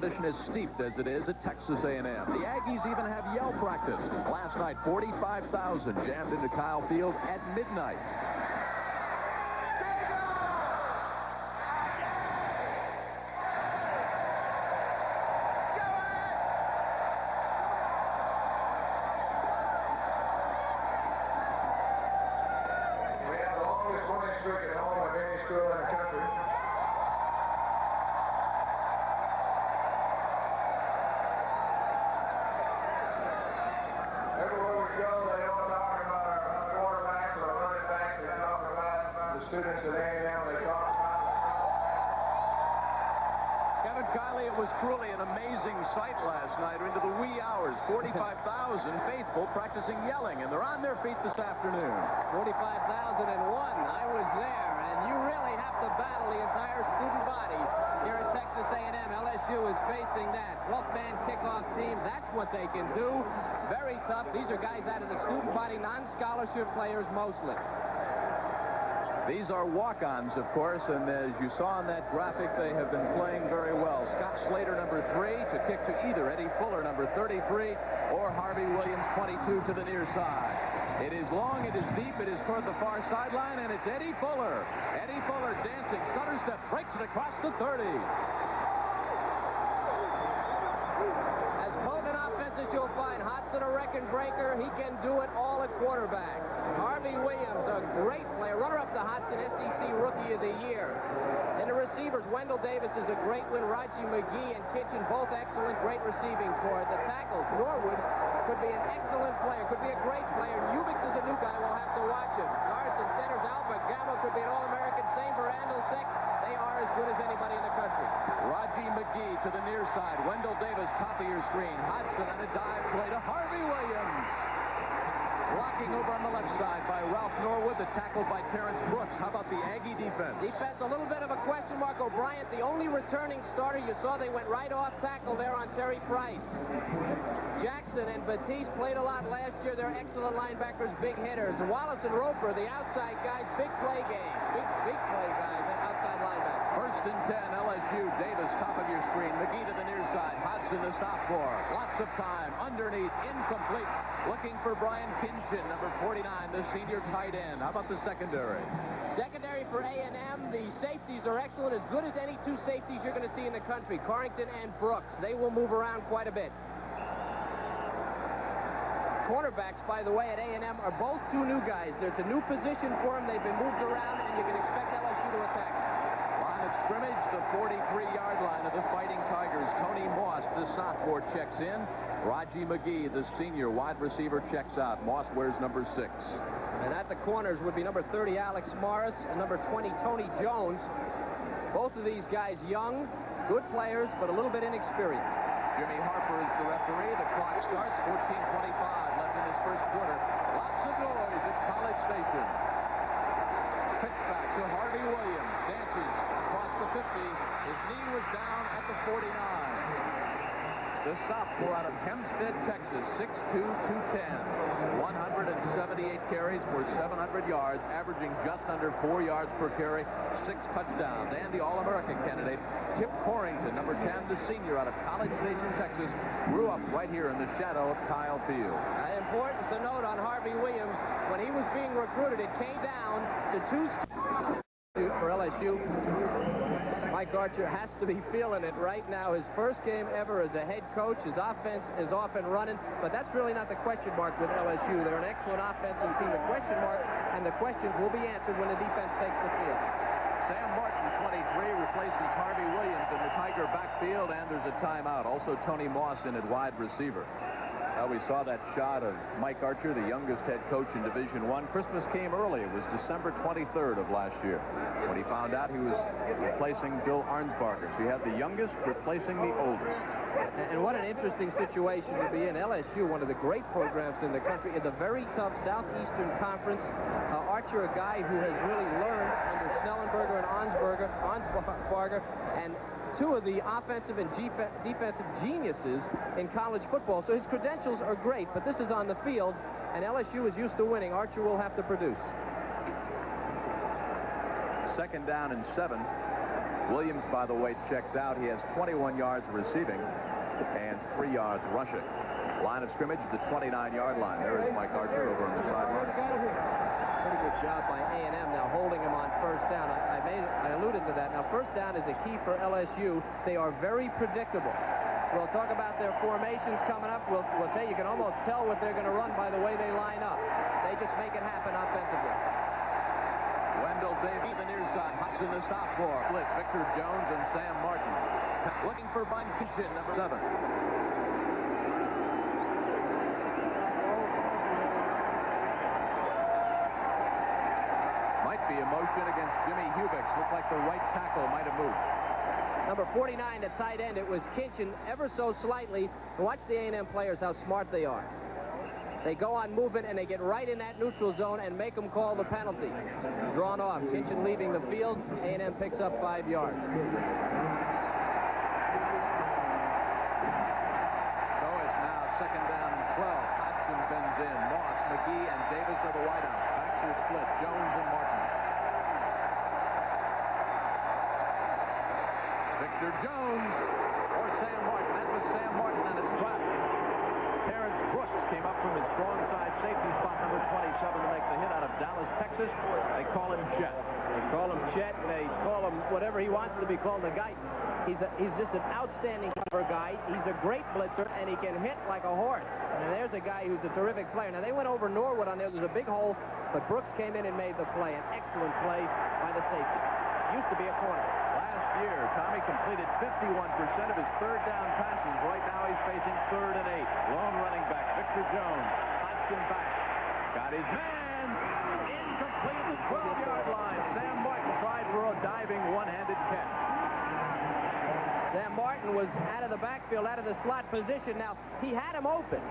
tradition as steeped as it is at Texas A&M. The Aggies even have yell practice. Last night, 45,000 jammed into Kyle Field at midnight. Students at A&M, they talk about Kevin Kiley, it was truly an amazing sight last night into the wee hours. 45,000 faithful practicing yelling, and they're on their feet this afternoon. 45,001. I was there, and you really have to battle the entire student body here at Texas A&M. LSU is facing that 12-man kickoff team. That's what they can do. Very tough. These are guys out of the student body, non-scholarship players mostly. These are walk-ons, of course, and as you saw on that graphic, they have been playing very well. Scott Slater, number 3, to kick to either Eddie Fuller, number 33, or Harvey Williams, 22, to the near side. It is long, it is deep, it is toward the far sideline, and it's Eddie Fuller. Eddie Fuller dancing, stutter step, breaks it across the 30. As potent offense as you'll find, Hodson a record breaker, he can do it all at quarterback. Harvey Williams, a great player, runner-up to Hodson, SEC Rookie of the Year. And the receivers, Wendell Davis is a great one. Raji McGee and Kitchen, both excellent, great receiving corps. The tackles, Norwood could be an excellent player, could be a great player. Ubix is a new guy, we'll have to watch him. Guards and centers, Alba Gamma could be an All-American. Same for Andelsek. They are as good as anybody in the country. Raji McGee to the near side. Wendell Davis, top of your screen. Hodson on a dive play to Harvey Williams. Blocking over on the left side by Ralph Norwood, the tackle by Terrence Brooks. How about the Aggie defense? Defense, a little bit of a question mark. O'Brien, the only returning starter. You saw they went right off tackle there on Terry Price. Jackson and Batiste played a lot last year. They're excellent linebackers, big hitters. Wallace and Roper, the outside guys, big play games. Big play guys, outside linebackers. First and 10, LSU. Davis, top of your screen. McGee to the near side. Hodson, the sophomore. Lots of time. Underneath, incomplete. Looking for Brian Kinchin, number 49, the senior tight end. How about the secondary? Secondary for A&M. The safeties are excellent, as good as any two safeties you're going to see in the country. Carrington and Brooks. They will move around quite a bit. Cornerbacks, by the way, at A&M are both two new guys. There's a new position for them. They've been moved around, and you can expect LSU to attack them. Line of scrimmage, the 43-yard line of the Fighting Tigers. Tony Moss, the sophomore, checks in. Raji McGee, the senior wide receiver, checks out. Moss wears number 6. And at the corners would be number 30, Alex Morris, and number 20, Tony Jones. Both of these guys young, good players, but a little bit inexperienced. Jimmy Harper is the referee. The clock starts. 14:25 left in this first quarter. Lots of noise at College Station. Pitch back to Harvey Williams. Dances across the 50. His knee was down at the 49. The sophomore out of Hempstead, Texas, 6'2", 210. 178 carries for 700 yards, averaging just under 4 yards per carry, 6 touchdowns. And the All-American candidate, Tip Corrington, number 10, the senior out of College Station, Texas, grew up right here in the shadow of Kyle Field. Important to note on Harvey Williams, when he was being recruited, it came down to 2 for LSU. Mike Archer has to be feeling it right now. His first game ever as a head coach. His offense is off and running, but that's really not the question mark with LSU. They're an excellent offensive team. The question mark and the questions will be answered when the defense takes the field. Sam Martin, 23, replaces Harvey Williams in the Tiger backfield, and there's a timeout. Also Tony Moss in at wide receiver. Now we saw that shot of Mike Archer, the youngest head coach in Division I. Christmas came early. It was December 23rd of last year when he found out he was replacing Bill Arnsparger. So you have the youngest replacing the oldest. And what an interesting situation to be in. LSU, one of the great programs in the country, in the very tough Southeastern Conference. Archer, a guy who has really learned under Snellenberger and Arnsparger, and two of the offensive and defensive geniuses in college football. So his credentials are great, but this is on the field, and LSU is used to winning. Archer will have to produce. 2nd down and 7. Williams, by the way, checks out. He has 21 yards receiving and 3 yards rushing. Line of scrimmage, the 29-yard line. There is Mike Archer over on the sideline. Pretty good job by A&M now holding him on first down. I alluded to that. Now, first down is a key for LSU. They are very predictable. We'll talk about their formations coming up. We'll tell you, you can almost tell what they're going to run by the way they line up. They just make it happen offensively. Wendell Davis, the near side. Hudson, the sophomore. Split. Victor Jones and Sam Martin. Looking for Bun Kitchen, number 7. Might be a motion against Jimmy Hubicks. Looked like the right tackle might have moved. Number 49, the tight end. It was Kinchin ever so slightly. Watch the A&M players, how smart they are. They go on movement, and they get right in that neutral zone and make them call the penalty. Drawn off. Kinchin leaving the field. A&M picks up 5 yards. So it's now second down and 12. Hodgson bends in. Moss, McGee, and Davis are the wideouts. Backs are split. Jones and Martin. Victor Jones or Sam Martin. That was Sam Martin, and it's dropped. Terrence Brooks came up from his strong side safety spot, number 27, to make the hit out of Dallas, Texas. They call him Chet. They call him Chet. They call him whatever he wants to be called. The guy, he's just an outstanding cover guy. He's a great blitzer, and he can hit like a horse. And there's a guy who's a terrific player. Now, they went over Norwood on there. There's a big hole, but Brooks came in and made the play. An excellent play by the safety. Used to be a corner. Last year, Tommy completed 51% of his third down passes. Right now, he's facing 3rd and 8. Lone running back, Victor Jones. Hodgson back. Got his man. Incomplete at the 12-yard line. Sam Martin tried for a diving one-handed catch. Sam Martin was out of the backfield, out of the slot position. Now, he had him open.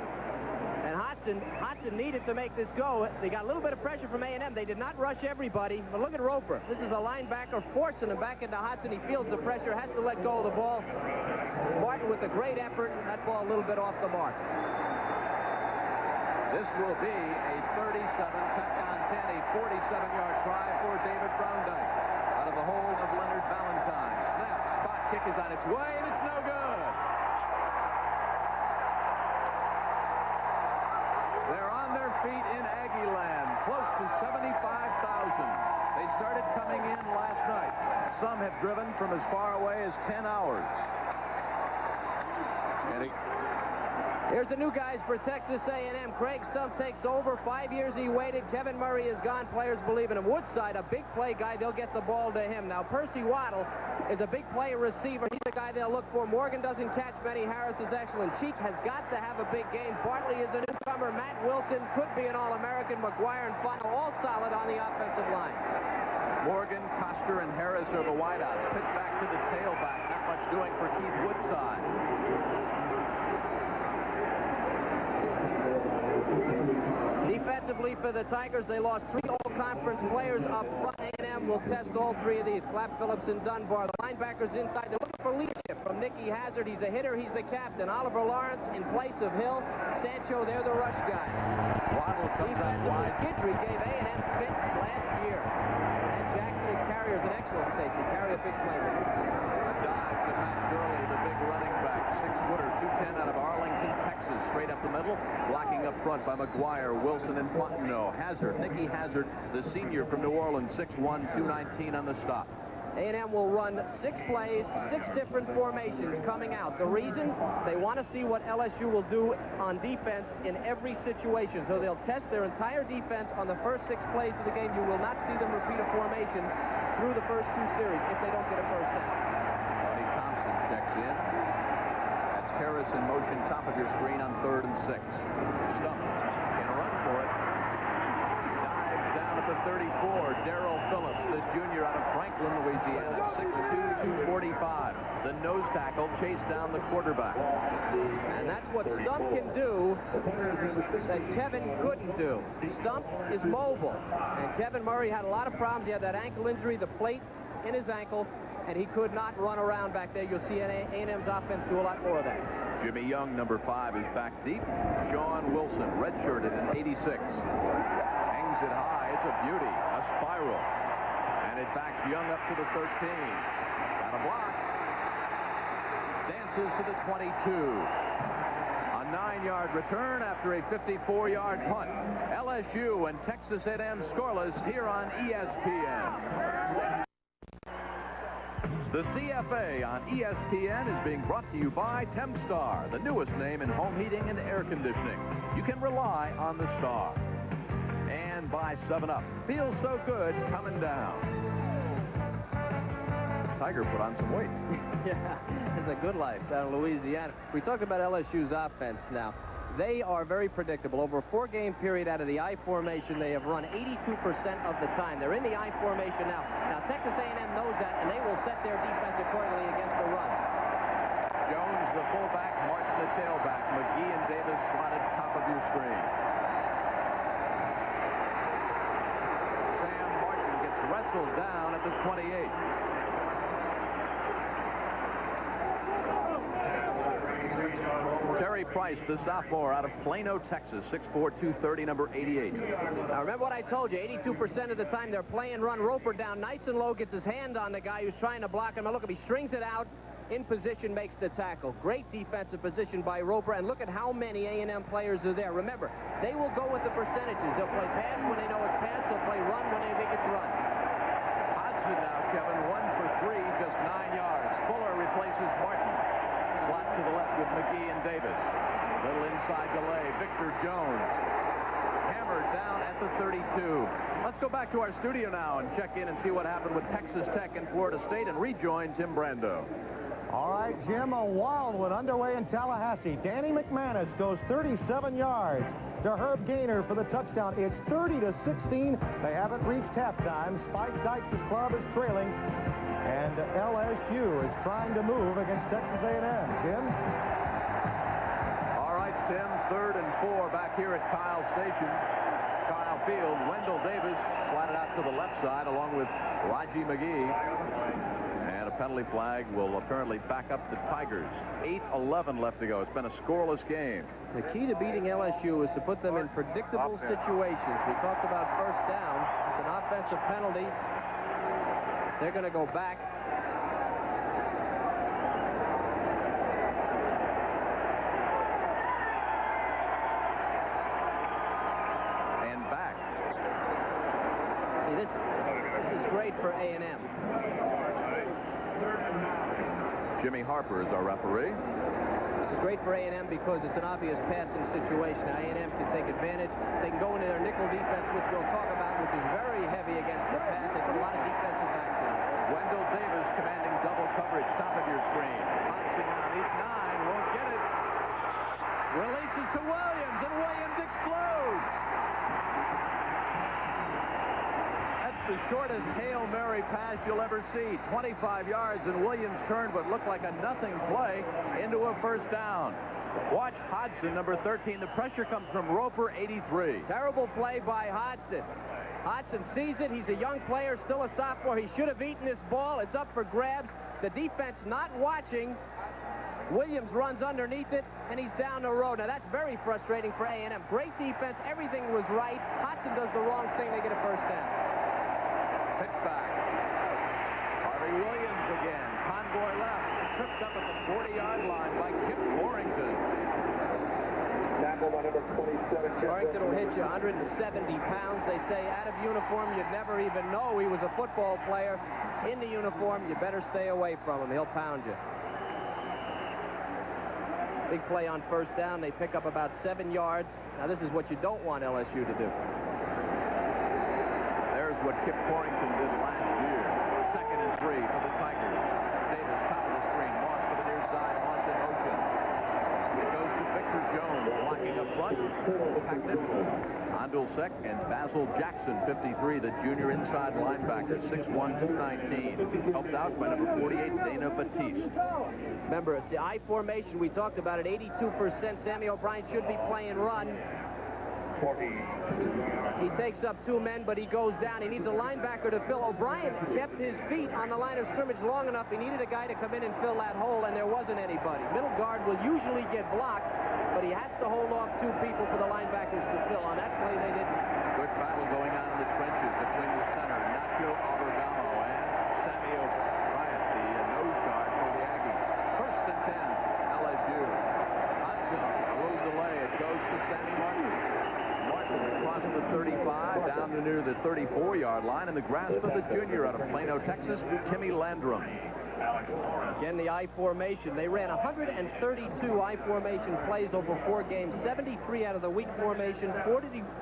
And Hodgson needed to make this go. They got a little bit of pressure from A&M. They did not rush everybody. But look at Roper. This is a linebacker forcing him back into Hodgson. He feels the pressure, has to let go of the ball. Martin with a great effort. That ball a little bit off the mark. This will be a 37 on 10, a 47-yard try for David Browndike. Out of the hold of Leonard Valentine. Snap, spot kick is on its way, and it's no good. They're on their feet in Aggie land, close to 75,000. They started coming in last night. Some have driven from as far away as 10 hours. Here's the new guys for Texas A&M. Craig Stump takes over. 5 years he waited. Kevin Murray is gone. Players believe in him. Woodside, a big play guy. They'll get the ball to him. Now, Percy Waddle is a big play receiver. He's the guy they'll look for. Morgan doesn't catch many. Harris is excellent. Cheek has got to have a big game. Bartley is a newcomer. Matt Wilson could be an All-American. McGuire and Final all solid on the offensive line. Morgan, Coster, and Harris are the wideouts. Pitch back to the tailback. Not much doing for Keith Woodside. Defensively for the Tigers, they lost 3 all-conference players up front. A&M will test all 3 of these. Clapp, Phillips, and Dunbar. The linebackers inside. They're looking for leadership from Nicky Hazard. He's a hitter. He's the captain. Oliver Lawrence in place of Hill. Sancho, they're the rush guy. Waddle comes out wide. Gidry gave A&M fits last year. And Jackson and Carrier's an excellent safety. Carrier, big playmaker. Dive to Matt Gurley, the big running back. 6-footer, 210 out of Arlington, Texas. Straight up the middle. Blocking up front by McGuire, Wilson, and Fontenot. Hazard, Nicky Hazard, the senior from New Orleans, 6'1", 219 on the stop. A&M will run 6 plays, 6 different formations coming out. The reason? They want to see what LSU will do on defense in every situation. So they'll test their entire defense on the first 6 plays of the game. You will not see them repeat a formation through the first 2 series if they don't get a first down. Buddy Thompson checks in. That's Harris in motion, top of your screen on 3rd and 6. Stump can run for it. Dives down at the 34. Darrell Phillips, the junior out of Franklin, Louisiana, 6'2", 245. The nose tackle chased down the quarterback. And that's what Stump can do that Kevin couldn't do. Stump is mobile. And Kevin Murray had a lot of problems. He had that ankle injury, the plate in his ankle, and he could not run around back there. You'll see A&M's offense do a lot more of that. Jimmy Young, number 5, is back deep. Sean Wilson, redshirted in '86. Hangs it high. It's a beauty. A spiral. And it backs Young up to the 13. Got On a block. Dances to the 22. A 9-yard return after a 54-yard punt. LSU and Texas A&M scoreless here on ESPN. The CFA on ESPN is being brought to you by Temstar, the newest name in home heating and air conditioning. You can rely on the Star. And by 7-Up. Feels so good coming down. Tiger put on some weight. Yeah, it's a good life down in Louisiana. We talked about LSU's offense now. They are very predictable. Over a 4-game period out of the I formation, they have run 82% of the time. They're in the I formation now. Now, Texas A&M knows that, and they will set their defense accordingly against the run. Jones, the fullback, Martin, the tailback. McGee and Davis slotted top of your screen. Sam Martin gets wrestled down at the 28. Terry Price, the sophomore out of Plano, Texas, 6'4", 230, number 88. Now, remember what I told you, 82% of the time they're playing run. Roper down nice and low, gets his hand on the guy who's trying to block him. Now, look, if he strings it out, in position, makes the tackle. Great defensive position by Roper, and look at how many A&M players are there. Remember, they will go with the percentages. They'll play pass when they know it's pass. They'll play run when they think it's run. Hodgson now, Kevin, 1 for 3, just 9 yards. Fuller replaces Martin. Slot to the left with McGee and Davis. Little inside delay. Victor Jones hammered down at the 32. Let's go back to our studio now and check in and see what happened with Texas Tech and Florida State and rejoin Tim Brando. All right, Jim, a wild one underway in Tallahassee. Danny McManus goes 37 yards to Herb Gaynor for the touchdown. It's 30-16. They haven't reached halftime. Spike Dykes' club is trailing. And LSU is trying to move against Texas A&M. Jim? All right, Tim, 3rd and 4 back here at Kyle Station. Kyle Field. Wendell Davis slotted out to the left side along with Raji McGee. And a penalty flag will apparently back up the Tigers. 8:11 left to go. It's been a scoreless game. The key to beating LSU is to put them in predictable situations. We talked about first down. It's an offensive penalty. They're going to go back. And back. See, this is great for A&M. Jimmy Harper is our referee. This is great for A&M because it's an obvious passing situation. Now, A&M can take advantage. They can go into their nickel defense, which we'll talk about, which is very heavy against the pass. They put a lot of defensive backs in. Wendell Davis commanding double coverage, top of your screen. Hodgson on each 9, won't get it. Releases to Williams, and Williams explodes. That's the shortest Hail Mary pass you'll ever see. 25 yards, and Williams turned what looked like a nothing play into a first down. Watch Hodgson, number 13. The pressure comes from Roper, 83. Terrible play by Hodgson. Hodgson sees it. He's a young player, still a sophomore. He should have eaten this ball. It's up for grabs. The defense not watching. Williams runs underneath it, and he's down the road. Now, that's very frustrating for A&M. Great defense. Everything was right. Hodgson does the wrong thing. They get a first down. Pitch back. Harvey Williams again. Convoy left. Tripped up at the 40-yard line by Kip Warrington. Warrington will hit you 170 pounds. They say out of uniform, you'd never even know he was a football player. In the uniform, you better stay away from him. He'll pound you. Big play on first down. They pick up about 7 yards. Now, this is what you don't want LSU to do. There's what Kip Warrington did last year. 2nd and 3 for the Tigers. Davis, top of the screen. Moss to the near side. Moss in motion. It goes to Victor Jones, blocking up front. Ondulsek and Basil Jackson, 53, the junior inside linebacker, 6'1", 219. Helped out by number 48, Dana Batiste. Remember, it's the I formation. We talked about it. 82%. Sammy O'Brien should be playing run. He takes up 2 men, but he goes down. He needs a linebacker to fill. O'Brien kept his feet on the line of scrimmage long enough. He needed a guy to come in and fill that hole, and there wasn't anybody. Middle guard will usually get blocked, but he has to hold off 2 people for the linebackers to fill. On that play, they didn't. Quick battle going on in the trenches between the center, Nacho Albergamo, and Sammy O'Brien, the nose the 35, down to near the 34-yard line, in the grasp of the junior out of Plano, Texas, Timmy Landrum. Again, the I formation. They ran 132 I formation plays over 4 games, 73 out of the weak formation,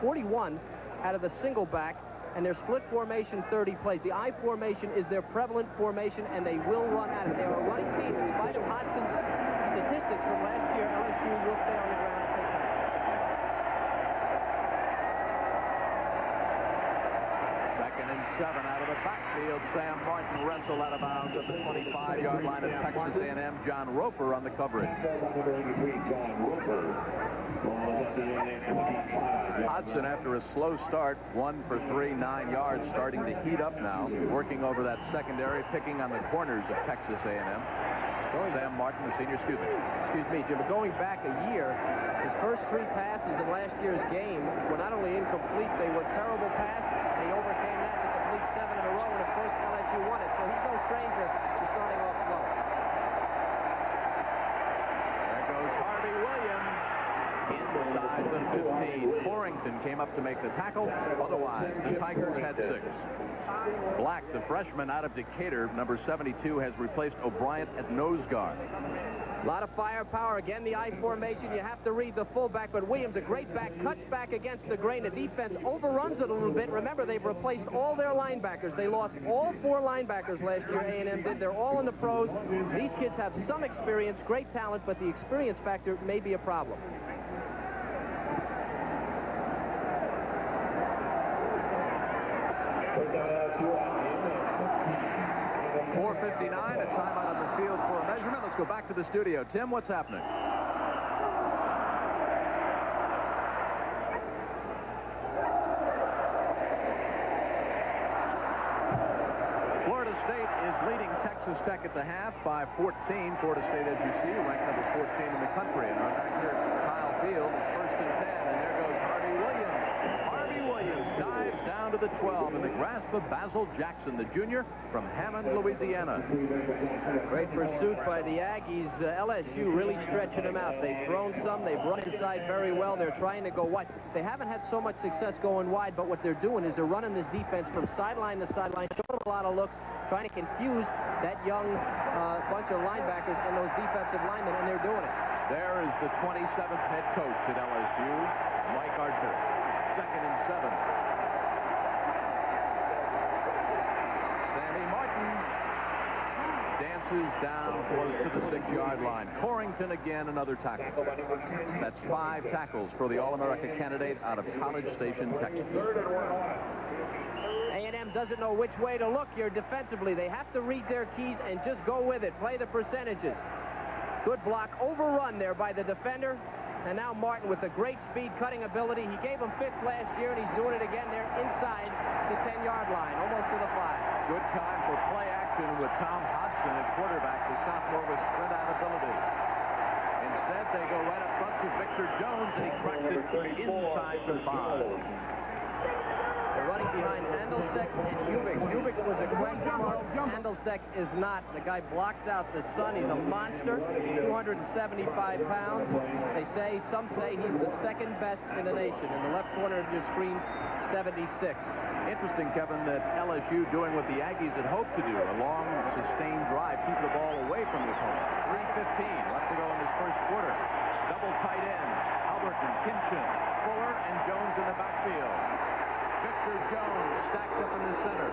41 out of the single back, and their split formation 30 plays. The I formation is their prevalent formation, and they will run at it. They are a running team. In spite of Hodson's statistics from last year, LSU will stay on the ground. Second and 7 out of the backfield. Sam Martin wrestled out of bounds at the 25-yard line of Texas A&M. John Roper on the coverage. Hodson, after a slow start, 1 for 3, 9 yards, starting to heat up now, working over that secondary, picking on the corners of Texas A&M. Sam Martin, the senior, excuse me, Jim, but going back a year, his first 3 passes in last year's game were not only incomplete, they were terrible passes. He overcame that to complete 7 in a row, and of course LSU won it, so he's no stranger to starting off slow. There goes Harvey Williams inside the 15. Corrington came up to make the tackle. Otherwise, the Tigers had 6. Black, the freshman out of Decatur, number 72, has replaced O'Brien at nose guard. A lot of firepower. Again, the I formation. You have to read the fullback, but Williams, a great back, cuts back against the grain. The defense overruns it a little bit. Remember, they've replaced all their linebackers. They lost all 4 linebackers last year, A&M did. They're all in the pros. These kids have some experience, great talent, but the experience factor may be a problem. 4:59, a timeout on the field for a measurement. Let's go back to the studio. Tim, what's happening? Florida State is leading Texas Tech at the half by 14. Florida State, as you see, ranked number 14 in the country. And our back here at Kyle Field, it's 1st and 10, and there goes Harvey Williams. Harvey Williams dives down to the 12 in the grasp of Basil Jackson, the junior from Hammond, Louisiana. Great pursuit by the Aggies. LSU really stretching them out. They've thrown some. They've run inside very well. They're trying to go wide. They haven't had so much success going wide, but what they're doing is they're running this defense from sideline to sideline, showing them a lot of looks, trying to confuse that young bunch of linebackers and those defensive linemen, and they're doing it. There is the 27th head coach at LSU, Mike Archer. 2nd and 7. Sammy Martin dances down close to the 6-yard line. Corrington again, another tackle. That's 5 tackles for the All-America candidate out of College Station, Texas. A&M doesn't know which way to look here defensively. They have to read their keys and just go with it. Play the percentages. Good block. Overrun there by the defender. And now Martin with a great speed, cutting ability. He gave him fits last year, and he's doing it again there inside the 10-yard line, almost to the 5. Good time for play action with Tom Hodson at quarterback, the sophomore with sprint out ability. Instead, they go right up front to Victor Jones, and he cracks it inside the 5. They're running behind Andelsek and Hubix. Hubix was a question mark. Andelsek is not. The guy blocks out the sun. He's a monster, 275 pounds. Some say he's the 2nd best in the nation. In the left corner of your screen, 76. Interesting, Kevin, that LSU doing what the Aggies had hoped to do, a long, sustained drive, keep the ball away from the opponent. 3:15 left to go in this first quarter. Double tight end, Albert and Kinchin, Fuller and Jones in the backfield. Victor Jones stacked up in the center.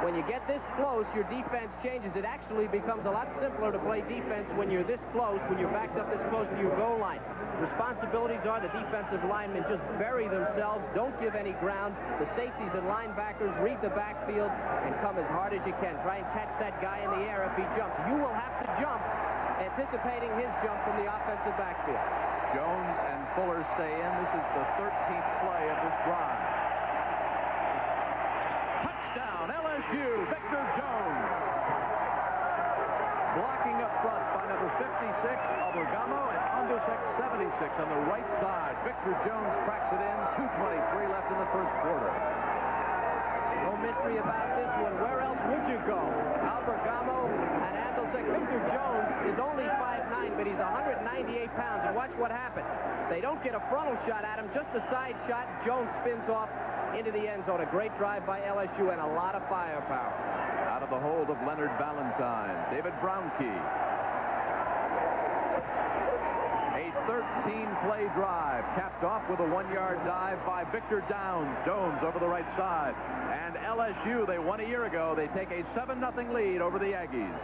When you get this close, your defense changes. It actually becomes a lot simpler to play defense when you're this close, when you're backed up this close to your goal line. Responsibilities are the defensive linemen just bury themselves, don't give any ground. The safeties and linebackers read the backfield and come as hard as you can. Try and catch that guy in the air if he jumps. You will have to jump, anticipating his jump from the offensive backfield. Jones and Fuller stay in. This is the 13th play of this drive. Touchdown, LSU, Victor Jones. Blocking up front by number 56, Albergamo, and Andelsek, 76 on the right side. Victor Jones cracks it in. 2:23 left in the first quarter. No mystery about this one. Where else would you go? Albergamo and Andelsek. Victor Jones is only 5'9", but it. He's 198 pounds, and watch what happens. They don't get a frontal shot at him, just a side shot. Jones spins off into the end zone. A great drive by LSU and a lot of firepower. Out of the hold of Leonard Valentine. David Brownke. A 13-play drive capped off with a 1-yard dive by Victor Downs. Jones over the right side. And LSU, they won a year ago. They take a 7-0 lead over the Aggies.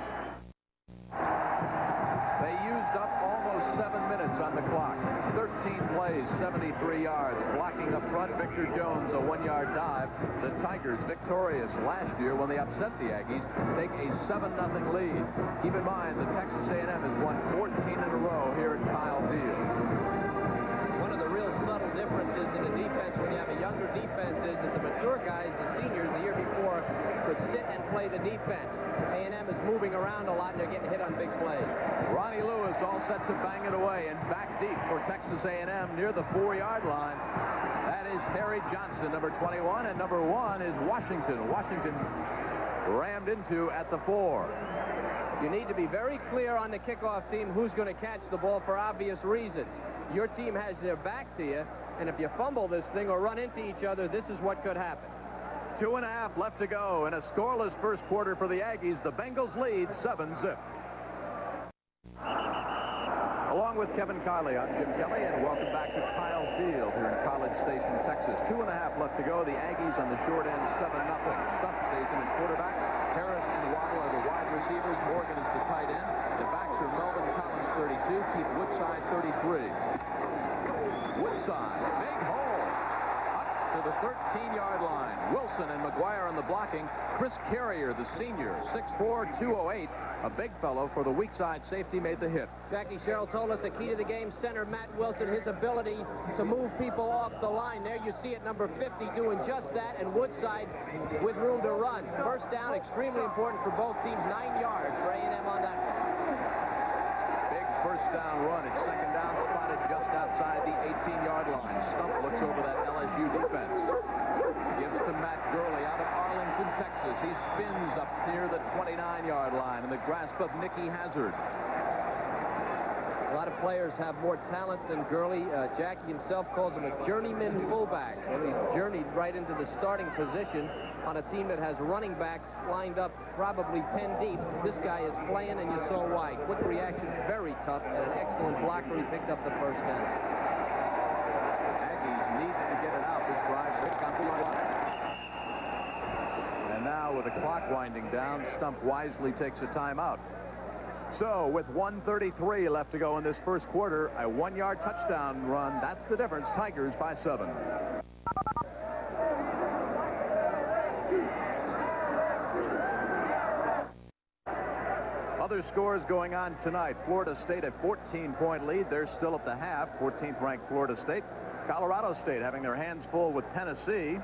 They used up almost 7 minutes on the clock. 13 plays, 73 yards. Blocking up front, Victor Jones, a 1-yard dive. The Tigers, victorious last year when they upset the Aggies, take a 7-0 lead. Keep in mind, the Texas A&M has won 14 in a row here at Kyle Field. One of the real subtle differences in the defense when you have a younger defense is that the mature guys, the seniors, the year before, could sit and play the defense. A&M is moving around a lot, and they're getting hit on big plays. Ronnie Lewis all set to bang it away and back deep for Texas A&M near the 4-yard line. That is Harry Johnson, number 21, and number 1 is Washington. Washington rammed into at the 4. You need to be very clear on the kickoff team who's going to catch the ball for obvious reasons. Your team has their back to you, and if you fumble this thing or run into each other, this is what could happen. 2.5 left to go in a scoreless first quarter for the Aggies. The Bengals lead 7-0. Along with Kevin Kiley, I'm Jim Kelly, and welcome back to Kyle Field here in College Station, Texas. 2.5 left to go. The Aggies on the short end, 7-0. Stump stays in at quarterback. Harris and Waddle are the wide receivers. Morgan is the tight end. The backs are Melvin Collins, 32. Keith Woodside, 33. Woodside, big hole. To the 13-yard line. Wilson and McGuire on the blocking. Chris Carrier, the senior, 6'4", 208. A big fellow for the weak side safety made the hit. Jackie Sherrill told us the key to the game, center Matt Wilson, his ability to move people off the line. There you see it, number 50 doing just that, and Woodside with room to run. First down, extremely important for both teams. 9 yards for A&M on that one. Big first down run. It's second down, spotted just outside the 18-yard line. Stump looks over that LSU defense. Gives to Matt Gurley out of Arlington, Texas. He spins up near the 29-yard line in the grasp of Nicky Hazard. A lot of players have more talent than Gurley. Jackie himself calls him a journeyman fullback. And he's journeyed right into the starting position on a team that has running backs lined up probably 10 deep. This guy is playing, and you saw why. Quick reaction, very tough, and an excellent blocker. He picked up the first down. Aggies need to get it out. This drive on the line. And now with the clock winding down, Stump wisely takes a timeout. So with 1:33 left to go in this first quarter, a 1-yard touchdown run. That's the difference. Tigers by 7. Other scores going on tonight. Florida State a 14-point lead. They're still at the half. 14th ranked Florida State. Colorado State having their hands full with Tennessee.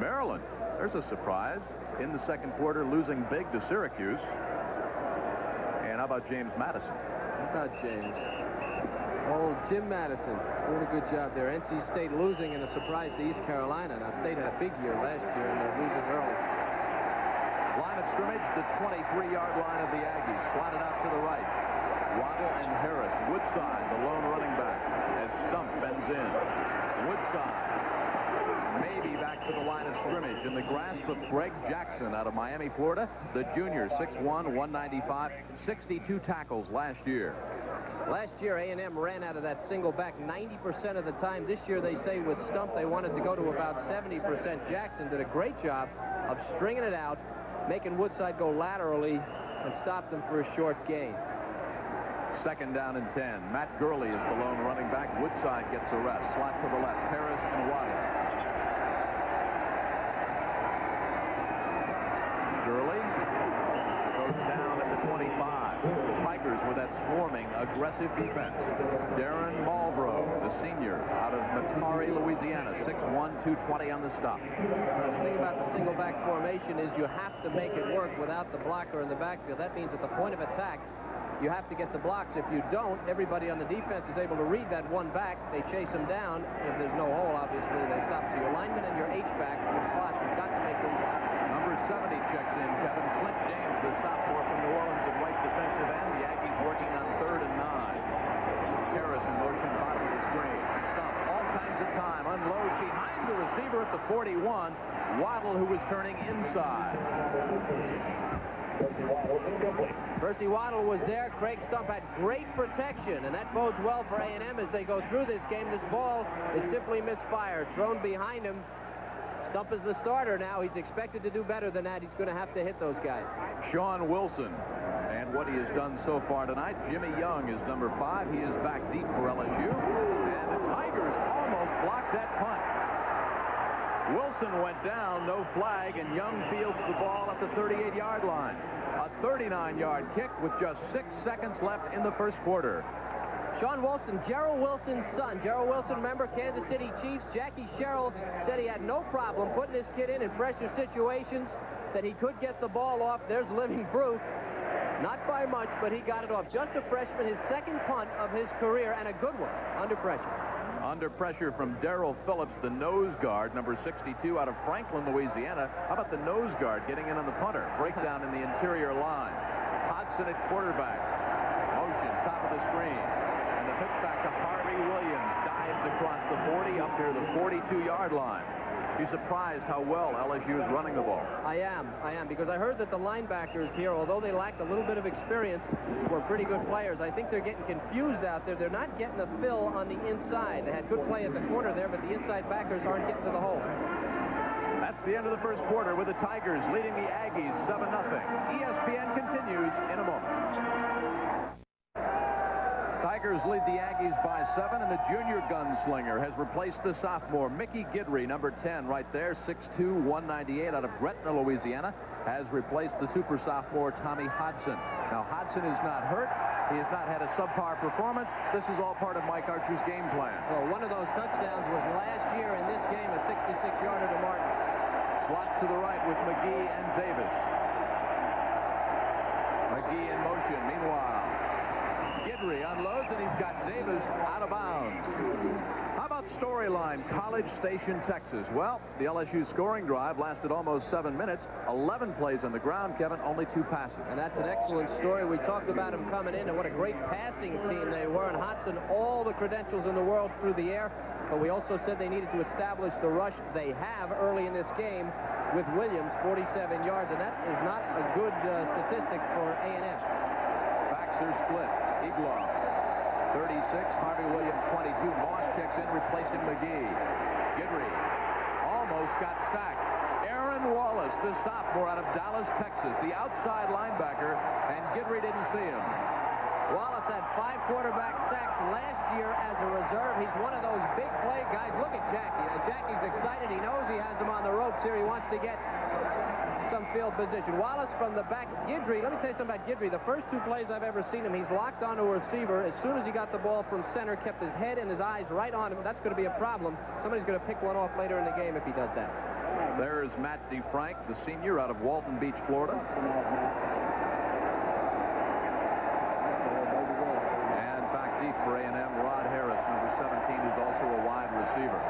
Maryland, there's a surprise in the second quarter, losing big to Syracuse. And how about James Madison? How about James? Old Jim Madison doing a good job there. NC State losing in a surprise to East Carolina. Now, State had a big year last year, and they're losing early. Line of scrimmage, the 23-yard line of the Aggies. Slotted out to the right. Waddle and Harris. Woodside, the lone running back, as Stump bends in. Woodside. Maybe back to the line of scrimmage in the grasp of Greg Jackson out of Miami, Florida. The junior, 6'1", 195, 62 tackles last year. Last year, A&M ran out of that single back 90% of the time. This year, they say with Stump, they wanted to go to about 70%. Jackson did a great job of stringing it out, making Woodside go laterally, and stop them for a short gain. Second down and 10. Matt Gurley is the lone running back. Woodside gets a rest. Slot to the left. Harris and Waddle. Gurley goes down at the 25. Tigers with that swarming, aggressive defense. Darren Marlborough, the senior, out of Metairie, Louisiana, 6'1", 220 on the stop. The thing about the single back formation is you have to make it work without the blocker in the backfield. That means at the point of attack, you have to get the blocks. If you don't, everybody on the defense is able to read that one back. They chase him down. If there's no hole, obviously, they stop. So your lineman and your H-back, your slots, you've got to make them work. Number 70 checks in. Kevin Flint James, the sophomore from New Orleans, at right defensive end. The Aggies 41. Waddle, who was turning inside. Percy Waddle was there. Craig Stump had great protection, and that bodes well for A&M as they go through this game. This ball is simply misfired, thrown behind him. Stump is the starter now. He's expected to do better than that. He's going to have to hit those guys. Sean Wilson, and what he has done so far tonight. Jimmy Young is number 5. He is back deep for LSU, and the Tigers almost blocked that punt. Wilson went down, no flag, and Young fields the ball at the 38-yard line. A 39-yard kick with just 6 seconds left in the first quarter. Sean Wilson, Gerald Wilson's son. Gerald Wilson, remember, Kansas City Chiefs. Jackie Sherrill said he had no problem putting this kid in pressure situations, that he could get the ball off. There's living proof. Not by much, but he got it off. Just a freshman, his second punt of his career, and a good one under pressure. Under pressure from Darrell Phillips, the nose guard, number 62 out of Franklin, Louisiana. How about the nose guard getting in on the punter? Breakdown in the interior line. Hodson at quarterback. Motion, top of the screen. And the pitch back to Harvey Williams. Dives across the 40 up near the 42-yard line. Be surprised how well LSU is running the ball. I am, because I heard that the linebackers here, although they lacked a little bit of experience, were pretty good players. I think they're getting confused out there. They're not getting the fill on the inside. They had good play at the corner there, but the inside backers aren't getting to the hole. That's the end of the first quarter with the Tigers leading the Aggies 7-0. ESPN continues in a moment. Tigers lead the Aggies by 7, and the junior gunslinger has replaced the sophomore Mickey Guidry, number 10, right there, 6'2", 198 out of Gretna, Louisiana, has replaced the super sophomore Tommy Hodson. Now, Hodson is not hurt. He has not had a subpar performance. This is all part of Mike Archer's game plan. Well, one of those touchdowns was last year in this game, a 66-yarder to Martin. Slot to the right with McGee and Davis. McGee in motion. Meanwhile, Guidry unloads, and he's got Davis out of bounds. How about storyline, College Station, Texas? Well, the LSU scoring drive lasted almost 7 minutes. 11 plays on the ground, Kevin, only 2 passes. And that's an excellent story. We talked about him coming in and what a great passing team they were. And Hodson, all the credentials in the world through the air. But we also said they needed to establish the rush they have early in this game with Williams, 47 yards. And that is not a good statistic for A&M. Backs are split. Iglo, 36. Harvey Williams, 22. Moss checks in, replacing McGee. Guidry almost got sacked. Aaron Wallace, the sophomore out of Dallas, Texas, the outside linebacker, and Guidry didn't see him. Wallace had 5 quarterback sacks last year as a reserve. He's one of those big play guys. Look at Jackie. Now, Jackie's excited. He knows he has him on the ropes here. He wants to get some field position. Wallace from the back. Guidry, let me tell you something about Guidry. The first 2 plays I've ever seen him, he's locked onto a receiver. As soon as he got the ball from center, kept his head and his eyes right on him. That's going to be a problem. Somebody's going to pick one off later in the game if he does that. There's Matt DeFrank, the senior out of Walton Beach, Florida. And back deep for A&M, Rod Harris, number 17, who's also a wide receiver.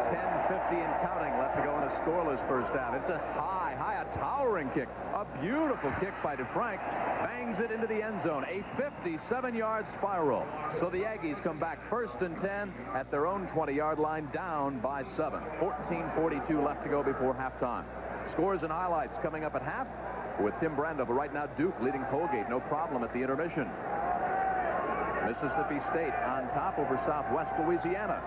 10:50 and counting left to go in a scoreless first half. It's a a towering kick. A beautiful kick by DeFrank. Bangs it into the end zone. A 57-yard spiral. So the Aggies come back 1st and 10 at their own 20-yard line, down by 7. 14:42 left to go before halftime. Scores and highlights coming up at half with Tim Brandover. Right now, Duke leading Colgate. No problem at the intermission. Mississippi State on top over Southwest Louisiana.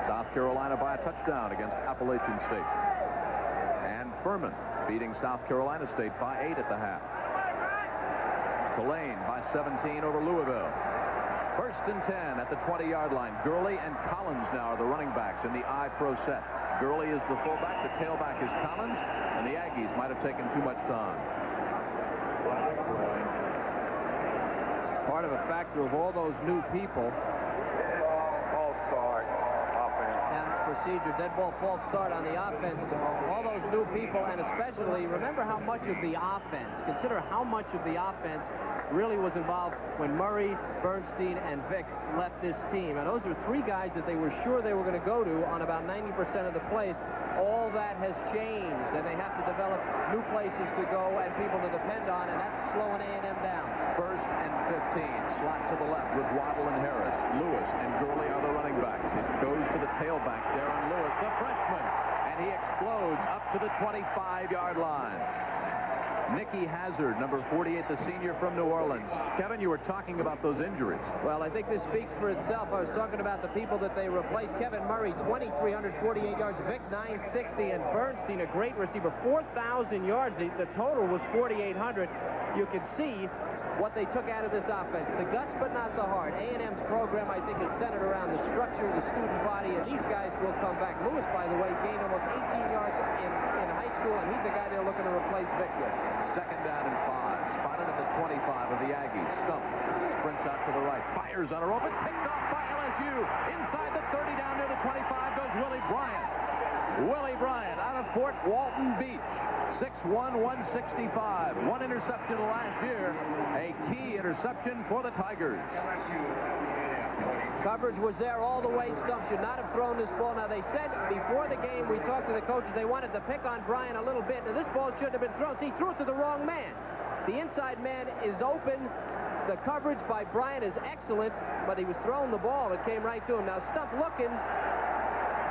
South Carolina by a touchdown against Appalachian State. And Furman beating South Carolina State by 8 at the half. Tulane by 17 over Louisville. 1st and 10 at the 20-yard line. Gurley and Collins now are the running backs in the I-Pro set. Gurley is the fullback. The tailback is Collins. And the Aggies might have taken too much time. It's part of a factor of all those new people. Procedure, dead ball, false start on the offense. All those new people, and especially, remember how much of the offense, consider how much of the offense really was involved when Murray, Bernstein, and Vick left this team. And those are 3 guys that they were sure they were going to go to on about 90% of the plays. all that has changed, and they have to develop new places to go and people to depend on, and that's slowing A&M down. First and 15, slot to the left with Waddle and Harris. Lewis and Gurley are the running backs. It goes to the tailback, Darren Lewis, the freshman, and he explodes up to the 25-yard line. Nicky Hazard, number 48, the senior from New Orleans. Kevin, you were talking about those injuries. Well, I think this speaks for itself. I was talking about the people that they replaced. Kevin Murray, 2,348 yards. Vic, 960. And Bernstein, a great receiver, 4,000 yards. The total was 4,800. You can see what they took out of this offense. The guts, but not the heart. A&M's program, I think, is centered around the structure, the student body, and these guys will come back. Lewis, by the way, gained almost 18 yards in high school, and he's the guy they're looking to replace Vic with. Second down and 5. Spotted at the 25 of the Aggies. Stump sprints out to the right. Fires on a rope. And picked off by LSU. Inside the 30, down near the 25 goes Willie Bryant. Willie Bryant out of Fort Walton Beach. 6'1", 165. One interception last year. A key interception for the Tigers. Coverage was there all the way. Stump should not have thrown this ball. Now, they said before the game, we talked to the coaches, they wanted to pick on Bryant a little bit. Now, this ball shouldn't have been thrown. See, he threw it to the wrong man. The inside man is open. The coverage by Bryant is excellent, but he was throwing the ball. It came right to him. Now, Stump looking,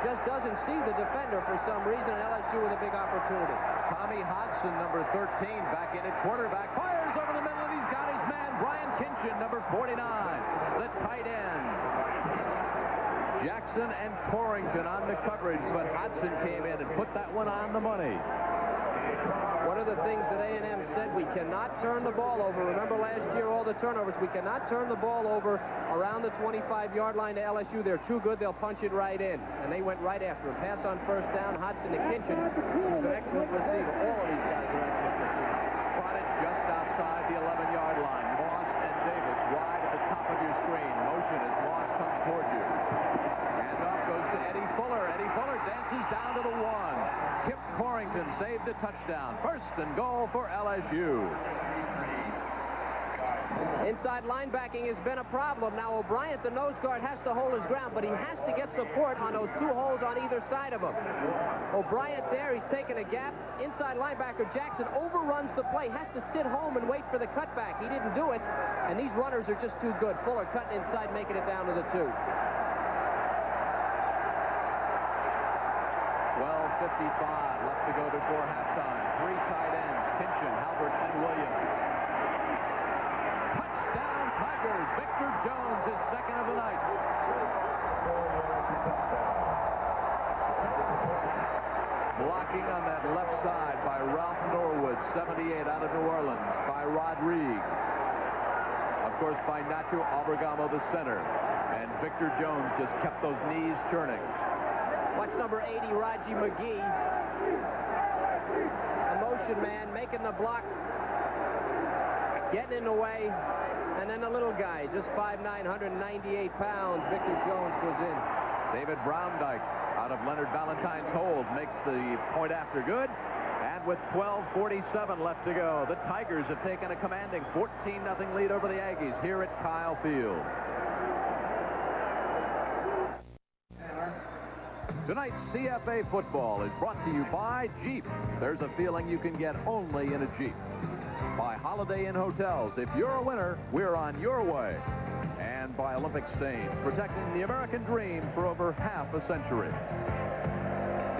just doesn't see the defender for some reason, and LSU with a big opportunity. Tommy Hodgson, number 13, back in at quarterback. Fires over the middle, and he's got his man, Brian Kinchin, number 49, the tight end. Jackson and Corrington on the coverage, but Hodgson came in and put that one on the money. One of the things that A&M said, we cannot turn the ball over. Remember last year, all the turnovers. We cannot turn the ball over around the 25-yard line to LSU. They're too good. They'll punch it right in. And they went right after him. Pass on first down. Hodgson to Kinchin, who's an excellent receiver. All of these guys are excellent receivers. Spotted just outside the 11-yard line. Moss and Davis wide at the top of your screen. Motion as Moss comes toward you. Handoff goes to Eddie Fuller. Eddie Fuller dances down to the 1. Kip Corrington saved the touchdown. First and goal for LSU. Inside linebacking has been a problem. Now, O'Brien, the nose guard, has to hold his ground, but he has to get support on those two holes on either side of him. O'Brien there, he's taking a gap. Inside linebacker Jackson overruns the play, has to sit home and wait for the cutback. He didn't do it, and these runners are just too good. Fuller cutting inside, making it down to the 2. 12:55 left to go before halftime. 3 tight ends, Kinchin, Halbert, and Williams. Touchdown Tigers. Victor Jones, his second of the night. Blocking on that left side by Ralph Norwood, 78 out of New Orleans, by Rodriguez. Of course, by Nacho Albergamo, the center. And Victor Jones just kept those knees turning. Watch number 80, Raji McGee. A motion man, making the block, getting in the way, and then the little guy, just 5'9", 198 pounds, Victor Jones goes in. David Browndyke out of Leonard Valentine's hold makes the point after good. And with 12:47 left to go, the Tigers have taken a commanding 14-0 lead over the Aggies here at Kyle Field. Tonight's CFA football is brought to you by Jeep. There's a feeling you can get only in a Jeep. By Holiday Inn Hotels. If you're a winner, we're on your way. And by Olympic Stains, protecting the American dream for over half a century.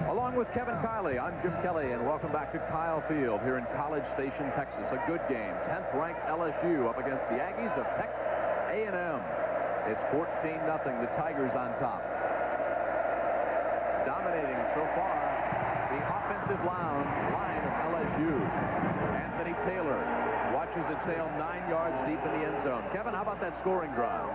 Along with Kevin Kiley, I'm Jim Kelly, and welcome back to Kyle Field here in College Station, Texas. A good game. 10th-ranked LSU up against the Aggies of Texas A&M. It's 14-0. The Tigers on top. Dominating so far the offensive line of LSU. Anthony Taylor watches it sail 9 yards deep in the end zone. Kevin, how about that scoring drive?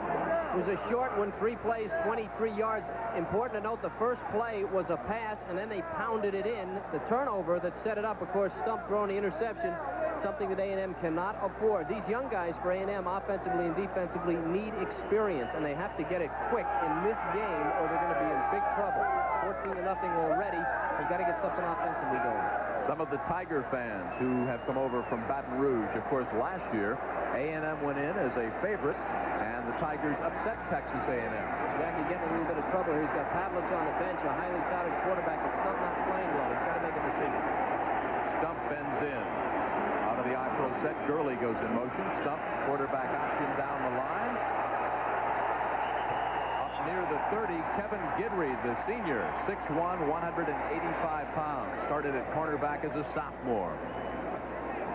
It was a short one, 3 plays, 23 yards. Important to note the first play was a pass, and then they pounded it in. The turnover that set it up, of course, Stump throwing the interception, something that A&M cannot afford. These young guys for A&M, offensively and defensively, need experience, and they have to get it quick in this game, or they're going to be in big trouble. 14-0 already. They've got to get something offensively going. Some of the Tiger fans who have come over from Baton Rouge. Of course, last year, A&M went in as a favorite, and the Tigers upset Texas A&M. Jackie getting a little bit of trouble here. He's got Pavlich on the bench, a highly touted quarterback that's Stump not playing well. He's got to make a decision. Stump bends in. Out of the I-Pro set, Gurley goes in motion. Stump, quarterback option down the line. Near the 30, Kevin Guidry, the senior, 6'1", 185 pounds. Started at cornerback as a sophomore.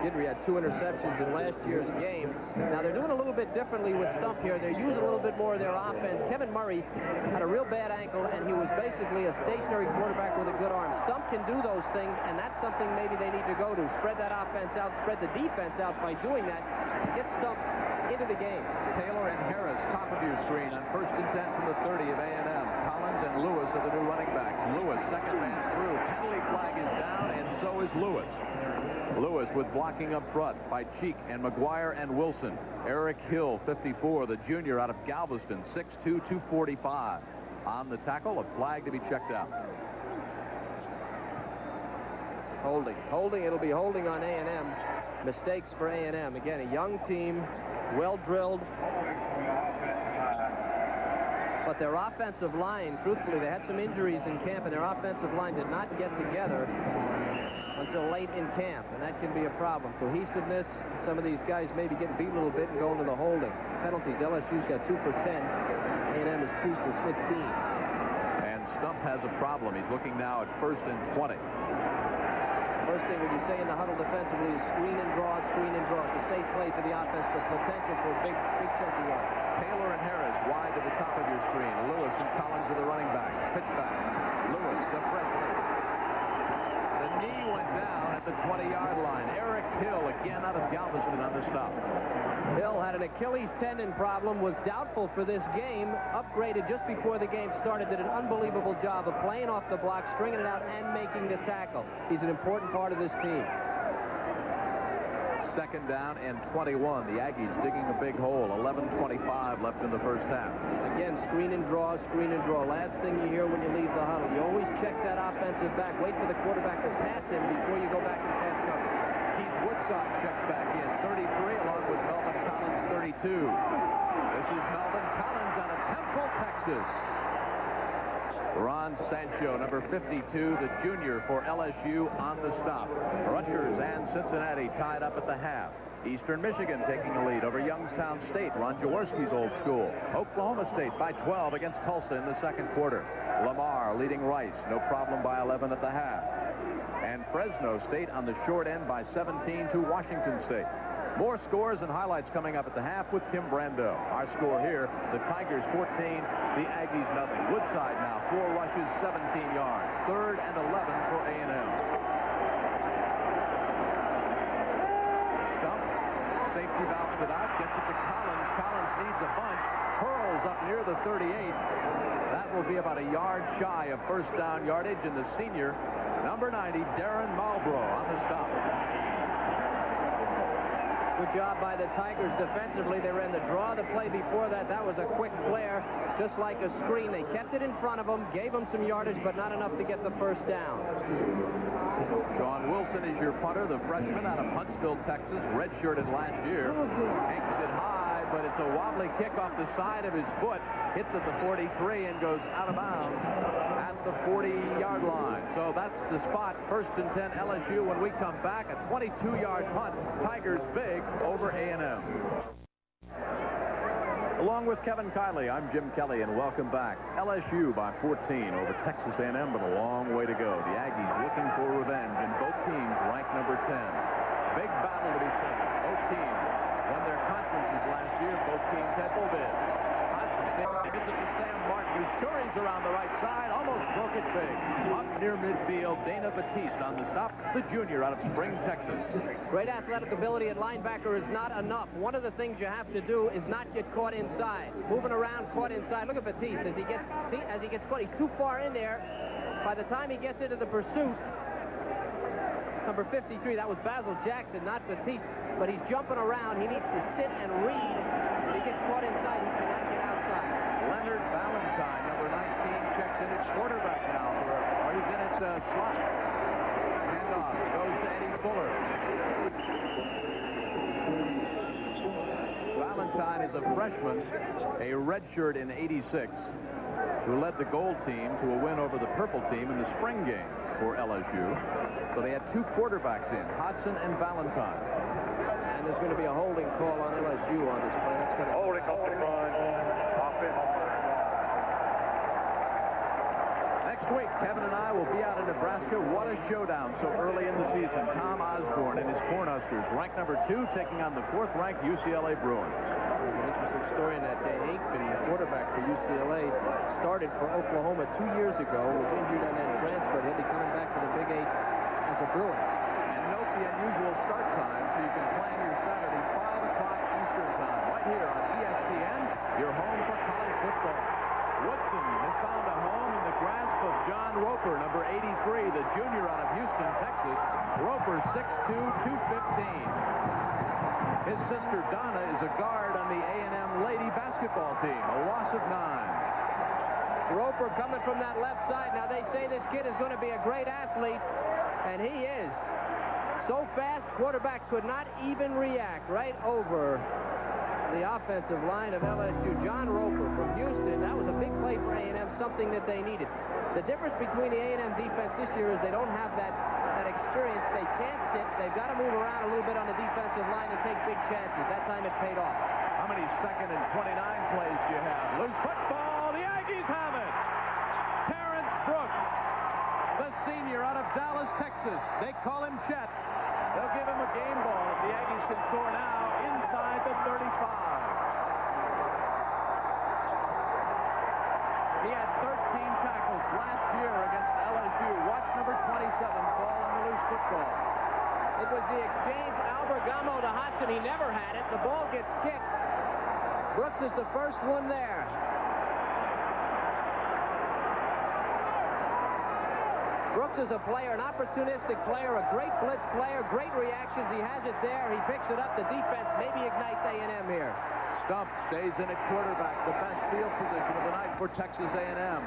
Guidry had 2 interceptions in last year's games. Now, they're doing a little bit differently with Stump here. They're using a little bit more of their offense. Kevin Murray had a real bad ankle, and he was basically a stationary quarterback with a good arm. Stump can do those things, and that's something maybe they need to go to. Spread that offense out, spread the defense out by doing that. Get Stump into the game. Taylor and Harris, top of your screen on 1st and 10 from the 30 of A&M. Collins and Lewis are the new running backs. Lewis, second man through. Penalty flag is down, and so is Lewis. Lewis with blocking up front by Cheek and McGuire and Wilson. Eric Hill, 54, the junior out of Galveston, 6'2", 245. On the tackle, a flag to be checked out. Holding. Holding. It'll be holding on A&M. Mistakes for A&M. Again, a young team, well drilled. But their offensive line, truthfully, they had some injuries in camp, and their offensive line did not get together until late in camp, and that can be a problem. Cohesiveness, some of these guys maybe getting beat a little bit and going to the holding. Penalties, LSU's got 2 for 10. A&M is 2 for 15. And Stump has a problem. He's looking now at 1st and 20. First thing when you say in the huddle defensively is screen and draw, screen and draw. It's a safe play for the offense, but potential for a big chunky yard. Taylor and Harris wide to the top of your screen. Lewis and Collins are the running back. Pitch back. Lewis to Presley. The knee went down at the 20-yard line. Eric Hill again out of Galveston on the stop. Hill had an Achilles tendon problem, was doubtful for this game, upgraded just before the game started, did an unbelievable job of playing off the block, stringing it out, and making the tackle. He's an important part of this team. 2nd down and 21. The Aggies digging a big hole. 11:25 left in the first half. Again, screen and draw, screen and draw. Last thing you hear when you leave the huddle. You always check that offensive back. Wait for the quarterback to pass him before you go back and pass coverage. Keith Woodside checks back in. 33 along with Melvin Collins, 32. This is Melvin Collins out of Temple, Texas. Ron Sancho, number 52, the junior for LSU on the stop. Rutgers and Cincinnati tied up at the half. Eastern Michigan taking the lead over Youngstown State, Ron Jaworski's old school. Oklahoma State by 12 against Tulsa in the 2nd quarter. Lamar leading Rice, no problem by 11 at the half. And Fresno State on the short end by 17 to Washington State. More scores and highlights coming up at the half with Tim Brando. Our score here, the Tigers 14, the Aggies nothing. Woodside now, 4 rushes, 17 yards. 3rd and 11 for A&M. Stump, safety valves it out, gets it to Collins. Collins needs a bunch, hurls up near the 38. That will be about a yard shy of 1st down yardage, and the senior, number 90, Darren Marlborough on the stop. Good job by the Tigers defensively. They ran the draw the play before that. That was a quick flare, just like a screen. They kept it in front of them, gave them some yardage, but not enough to get the 1st down. Sean Wilson is your punter, the freshman out of Huntsville, Texas, redshirted last year. Hanks it high, but it's a wobbly kick off the side of his foot. Hits at the 43 and goes out of bounds at the 40-yard line. So that's the spot. 1st and 10 LSU. When we come back, a 22-yard punt. Tigers big over A&M. Along with Kevin Kiley, I'm Jim Kelly, and welcome back. LSU by 14 over Texas A&M, but a long way to go. The Aggies looking for revenge, and both teams ranked number 10. Big battle to be seen. Both teams won their conferences last year. Both teams had full bids. Gives it to Sam Martin, who scurries around the right side, almost broke it big. Up near midfield, Dana Batiste on the stop, the junior out of Spring, Texas. Great athletic ability at linebacker is not enough. One of the things you have to do is not get caught inside. Moving around, caught inside. Look at Batiste as he gets caught. He's too far in there. By the time he gets into the pursuit, number 53, that was Basil Jackson, not Batiste, but he's jumping around. He needs to sit and read. If he gets caught inside, he cannot get outside. Leonard Valentine, number 19, checks in at quarterback now. He's in its slot. And handoff. It goes to Eddie Fuller. Valentine is a freshman, a redshirt in '86, who led the gold team to a win over the purple team in the spring game for LSU. So they had two quarterbacks in, Hodson and Valentine. And there's going to be a holding call on LSU on this play. That's going to Holding on the run. Offense. Next week, Kevin and I will be out in Nebraska. What a showdown so early in the season. Tom Osborne and his Cornhuskers, ranked number 2, taking on the 4th-ranked UCLA Bruins. There's an interesting story in that day. Aikman, the quarterback for UCLA, started for Oklahoma 2 years ago, was injured and then transferred. He'll be coming back to the Big 8 as a Bruin. And note the unusual start time so you can plan your Saturday 5 o'clock Eastern time right here on ESPN, your home for college football. Woodson has found a home in the grasp of John Roper, number 83, the junior out of Houston, Texas. Roper 6'2", 215. His sister Donna is a guard on the A&M lady basketball team, a loss of 9. Roper coming from that left side. Now they say this kid is going to be a great athlete, and he is. So fast, quarterback could not even react right over the offensive line of LSU. John Roper from Houston. That was a big play for A&M, something that they needed. The difference between the A&M defense this year is they don't have that experience. They can't sit. They've got to move around a little bit on the defensive line and take big chances. That time it paid off. How many 2nd and 29 plays do you have? Loose football. The Aggies have it. Terrence Brooks, the senior out of Dallas, Texas. They call him Chet. They'll give him a game ball if the Aggies can score now inside the 35. He had 13 tackles last year against LSU. Watch number 27 fall on the loose football. It was the exchange. Albergamo to Hodson. He never had it. The ball gets kicked. Brooks is the first one there. Brooks is a player, an opportunistic player, a great blitz player, great reactions. He has it there. He picks it up. The defense maybe ignites A&M here. Stump stays in at quarterback, the best field position of the night for Texas A&M.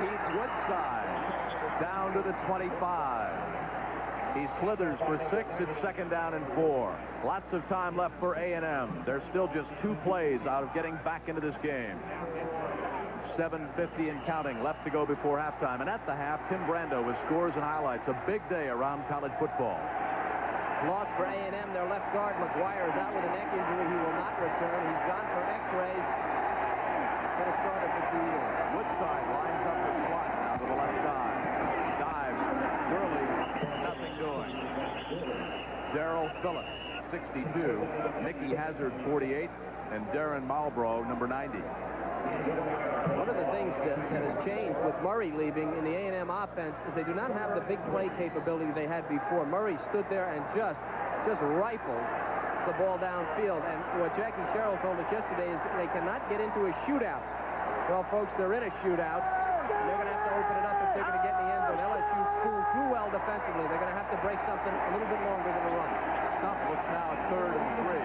Keith Woodside down to the 25. He slithers for 6. It's 2nd down and 4. Lots of time left for A&M. They're still just 2 plays out of getting back into this game. 7:50 and counting left to go before halftime. And at the half, Tim Brando with scores and highlights. A big day around college football. Loss for A&M. Their left guard, McGuire, is out with a neck injury. He will not return. He's gone for x-rays. Going to start it for 2 years. Woodside lines up the slot now to the left side. Dives. Gurley, nothing doing. Darrell Phillips, 62. Nicky Hazard, 48. And Darren Marlborough, number 90. One of the things that has changed with Murray leaving in the A&M offense is they do not have the big play capability they had before. Murray stood there and just rifled the ball downfield. And what Jackie Sherrill told us yesterday is that they cannot get into a shootout. Well, folks, they're in a shootout. They're going to have to open it up if they're going to get in the end zone. LSU schooled too well defensively. They're going to have to break something a little bit longer than a run. Stump looks now at 3rd and 3.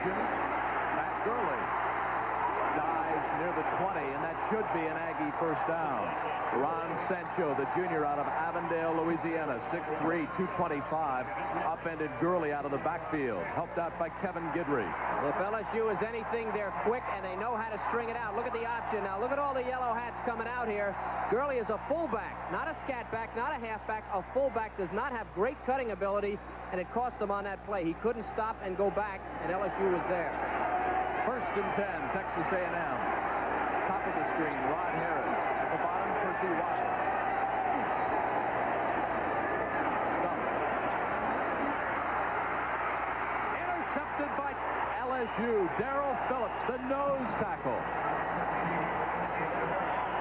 Matt Gurley dives near the 20, and that should be an Aggie first down. Ron Sancho, the junior out of Avondale, Louisiana, 6'3", 225, upended Gurley out of the backfield, helped out by Kevin Guidry. If LSU is anything, they're quick, and they know how to string it out. Look at the option now. Look at all the yellow hats coming out here. Gurley is a fullback, not a scat back, not a halfback. A fullback does not have great cutting ability, and it cost him on that play. He couldn't stop and go back, and LSU was there. 1st and 10, Texas A&M. Top of the screen, Rod Harris. At the bottom, Percy Waddle. Stump. Intercepted by LSU. Darrell Phillips, the nose tackle.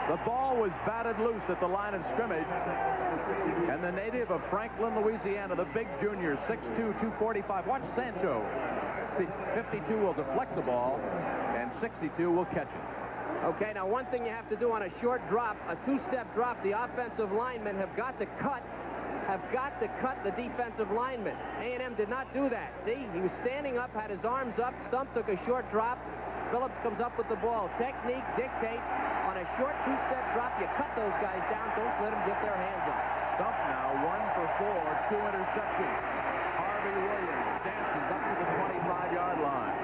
The ball was batted loose at the line of scrimmage, and the native of Franklin, Louisiana, the big junior, 6'2", 245. Watch Sancho. 52 will deflect the ball, and 62 will catch it. Okay, now one thing you have to do on a short drop, a 2-step drop, the offensive linemen have got to cut the defensive linemen. A&M did not do that. See, he was standing up, had his arms up. Stump took a short drop. Phillips comes up with the ball. Technique dictates on a short two-step drop, you cut those guys down. Don't let them get their hands up. Stumpf now 1 for 4, 2 interceptions. Harvey Williams dances up to the 25-yard line.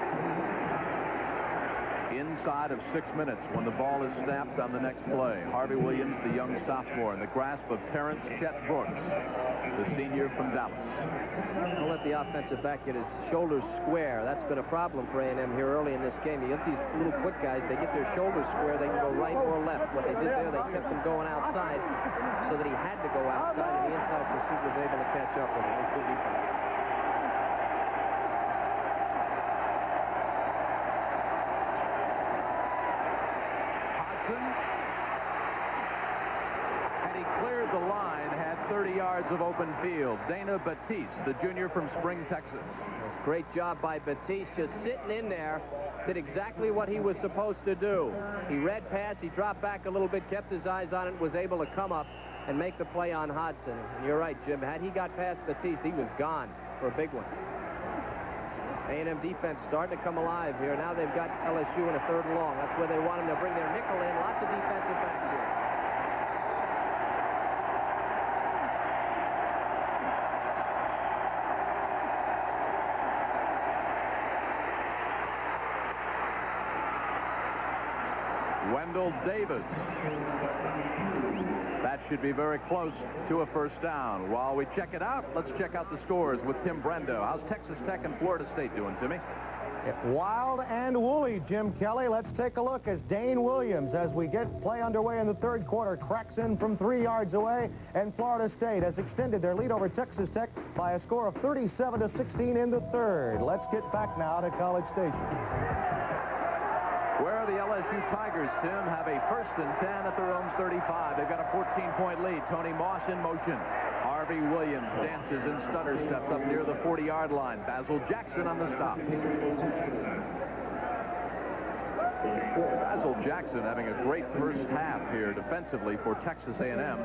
Inside of 6 minutes when the ball is snapped on the next play. Harvey Williams, the young sophomore, in the grasp of Terrence Chet Brooks, the senior from Dallas. Don't let the offensive back get his shoulders square. That's been a problem for A&M here early in this game. You get these little quick guys, they get their shoulders square, they can go right or left. What they did there, they kept him going outside so that he had to go outside, and the inside pursuit was able to catch up with him. It was good defense. And he cleared the line, had 30 yards of open field. Dana Batiste, the junior from Spring, Texas. Great job by Batiste, just sitting in there, did exactly what he was supposed to do. He read pass, he dropped back a little bit, kept his eyes on it, was able to come up and make the play on Hodgson. And you're right, Jim, had he got past Batiste, he was gone for a big one. A&M defense starting to come alive here. Now they've got LSU in a 3rd and long. That's where they want them to bring their nickel in. Lots of defensive backs here. Wendell Davis. That should be very close to a first down. While we check it out, let's check out the scores with Tim Brendo. How's Texas Tech and Florida State doing, Timmy? Wild and woolly, Jim Kelly. Let's take a look as Dane Williams, as we get play underway in the 3rd quarter, cracks in from 3 yards away, and Florida State has extended their lead over Texas Tech by a score of 37-16 in the 3rd. Let's get back now to College Station. Where the LSU Tigers, Tim, have a 1st and 10 at their own 35. They've got a 14-point lead. Tony Moss in motion. Harvey Williams dances and stutter steps up near the 40-yard line. Basil Jackson on the stop. Basil Jackson having a great first half here defensively for Texas A&M.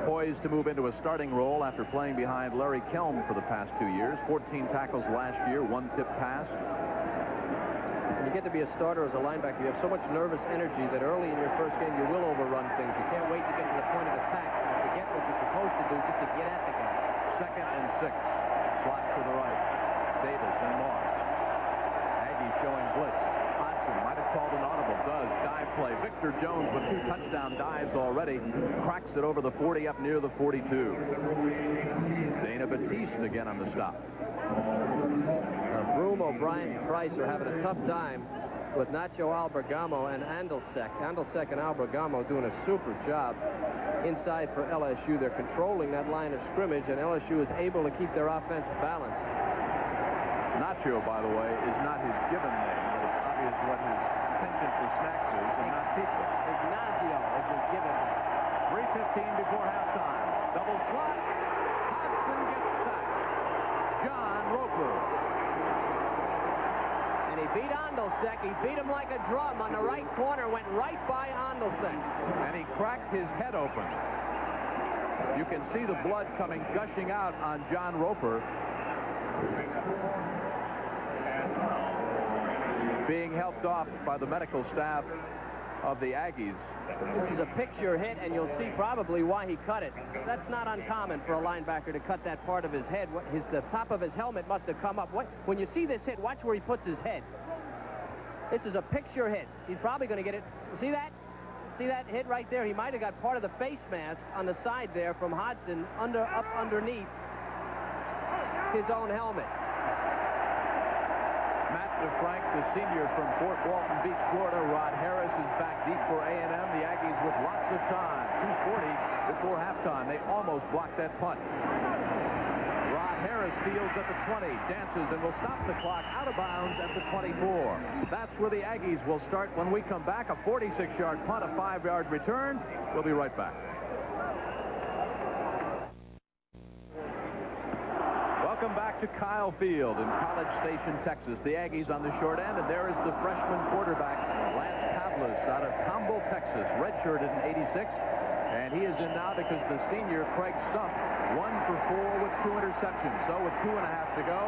Poised to move into a starting role after playing behind Larry Kelm for the past 2 years. 14 tackles last year, 1 tip pass. When you get to be a starter as a linebacker, you have so much nervous energy that early in your first game you will overrun things. You can't wait to get to the point of attack and forget what you're supposed to do just to get at the guy. 2nd and 6. Slot to the right. Davis and Moss. Aggie showing blitz. Hodgson might have called an audible. Does. Dive play. Victor Jones with 2 touchdown dives already. Cracks it over the 40 up near the 42. Dana Batiste again on the stop. Broom, O'Brien, and Price are having a tough time with Nacho Albergamo and Andelsek. Andelsek and Albergamo doing a super job inside for LSU. They're controlling that line of scrimmage, and LSU is able to keep their offense balanced. Nacho, by the way, is not his given name, but it's obvious what his penchant for snacks is, and not pizza. Ignacio is his given name. 3:15 before halftime. Double slot. Hodgson gets sacked. John Roper. And he beat Andelsek. He beat him like a drum on the right corner, went right by Andelsek. And he cracked his head open. You can see the blood gushing out on John Roper. Being helped off by the medical staff of the Aggies. This is a picture hit, and you'll see probably why he cut it. That's not uncommon for a linebacker to cut that part of his head. The top of his helmet must have come up. When you see this hit, watch where he puts his head. This is a picture hit. He's probably going to get it. See that? See that hit right there? He might have got part of the face mask on the side there from Hodgson up underneath his own helmet. Frank, the senior from Fort Walton Beach, Florida. Rod Harris is back deep for A&M. The Aggies with lots of time. 2:40 before halftime. They almost blocked that punt. Rod Harris fields at the 20, dances, and will stop the clock out of bounds at the 24. That's where the Aggies will start when we come back. A 46-yard punt, a 5-yard return. We'll be right back. Welcome back to Kyle Field in College Station, Texas. The Aggies on the short end, and there is the freshman quarterback, Lance Pavlis, out of Tomball, Texas, redshirted in '86. And he is in now because the senior, Craig Stump, 1 for 4 with 2 interceptions. So with 2.5 to go,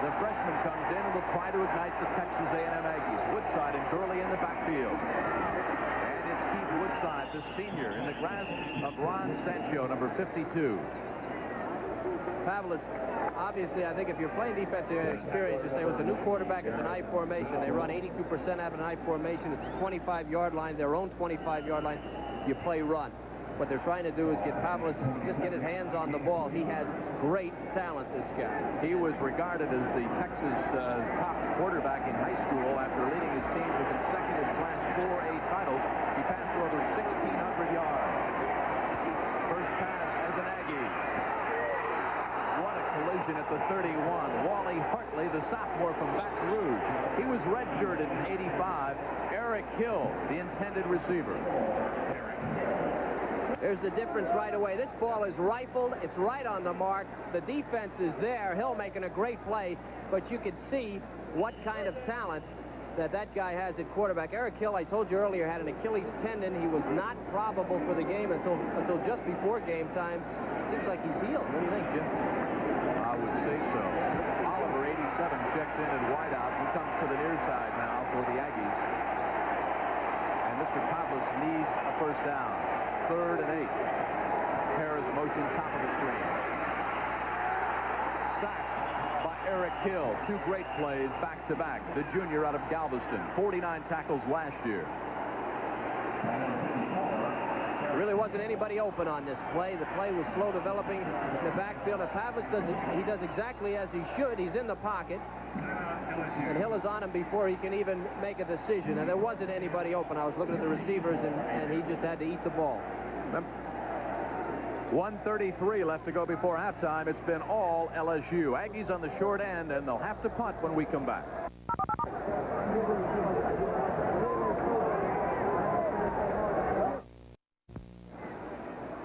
the freshman comes in and will try to ignite the Texas A&M Aggies. Woodside and Gurley in the backfield. And it's Keith Woodside, the senior, in the grasp of Ron Sancho, number 52. Pavlis, obviously, I think if you're playing defensive experience, you say, well, it's a new quarterback, it's an I formation. They run 82% out of an I formation. It's a 25-yard line, their own 25-yard line. You play run. What they're trying to do is get Pavlis, just get his hands on the ball. He has great talent, this guy. He was regarded as the Texas top quarterback in high school after leading his team to consecutive Class 4A titles. He passed for over 1,600 yards. First pass as an Aggie. What a collision at the 31. Wally Hartley, the sophomore from Baton Rouge. He was redshirted in '85. Eric Hill, the intended receiver. There's the difference right away. This ball is rifled. It's right on the mark. The defense is there. Hill making a great play, but you could see what kind of talent that guy has at quarterback. Eric Hill, I told you earlier, had an Achilles tendon. He was not probable for the game until just before game time. Seems like he's healed. What do you think, Jim? I would say so. Oliver, 87, checks in at wideout. He comes to the near side now for the Aggies. And Mr. Pavlis needs a first down. 3rd and 8. Harris motion top of the screen. Sacked by Eric Hill. 2 great plays back-to-back. The junior out of Galveston. 49 tackles last year. There really wasn't anybody open on this play. The play was slow developing in the backfield. If Pavlis does exactly as he should. He's in the pocket. And Hill is on him before he can even make a decision. And there wasn't anybody open. I was looking at the receivers, and he just had to eat the ball. 1:33 left to go before halftime. It's been all LSU. Aggies on the short end, and they'll have to punt when we come back.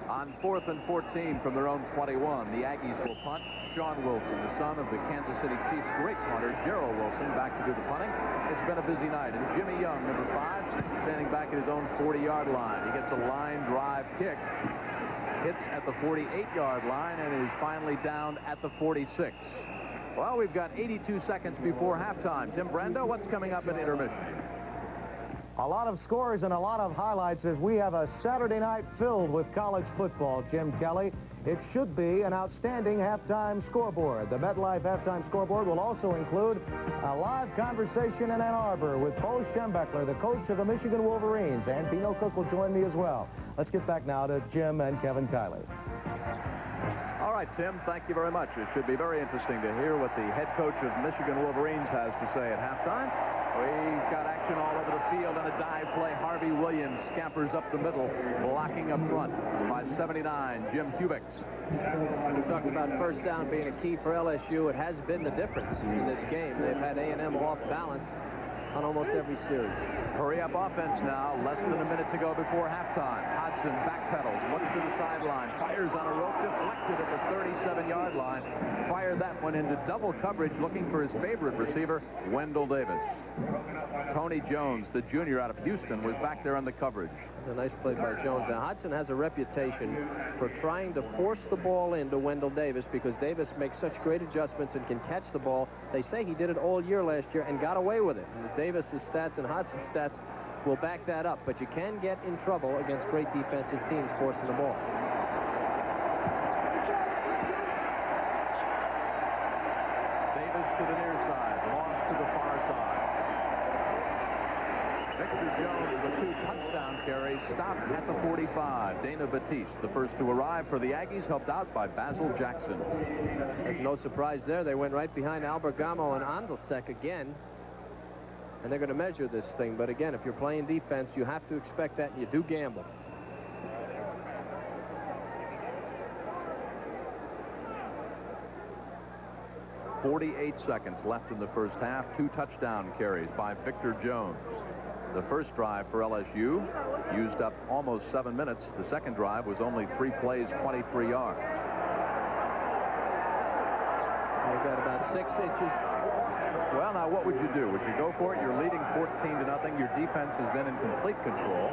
On 4th and 14 from their own 21, the Aggies will punt. Sean Wilson, the son of the Kansas City Chiefs great punter, Gerald Wilson, back to do the punting. It's been a busy night. And Jimmy Young, number 5, standing back at his own 40-yard line. He gets a line drive kick. Hits at the 48-yard line and is finally down at the 46. Well, we've got 82 seconds before halftime. Tim Brando, what's coming up in intermission? A lot of scores and a lot of highlights as we have a Saturday night filled with college football, Jim Kelly. It should be an outstanding halftime scoreboard. The MetLife halftime scoreboard will also include a live conversation in Ann Arbor with Bo Schembechler, the coach of the Michigan Wolverines, and Dino Cook will join me as well. Let's get back now to Jim and Kevin Kiley. All right, Tim, thank you very much. It should be very interesting to hear what the head coach of Michigan Wolverines has to say at halftime. We've got action all over the field on a dive play. Harvey Williams scampers up the middle, blocking up front by 79, Jim Hubix. We talked about first down being a key for LSU. It has been the difference in this game. They've had A&M off balance on almost every series. Hurry up offense now. Less than a minute to go before halftime. Hodgson backpedals, looks to the sideline, fires on a rope, deflected at the 37-yard line. Fired that one into double coverage, looking for his favorite receiver, Wendell Davis. Tony Jones, the junior out of Houston, was back there on the coverage. It's a nice play by Jones. Now, Hodgson has a reputation for trying to force the ball into Wendell Davis because Davis makes such great adjustments and can catch the ball. They say he did it all year last year and got away with it. And Davis's stats and Hodgson's stats will back that up. But you can get in trouble against great defensive teams forcing the ball. Davis to the near side, Moss to the far side. Victor Jones with 2 touchdown carries, stopped at the 45. Dana Batiste, the first to arrive for the Aggies, helped out by Basil Jackson. There's no surprise there. They went right behind Albergamo and Andelsek again. And they're going to measure this thing. But again, if you're playing defense, you have to expect that, and you do gamble. .48 seconds left in the first half. 2 touchdown carries by Victor Jones. The first drive for LSU used up almost 7 minutes. The second drive was only 3 plays, 23 yards. They've got about 6 inches. Well, now, what would you do? Would you go for it? You're leading 14-0. Your defense has been in complete control.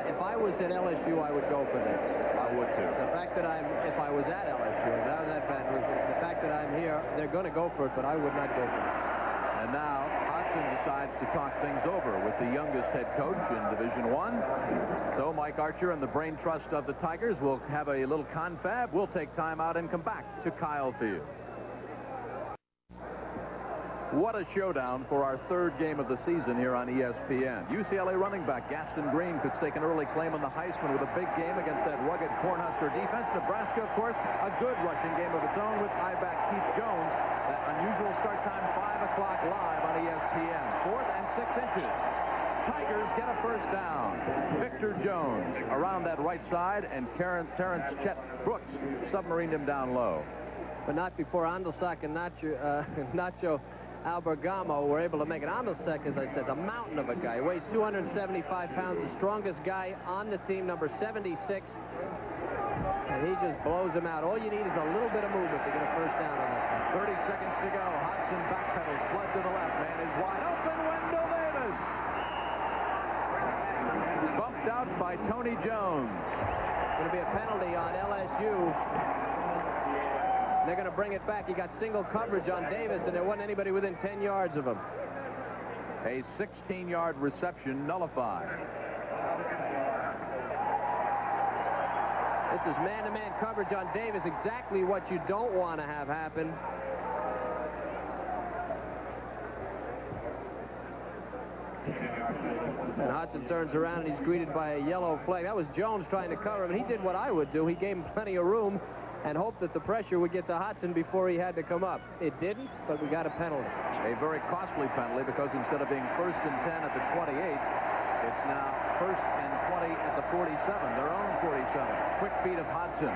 If I was at LSU, I would go for this. I would too. The fact that if I was at LSU, that was that bad. The fact that I'm here, they're going to go for it, but I would not go for it. And now Hodson decides to talk things over with the youngest head coach in Division I. So Mike Archer and the brain trust of the Tigers will have a little confab. We'll take time out and come back to Kyle Field. What a showdown for our third game of the season here on ESPN. UCLA running back Gaston Green could stake an early claim on the Heisman with a big game against that rugged Cornhusker defense. Nebraska, of course, a good rushing game of its own with high-back Keith Jones. That unusual start time, 5 o'clock live on ESPN. 4th and 6 inches. Tigers get a first down. Victor Jones around that right side, and Terrence Chet Brooks submarined him down low. But not before Andelsak and Nacho Albergamo were able to make it. Andelsek, as I said, is a mountain of a guy. He weighs 275 pounds, the strongest guy on the team, number 76. And he just blows him out. All you need is a little bit of movement to get a first down on that. 30 seconds to go. Hodson backpedals, flood to the left. Man is wide open. Wendell Davis. Bumped out by Tony Jones. Going to be a penalty on LSU. They're going to bring it back. He got single coverage on Davis, and there wasn't anybody within 10 yards of him. A 16-yard reception nullified. This is man-to-man coverage on Davis, exactly what you don't want to have happen. And Hodson turns around, and he's greeted by a yellow flag. That was Jones trying to cover him, and he did what I would do. He gave him plenty of room and hoped that the pressure would get to Hodson before he had to come up. It didn't, but we got a penalty. A very costly penalty, because instead of being 1st and 10 at the 28, it's now 1st and 20 at the 47, their own 47. Quick feet of Hodson.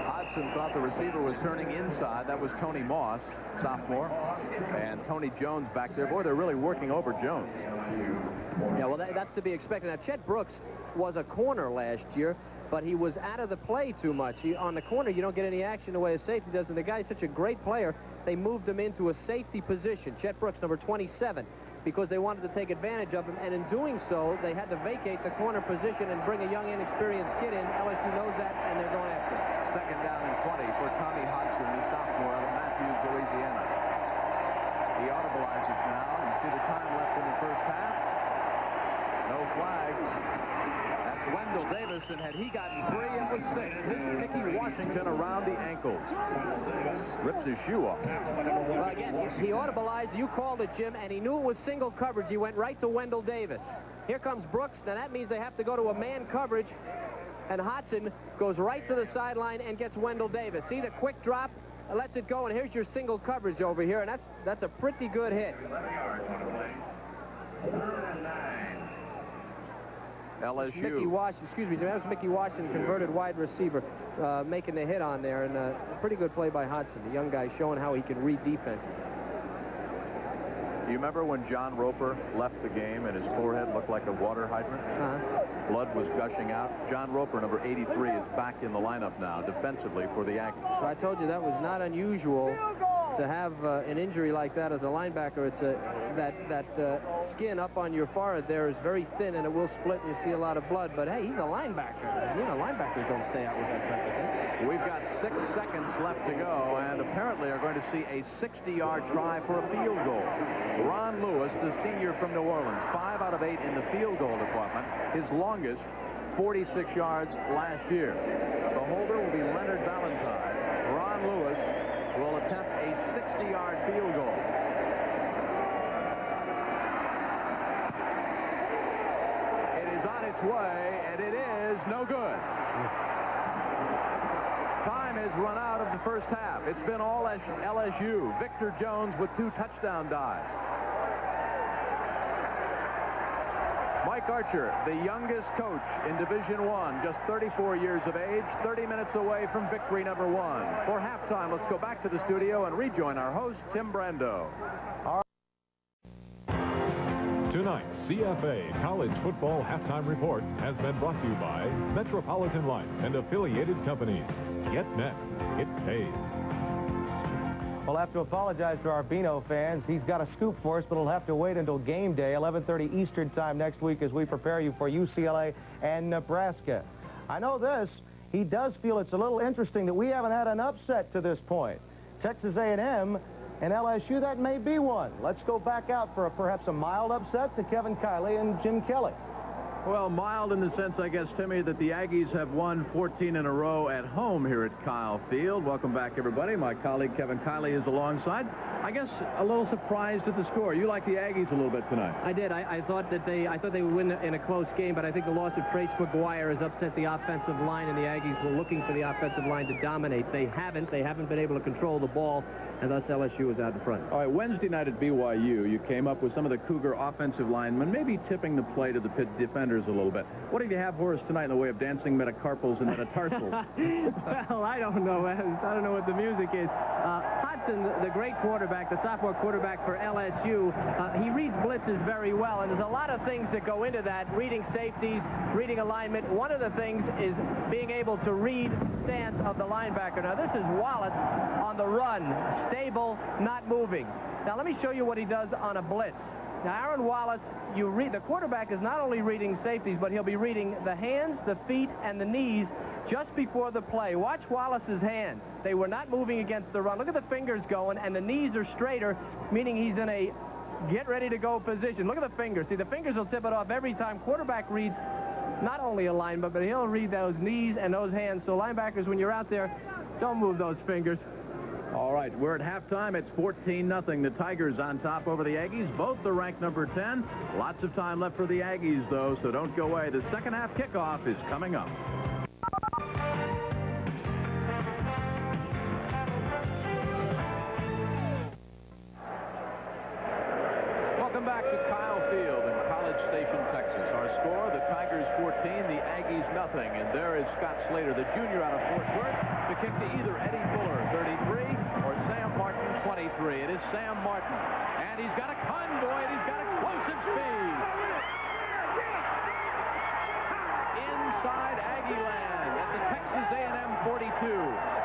Hodson thought the receiver was turning inside. That was Tony Moss, sophomore. And Tony Jones back there. Boy, they're really working over Jones. Yeah, well, that's to be expected. Now, Chet Brooks was a corner last year, but he was out of the play too much. On the corner, you don't get any action the way a safety does, and the guy's such a great player, they moved him into a safety position. Chet Brooks, number 27, because they wanted to take advantage of him, and in doing so, they had to vacate the corner position and bring a young, inexperienced kid in. LSU knows that, and they're going after him. 2nd down and 20 for Tommy Hodson, the sophomore out of Matthews, Louisiana. He audibilizes now, and see the time left in the first half. No flag. That's Wendell Davis, and had he gotten 3, it was 6. This is Mickey Washington around the ankles. Rips his shoe off. Well, again, he audibilized. You called it, Jim, and he knew it was single coverage. He went right to Wendell Davis. Here comes Brooks. Now that means they have to go to a man coverage, and Hodson goes right to the sideline and gets Wendell Davis. See the quick drop? Lets it go, and here's your single coverage over here, and that's a pretty good hit. LSU. Mickey Washington, excuse me, that was Mickey Washington, converted wide receiver, making the hit on there, and a pretty good play by Hodson, the young guy showing how he can read defenses. Do you remember when John Roper left the game and his forehead looked like a water hydrant? Blood was gushing out. John Roper, number 83, is back in the lineup now, defensively for the Aggies. So I told you that was not unusual to have an injury like that as a linebacker. It's that skin up on your forehead there is very thin, and it will split, and you see a lot of blood. But hey, he's a linebacker. You know, linebackers don't stay out with that type of thing. We've got 6 seconds left to go, and apparently are going to see a 60-yard try for a field goal. Ron Lewis, the senior from New Orleans, 5 out of 8 in the field goal department. His longest, 46 yards last year. The holder will be Leonard Valentine. Ron Lewis will attempt a 60-yard field goal. It is on its way, and it is no good. Time has run out of the first half. It's been all LSU. Victor Jones with 2 touchdown dives. Mike Archer, the youngest coach in Division I, just 34 years of age, 30 minutes away from victory number 1. For halftime, let's go back to the studio and rejoin our host, Tim Brando. Tonight's CFA College Football Halftime Report has been brought to you by Metropolitan Life and affiliated companies. Get next. It pays. We'll have to apologize to our Beano fans. He's got a scoop for us, but it'll have to wait until game day, 11:30 Eastern time next week, as we prepare you for UCLA and Nebraska. I know this. He does feel it's a little interesting that we haven't had an upset to this point. Texas A&M and LSU, that may be one. Let's go back out for perhaps a mild upset to Kevin Kiley and Jim Kelly. Well, mild in the sense, I guess, Timmy, that the Aggies have won 14 in a row at home here at Kyle Field. Welcome back, everybody. My colleague Kevin Kiley is alongside. I guess a little surprised at the score. You like the Aggies a little bit tonight. I did. I thought they would win in a close game, but I think the loss of Trace McGuire has upset the offensive line, and the Aggies were looking for the offensive line to dominate. They haven't. They haven't been able to control the ball, and thus LSU was out in front. All right, Wednesday night at BYU, you came up with some of the Cougar offensive linemen, maybe tipping the play to the Pitt defenders a little bit. What do you have for us tonight in the way of dancing metacarpals and metatarsals? Well, I don't know. I don't know what the music is. Hudson, the great quarterback, the sophomore quarterback for LSU, he reads blitzes very well, and there's a lot of things that go into that, reading safeties, reading alignment. One of the things is being able to read stance of the linebacker. Now, this is Wallace on the run, stable, not moving. Now, let me show you what he does on a blitz. Now, Aaron Wallace, the quarterback is not only reading safeties, but he'll be reading the hands, the feet, and the knees just before the play. Watch Wallace's hands. They were not moving against the run. Look at the fingers going, and the knees are straighter, meaning he's in a get-ready-to-go position. Look at the fingers. See, the fingers will tip it off every time. Quarterback reads not only alignment, but he'll read those knees and those hands. So, linebackers, when you're out there, don't move those fingers. All right, we're at halftime. It's 14-0. The Tigers on top over the Aggies. Both are ranked number 10. Lots of time left for the Aggies, though, so don't go away. The second half kickoff is coming up. Welcome back to Kyle Field in College Station, Texas. Our score, the Tigers 14, the Aggies nothing. And there is Scott Slater, the junior out of Fort Worth, to kick to either Eddie Fuller, 33, or Sam Martin, 23. It is Sam Martin. And he's got a convoy, and he's got explosive speed. Inside Aggie land at the Texas A&M 42.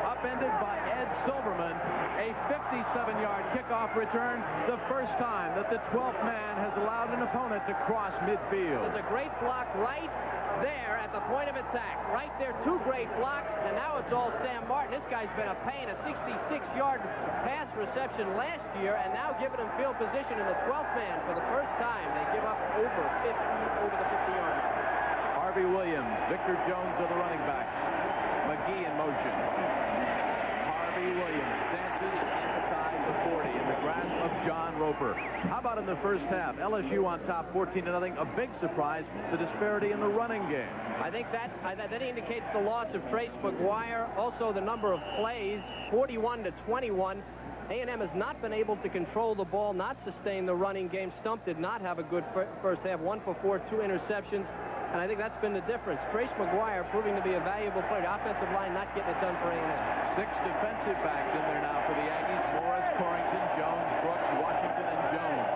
Upended by Ed Silverman. A 57-yard kickoff return. The first time that the 12th man has allowed an opponent to cross midfield. There's a great block right there at the point of attack. Right there, two great blocks, and now it's all Sam Martin. This guy's been a pain. A 66-yard pass reception last year, and now giving him field position in the 12th man for the first time. They give up over the 50-yard line. Harvey Williams, Victor Jones are the running backs. McGee in motion. Harvey Williams dances inside the 40 in the grasp of John Roper. How about in the first half? LSU on top 14-0. A big surprise, the disparity in the running game. I think that indicates the loss of Trace McGuire. Also the number of plays, 41-21. A&M has not been able to control the ball, not sustain the running game. Stump did not have a good first half. 1 for 4, 2 interceptions. And I think that's been the difference. Trace McGuire proving to be a valuable player. The offensive line not getting it done for A&M. 6 defensive backs in there now for the Aggies. Morris, Corrington, Jones, Brooks, Washington, and Jones.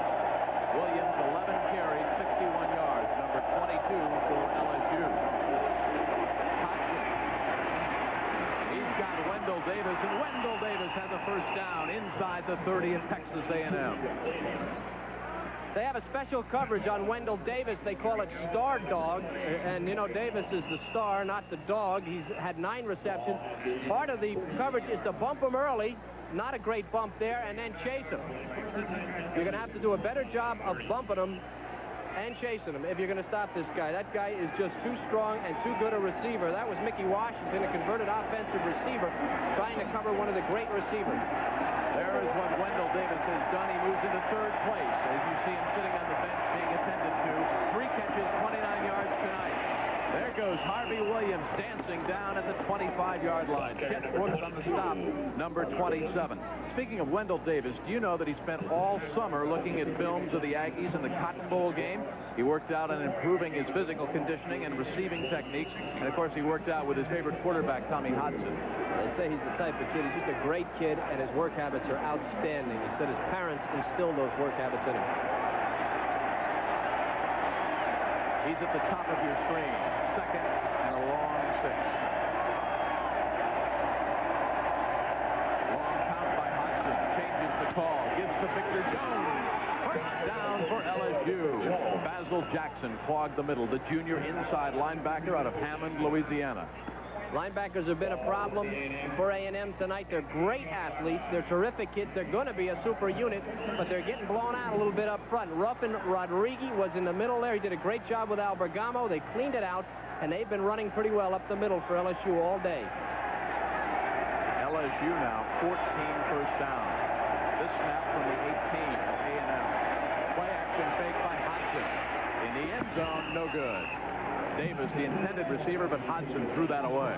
Williams, 11 carries, 61 yards. Number 22 for LSU. Hudson. He's got Wendell Davis, and Wendell Davis has a first down inside the 30 of Texas A&M. They have a special coverage on Wendell Davis. They call it Star Dog. And, you know, Davis is the star, not the dog. He's had 9 receptions. Part of the coverage is to bump him early. Not a great bump there, and then chase him. You're going to have to do a better job of bumping him and chasing him if you're going to stop this guy. That guy is just too strong and too good a receiver. That was Mickey Washington, a converted offensive receiver, trying to cover one of the great receivers. There is what Wendell Davis has done. He moves into 3rd place. As you see him sitting on the bench being attended to. 3 catches, 29 yards tonight. There goes Harvey Williams dancing down at the 25-yard line. Chet Brooks on the stop, number 27. Speaking of Wendell Davis, do you know that he spent all summer looking at films of the Aggies in the Cotton Bowl game? He worked out on improving his physical conditioning and receiving techniques. And, of course, he worked out with his favorite quarterback, Tommy Hodson. They say he's the type of kid. He's just a great kid, and his work habits are outstanding. He said his parents instilled those work habits in him. He's at the top of your screen. 2nd and a long 6. Long count by Hodson. Russell Jackson clogged the middle, the junior inside linebacker out of Hammond, Louisiana. Linebackers have been a problem for A&M tonight. They're great athletes. They're terrific kids. They're going to be a super unit, but they're getting blown out a little bit up front. Ruffin Rodriguez was in the middle there. He did a great job with Albergamo. They cleaned it out, and they've been running pretty well up the middle for LSU all day. LSU now 14 first downs. This snap from the 18 of A&M. Play action fake by Hodson. In the end zone, no good. Davis, the intended receiver, but Hodson threw that away.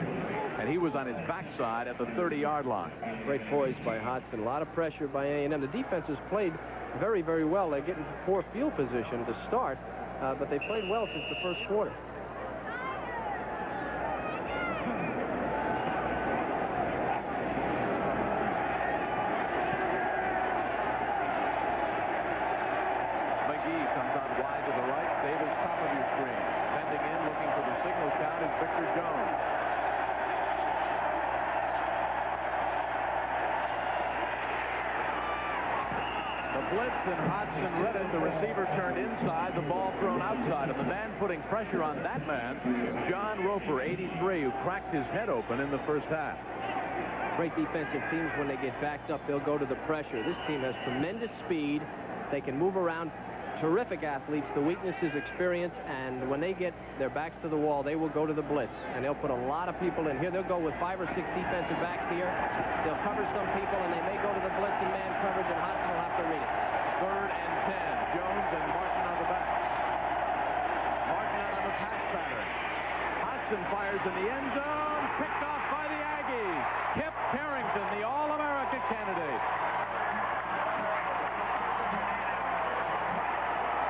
And he was on his backside at the 30-yard line. Great poise by Hodson. A lot of pressure by A&M. The defense has played very, very well. They're getting poor field position to start, but they played well since the first quarter. And Hodson read it. The receiver turned inside, the ball thrown outside, and the man putting pressure on that man, John Roper, 83, who cracked his head open in the first half. Great defensive teams, when they get backed up, they'll go to the pressure. This team has tremendous speed. They can move around. Terrific athletes. The weakness is experience, and when they get their backs to the wall, they will go to the blitz, and they'll put a lot of people in here. They'll go with 5 or 6 defensive backs here. They'll cover some people, and they may go to the blitz and man coverage, and Hodson will have to read it. 3rd and 10. Jones and Martin on the back. Martin out on the pass pattern. Hodson fires in the end zone. Picked off by the Aggies. Kip Carrington, the All-America candidate.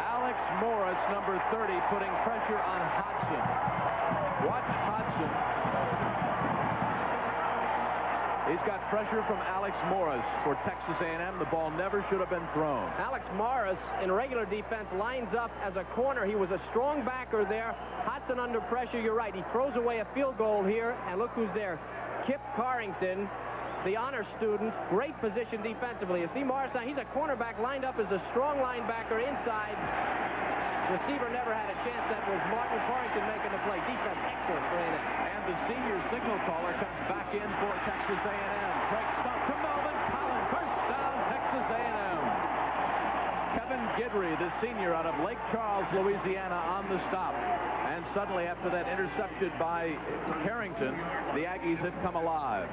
Alex Morris, number 30, putting pressure on Hodson. Watch Hodson. He's got pressure from Alex Morris for Texas A&M. The ball never should have been thrown. Alex Morris, in regular defense, lines up as a corner. He was a strong backer there. Hodson under pressure. You're right. He throws away a field goal here, and look who's there. Kip Carrington, the honor student. Great position defensively. You see Morris now, he's a cornerback lined up as a strong linebacker inside. Receiver never had a chance. That was Martin Carrington making the play. Defense excellent for A&M. And the senior signal caller comes back in for Texas A&M. Craig Stubb to Melvin Collins. First down, Texas A&M. Kevin Guidry, the senior out of Lake Charles, Louisiana, on the stop. And suddenly, after that interception by Carrington, the Aggies have come alive.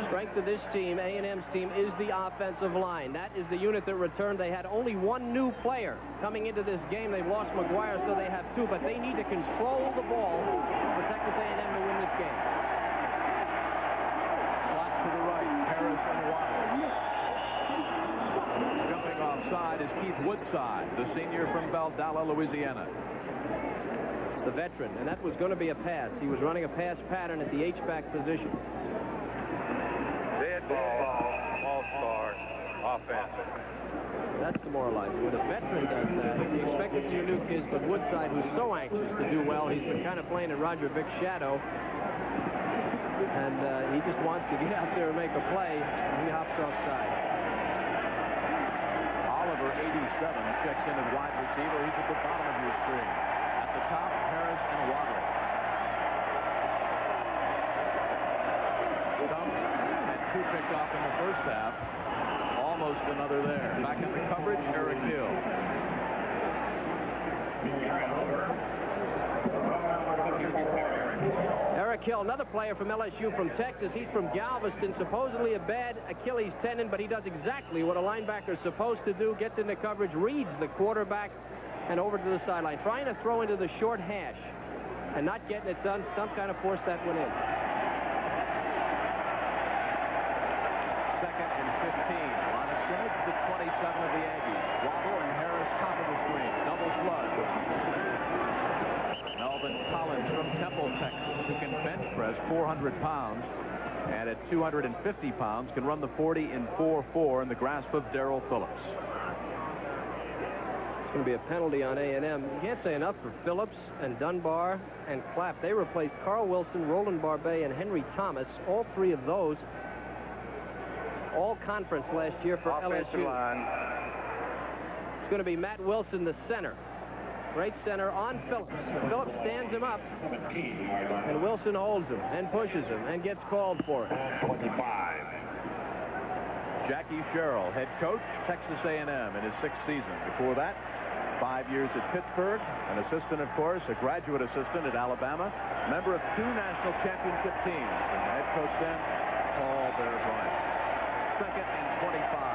Strength of this team, A&M's team, is the offensive line. That is the unit that returned. They had only 1 new player coming into this game. They've lost McGuire, so they have 2, but they need to control the ball for Texas A&M to win this game. Slot to the right, Harris and Waddle. Jumping offside is Keith Woodside, the senior from Baldala, Louisiana. The veteran, and that was going to be a pass. He was running a pass pattern at the H-back position. Dead ball, false start, offense. That's demoralizing. When a veteran does that, it's expected from your new kids, but Woodside, who's so anxious to do well, he's been kind of playing in Roger Vick's shadow, and he just wants to get out there and make a play, and he hops offside. Oliver, 87, checks in at wide receiver. He's at the bottom of your screen. At the top, Harris and Waddle. Stump had 2 picked off in the first half. Almost another there. Back in the coverage, Eric Hill. Eric Hill, another player from LSU from Texas. He's from Galveston, supposedly a bad Achilles tendon, but he does exactly what a linebacker is supposed to do. Gets into coverage, reads the quarterback, and over to the sideline. Trying to throw into the short hash and not getting it done. Stump kind of forced that one in. 2nd and 15. Line of scrimmage, the 27 of the Aggies. Waddle and Harris top of the screen. Double flood. Melvin Collins from Temple, Texas, who can bench press 400 pounds. And at 250 pounds, can run the 40 in 4.4 in the grasp of Darrell Phillips. It's going to be a penalty on A&M. You can't say enough for Phillips and Dunbar and Clapp. They replaced Carl Wilson, Roland Barbet, and Henry Thomas. All 3 of those all conference last year for LSU. Line. It's going to be Matt Wilson, the center, Great center on Phillips. And Phillips stands him up. And Wilson holds him and pushes him and gets called for it. 25. Jackie Sherrill, head coach, Texas A&M in his 6th season. Before that, 5 years at Pittsburgh, an assistant, of course, a graduate assistant at Alabama, member of 2 national championship teams, and the head coach then, Paul Bear Bryant. 2nd and 25.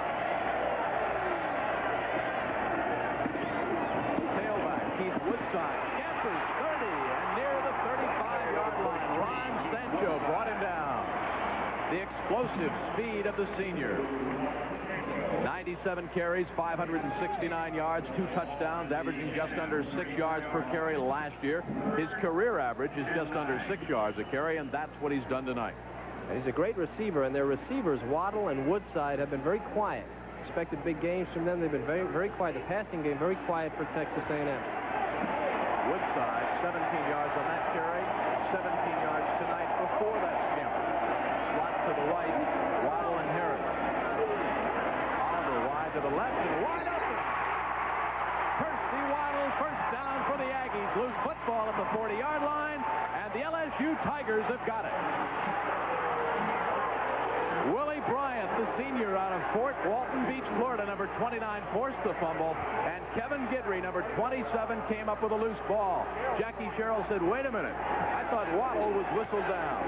Tailback, Keith Woodside, scampers 30 and near the 35-yard line. Ron Sancho brought him down. The explosive speed of the senior. 97 carries, 569 yards, 2 touchdowns, averaging just under 6 yards per carry last year. His career average is just under 6 yards a carry, and that's what he's done tonight. And he's a great receiver, and their receivers, Waddle and Woodside, have been very quiet. Expected big games from them. They've been very, very quiet. The passing game, very quiet for Texas A&M. Woodside, 17 yards on that carry, 17 yards tonight before that scamper. Slot to the right, Waddle and Harris. Oliver wide to the left and wide open. Percy Waddle, first down for the Aggies. Loose football at the 40-yard line, and the LSU Tigers have got it. Willie Bryant, the senior out of Fort Walton Beach, Florida, number 29, forced the fumble, and Kevin Guidry, number 27, came up with a loose ball. Jackie Sherrill said, wait a minute, I thought Waddle was whistled down.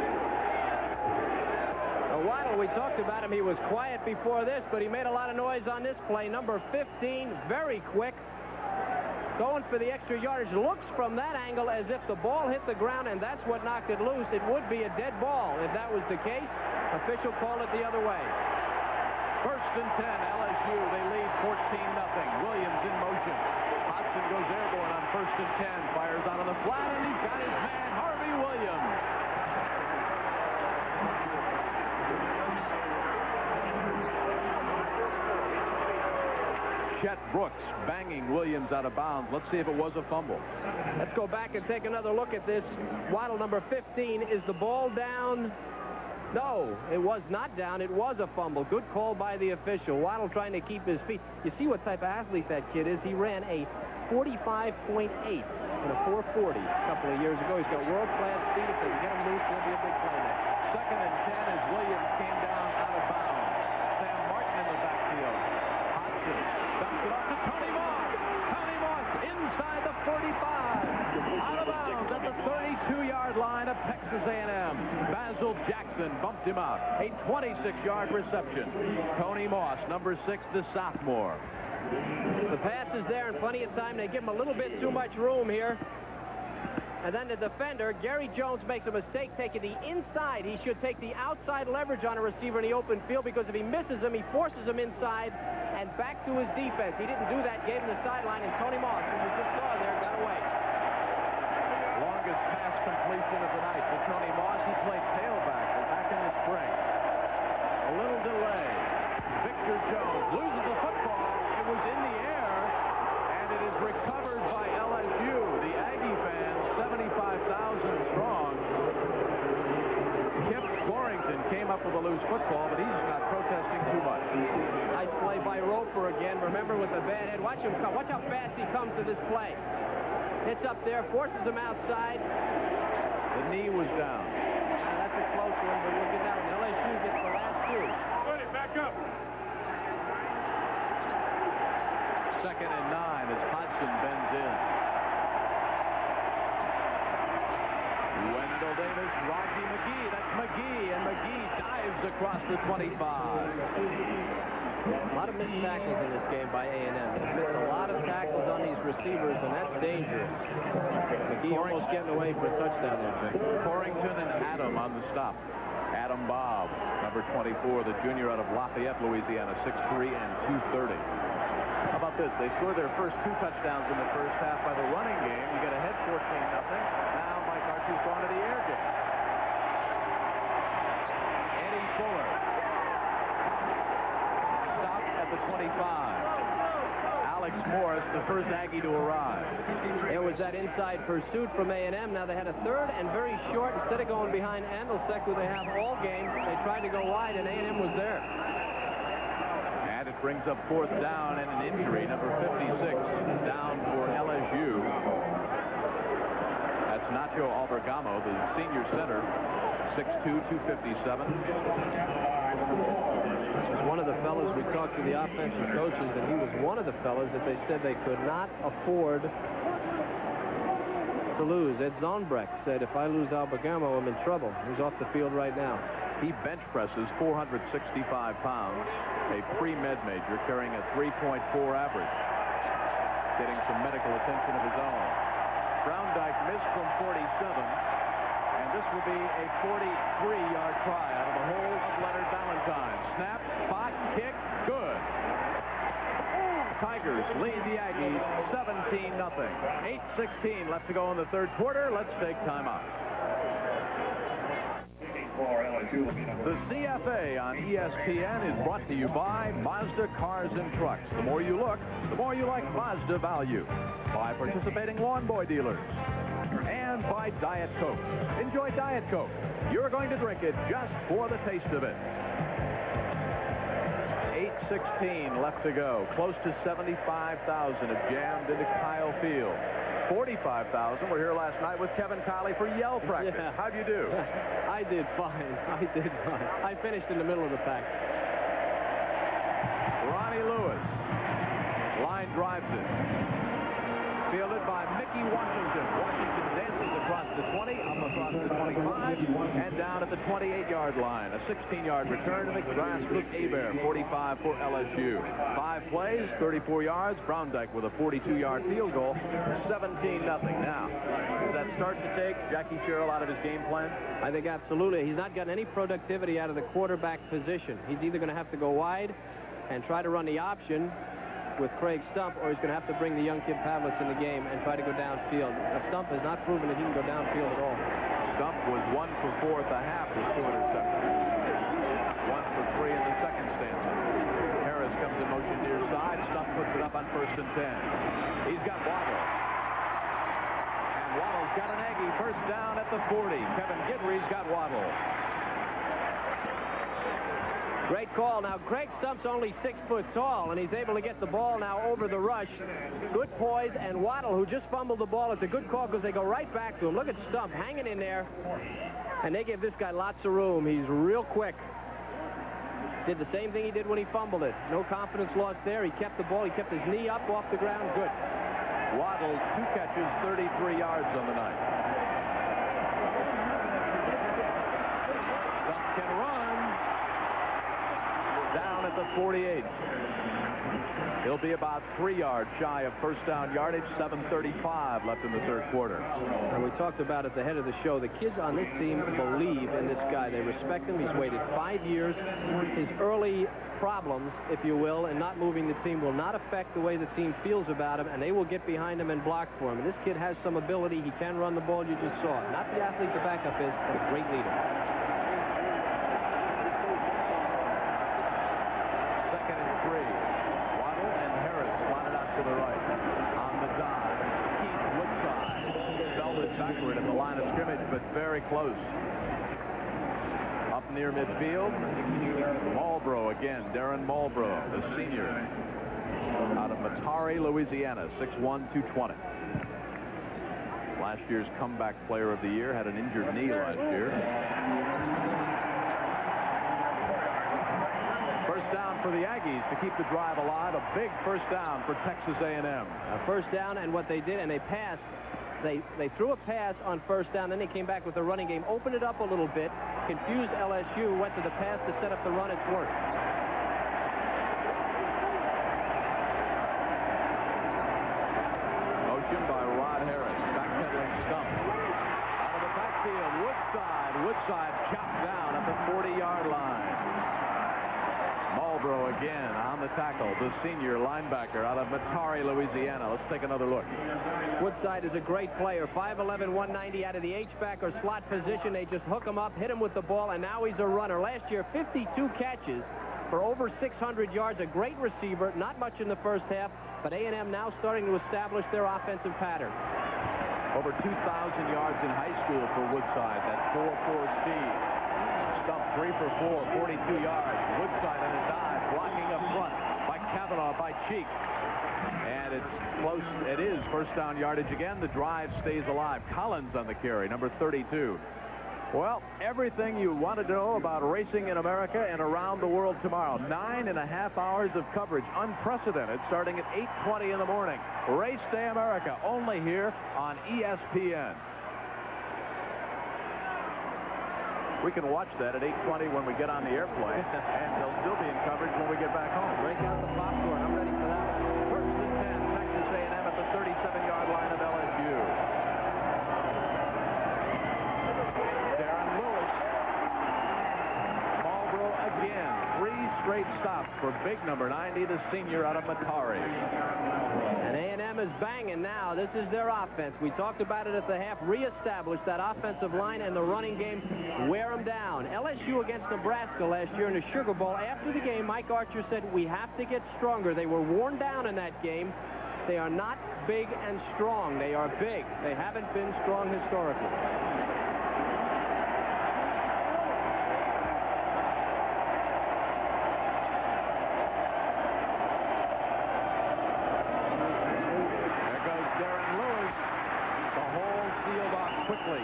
Waddle, we talked about him. He was quiet before this, but he made a lot of noise on this play. Number 15, very quick. Going for the extra yardage. Looks from that angle as if the ball hit the ground, and that's what knocked it loose. It would be a dead ball if that was the case. Official called it the other way. 1st and 10, LSU. They lead 14-0. Williams in motion. Hodson goes airborne on 1st and 10. Fires out of the flat, and he's got his man, Harvey Williams. Chet Brooks banging Williams out of bounds. Let's see if it was a fumble. Let's go back and take another look at this. Waddle, number 15. Is the ball down? No, it was not down. It was a fumble. Good call by the official. Waddle trying to keep his feet. You see what type of athlete that kid is. He ran a 45.8 in a 440 a couple of years ago. He's got world-class speed. If they can get him loose, he'll be a big playmaker. 2nd and 10 as Williams came down out of bounds. Sam Martin in the backfield. Hodson dumps it off to Tony Moss. Tony Moss inside the 45. Out of bounds at the 32-yard line of Texas A&M. Basil Jackson bumped him out. A 26-yard reception. Tony Moss, number 6, the sophomore. The pass is there and plenty of time. They give him a little bit too much room here. And then the defender, Gary Jones, makes a mistake taking the inside. He should take the outside leverage on a receiver in the open field, because if he misses him, he forces him inside and back to his defense. He didn't do that, gave him the sideline, and Tony Moss, who we just saw there, got away. Longest pass completion of the night for Tony Moss. He played tailback back in the spring. A little delay. Victor Jones loses the football. It was in the air, and it is recovered by LSU. The Aggie fans, 75,000 strong. Kip Corrington came up with a loose football, but he's not protesting too much. Nice play by Roper again. Remember, with the bad head. Watch him come. Watch how fast he comes to this play. Hits up there, forces him outside. The knee was down. That's a close one, but look at that one. LSU gets the last 2. Ready, back up. 2nd and 9 as Hodson bends in. Wendell Davis, Raji McGee. That's McGee, and McGee dives across the 25. A lot of missed tackles in this game by A&M. They missed a lot of tackles on these receivers, and that's dangerous. McGee almost getting away for a touchdown there, Jay. Corrington and Adam on the stop. Adam Bob, number 24, the junior out of Lafayette, Louisiana, 6'3" and 230. How about this? They scored their first 2 touchdowns in the first half by the running game. You get ahead 14-0. Now Mike Archie's gone to the air game. Eddie Fuller stopped at the 25. Alex Morris, the first Aggie to arrive. It was that inside pursuit from A&M. Now they had a 3rd and very short. Instead of going behind Andelsek, who they have all game, they tried to go wide, and A&M was there. And at brings up 4th down and an injury. Number 56 down for LSU. That's Nacho Albergamo, the senior center, 6'2", 257. This was one of the fellas we talked to the offensive coaches, and he was one of the fellas that they said they could not afford to lose. Ed Zonbrecht said, if I lose Albergamo, I'm in trouble. He's off the field right now. He bench presses 465 pounds, a pre-med major, carrying a 3.4 average, getting some medical attention of his own. Browndyke missed from 47, and this will be a 43-yard try out of the hole of Leonard Valentine. Snap, spot, kick, good. Tigers lead the Aggies 17-0. 8:16 left to go in the third quarter. Let's take time out. The CFA on ESPN is brought to you by Mazda Cars and Trucks. The more you look, the more you like Mazda value. By participating lawn boy dealers. And by Diet Coke. Enjoy Diet Coke. You're going to drink it just for the taste of it. 8:16 left to go. Close to 75,000 have jammed into Kyle Field. 45,000 were here last night with Kevin Kiley for yell practice. Yeah. How'd you do? I did fine. I did fine. I finished in the middle of the pack. Ronnie Lewis. Line drives it. Fielded by Mickey Washington. Washington dances across the 20, up across the 25, and down at the 28-yard line. A 16-yard return to the grass with Hebert, 45 for LSU. 5 plays, 34 yards. Browndyke with a 42-yard field goal, 17-0. Now, does that start to take Jackie Sherrill out of his game plan? I think absolutely. He's not gotten any productivity out of the quarterback position. He's either going to have to go wide and try to run the option with Craig Stump, or he's going to have to bring the young kid Pavlis in the game and try to go downfield. Stump has not proven that he can go downfield at all. Stump was 1 for 4 at the half with 2 interceptions. 1 for 3 in the second stanza. Harris comes in motion near side. Stump puts it up on 1st and 10. He's got Waddle. And Waddle's got an Aggie. First down at the 40. Kevin Guidry's got Waddle. Great call. Now, Craig Stump's only 6 foot tall, and he's able to get the ball now over the rush. Good poise, and Waddle, who just fumbled the ball, it's a good call because they go right back to him. Look at Stump hanging in there, and they give this guy lots of room. He's real quick. Did the same thing he did when he fumbled it. No confidence lost there. He kept the ball. He kept his knee up off the ground. Good. Waddle, 2 catches, 33 yards on the night. Stump can run. Down at the 48. He'll be about 3 yards shy of first down yardage. 7:35 left in the third quarter. And we talked about at the head of the show, the kids on this team believe in this guy. They respect him. He's waited 5 years. His early problems, if you will, and not moving the team will not affect the way the team feels about him, and they will get behind him and block for him. And this kid has some ability. He can run the ball. You just saw it. Not the athlete the backup is, but a great leader. To the right. On the dive, Keith Woodside belted backward at the line of scrimmage, but very close. Up near midfield, Marlboro again. Darren Marlboro, the senior, out of Metairie, Louisiana, 6'1", 220. Last year's comeback player of the year, had an injured knee last year. First down for the Aggies to keep the drive alive. A big first down for Texas A&M. A first down, and what they did, and they passed. They threw a pass on first down, then they came back with the running game, opened it up a little bit, confused LSU, went to the pass to set up the run. It's worked. Motion by Rod Harris, backpedaling Stump. Out of the backfield, Woodside chopped down at the 40-yard line. Marlboro again on the tackle, the senior linebacker out of Metairie, Louisiana. Let's take another look. Woodside is a great player. 5'11", 190 out of the H-back or slot position. They just hook him up, hit him with the ball, and now he's a runner. Last year, 52 catches for over 600 yards. A great receiver. Not much in the first half, but A&M now starting to establish their offensive pattern. Over 2,000 yards in high school for Woodside. That 4.4 speed. Stump 3 for 4, 42 yards. Woodside on a dive, blocking up front by Kavanaugh by Cheek. And it's close. It is first down yardage again. The drive stays alive. Collins on the carry, number 32. Well, everything you wanted to know about racing in America and around the world tomorrow. 9.5 hours of coverage, unprecedented, starting at 8:20 in the morning. Race Day America, only here on ESPN. We can watch that at 8:20 when we get on the airplane, and they'll still be in coverage when we get back home. Break out the popcorn. I'm ready for that. First and 10, Texas A&M at the 37-yard line of LSU. Again, 3 straight stops for big number 90, the senior out of Matari. And A&M is banging now. This is their offense. We talked about it at the half. Reestablish that offensive line and the running game. Wear them down. LSU against Nebraska last year in the Sugar Bowl. After the game, Mike Archer said, we have to get stronger. They were worn down in that game. They are not big and strong. They are big. They haven't been strong historically.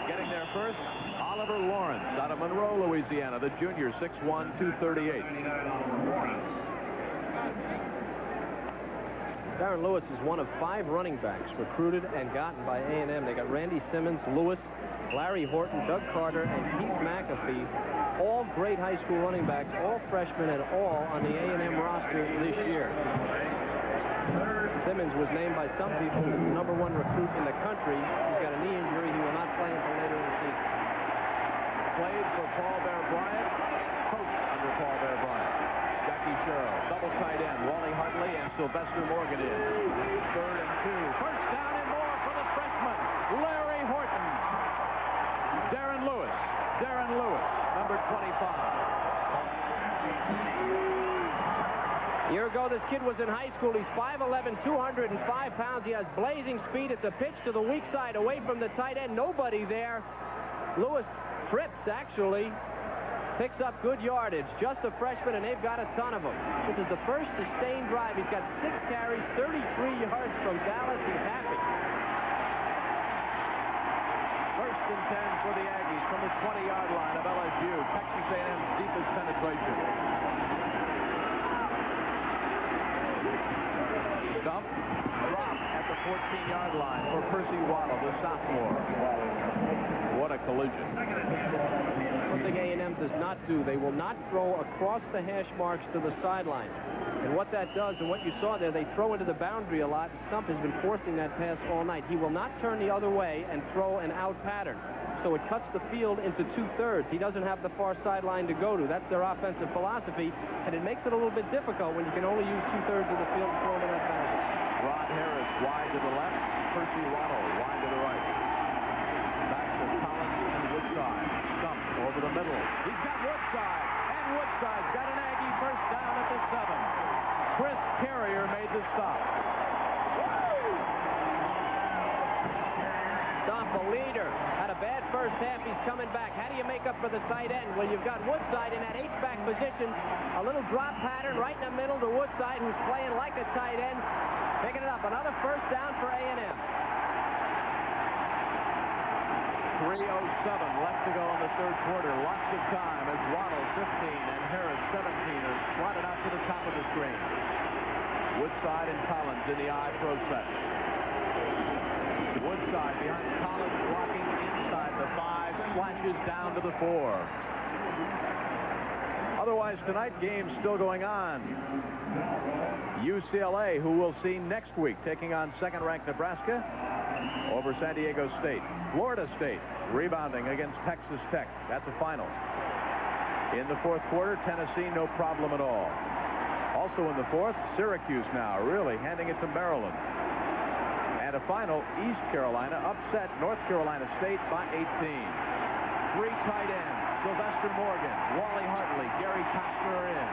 Getting there first, Oliver Lawrence out of Monroe, Louisiana, the junior, 6'1", 238. Darren Lewis is one of 5 running backs recruited and gotten by A&M. They got Randy Simmons, Lewis, Larry Horton, Doug Carter, and Keith McAfee. All great high school running backs, all freshmen and all on the A&M roster this year. Simmons was named by some people as the #1 recruit in the country. He's got a knee injury. He will not play until later in the season. Played for Paul Bear Bryant, coached under Paul Bear Bryant. Jackie Sherrill, double tight end, Wally Hartley and Sylvester Morgan in. 3rd and 2. First down and more for the freshman, Larry Horton. Darren Lewis, number 25. A year ago, this kid was in high school. He's 5'11", 205 pounds. He has blazing speed. It's a pitch to the weak side, away from the tight end. Nobody there. Lewis trips, actually. Picks up good yardage. Just a freshman, and they've got a ton of them. This is the first sustained drive. He's got 6 carries, 33 yards from Dallas. He's happy. First and 10 for the Aggies from the 20-yard line of LSU. Texas A&M's deepest penetration. Stump, drop at the 14-yard line for Percy Waddle, the sophomore. What a collision. One thing A&M does not do, they will not throw across the hash marks to the sideline. And what that does, and what you saw there, they throw into the boundary a lot. Stump has been forcing that pass all night. He will not turn the other way and throw an out pattern. So it cuts the field into 2/3. He doesn't have the far sideline to go to. That's their offensive philosophy, and it makes it a little bit difficult when you can only use 2/3 of the field to throw into that boundary. Rod Harris wide to the left, Percy Waddle wide to the right. Back to Collins and Woodside. Stump over the middle. He's got Woodside, and Woodside's got an Aggie first down at the 7. Chris Carrier made the stop. Stump, a leader. Had a bad first half. He's coming back. How do you make up for the tight end? Well, you've got Woodside in that H-back position. A little drop pattern right in the middle to Woodside, who's playing like a tight end. Picking it up. Another first down for A&M. 3:07 left to go in the 3rd quarter. Lots of time as Waddle, 15, and Harris, 17, are slotted out to the top of the screen. Woodside and Collins in the I pro set. Woodside behind Collins, blocking inside the 5, slashes down to the 4. Otherwise, tonight, game's still going on. UCLA, who we'll see next week, taking on 2nd-ranked Nebraska over San Diego State. Florida State rebounding against Texas Tech. That's a final. In the 4th quarter, Tennessee, no problem at all. Also in the 4th, Syracuse now really handing it to Maryland. And a final, East Carolina upset North Carolina State by 18. 3 tight ends, Sylvester Morgan, Wally Hartley, Gary Costner in.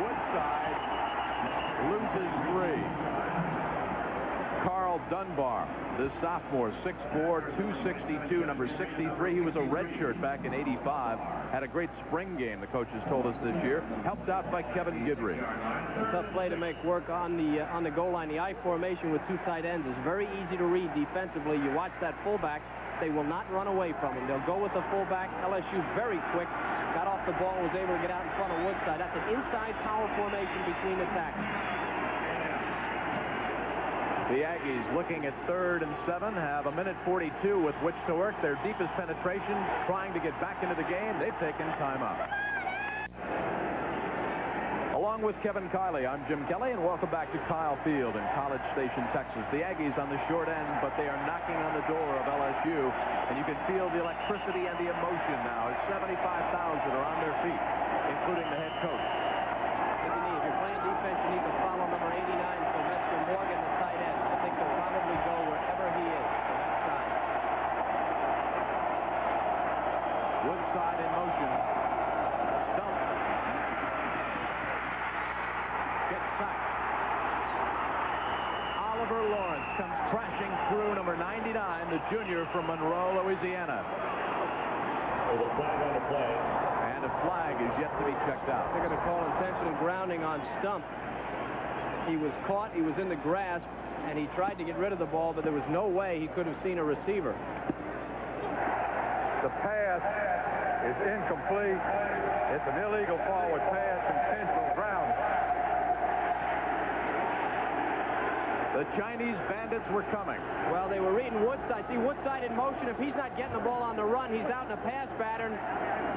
Woodside loses 3. Carl Dunbar, this sophomore, 6'4", 262, number 63. He was a redshirt back in '85. Had a great spring game, the coaches told us this year. Helped out by Kevin Guidry. It's a tough play to make work on the goal line. The I formation with two tight ends is very easy to read defensively. You watch that fullback. They will not run away from him. They'll go with the fullback. LSU very quick. Got off the ball, was able to get out in front of Woodside. That's an inside power formation between the tackles. The Aggies looking at 3rd and 7, have a minute 42 with which to work. Their deepest penetration, trying to get back into the game. They've taken timeout. Along with Kevin Kiley, I'm Jim Kelly, and welcome back to Kyle Field in College Station, Texas. The Aggies on the short end, but they are knocking on the door of LSU, and you can feel the electricity and the emotion now as 75,000 are on their feet, including the head coach. If you're playing defense, you need to follow number 89, Sylvester Morgan, the tight end. I think they'll probably go wherever he is on that side. Woodside in motion. Stump. Gets sacked. Oliver Lawrence comes crashing through, number 99, the junior from Monroe, Louisiana. There's a flag on the play. And a flag is yet to be checked out. They're going to call intentional grounding on Stump. He was caught, he was in the grasp, and he tried to get rid of the ball, but there was no way he could have seen a receiver. The pass is incomplete. It's an illegal forward pass, intentional grounding. The Chinese bandits were coming. Well, they were reading Woodside. See, Woodside in motion. If he's not getting the ball on the run, he's out in a pass pattern.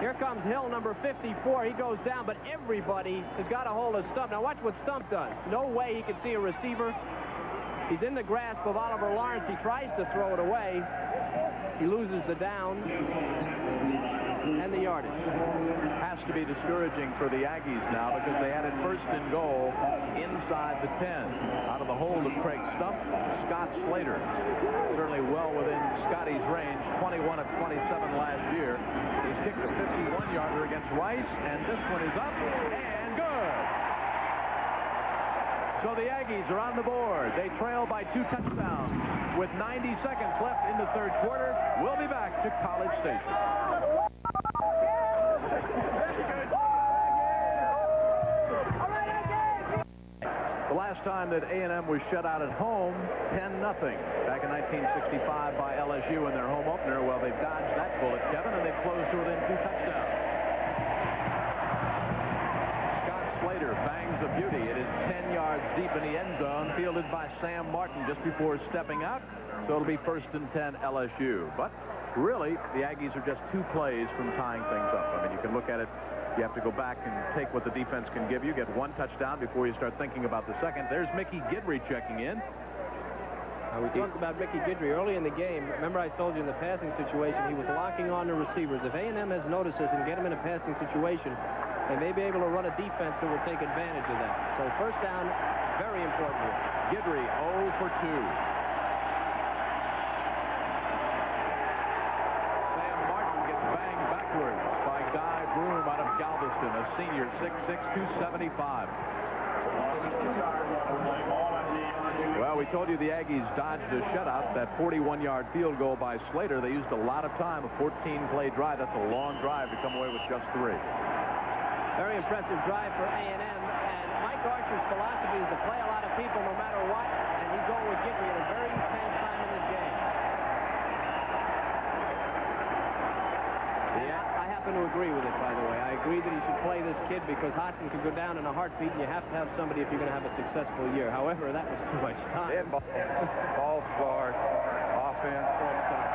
Here comes Hill, number 54. He goes down, but everybody has got a hold of Stump. Now watch what Stump does. No way he can see a receiver. He's in the grasp of Oliver Lawrence. He tries to throw it away. He loses the down and the yardage. Has to be discouraging for the Aggies now because they had it 1st and goal inside the 10. Out of the hold of Craig Stump, Scott Slater. Certainly well within Scotty's range, 21 of 27 last year. He's kicked a 51-yarder against Rice, and this one is up and good. So the Aggies are on the board. They trail by 2 touchdowns with 90 seconds left in the 3rd quarter. We'll be back to College Station. The last time that A&M was shut out at home, 10-0, back in 1965 by LSU in their home opener. Well, they've dodged that bullet, Kevin, and they've closed to within 2 touchdowns. Scott Slater bangs a beauty. It is 10 yards deep in the end zone, fielded by Sam Martin just before stepping out. So it'll be 1st and 10 LSU. But really, the Aggies are just 2 plays from tying things up. I mean, you can look at it. You have to go back and take what the defense can give you, get 1 touchdown before you start thinking about the second. There's Mickey Guidry checking in. We talked about Mickey Guidry early in the game. Remember I told you in the passing situation, he was locking on the receivers. If A&M has noticed this and get him in a passing situation, they may be able to run a defense that will take advantage of that. So 1st down, very important here. Guidry 0 for 2. Sam Martin gets banged backwards by Guy Broom out of Galveston, a senior, 6'6", 275. Well, we told you the Aggies dodged a shutout. That 41-yard field goal by Slater. They used a lot of time, a 14-play drive. That's a long drive to come away with just 3. Very impressive drive for A&M. And Mike Archer's philosophy is to play a lot of people no matter what. And he's going with Guidry at a very intense time in this game. I happen to agree with it, by the way. I agree that he should play this kid because Hodson could go down in a heartbeat, and you have to have somebody if you're going to have a successful year. However, that was too much time. Ball guard, offense. False start.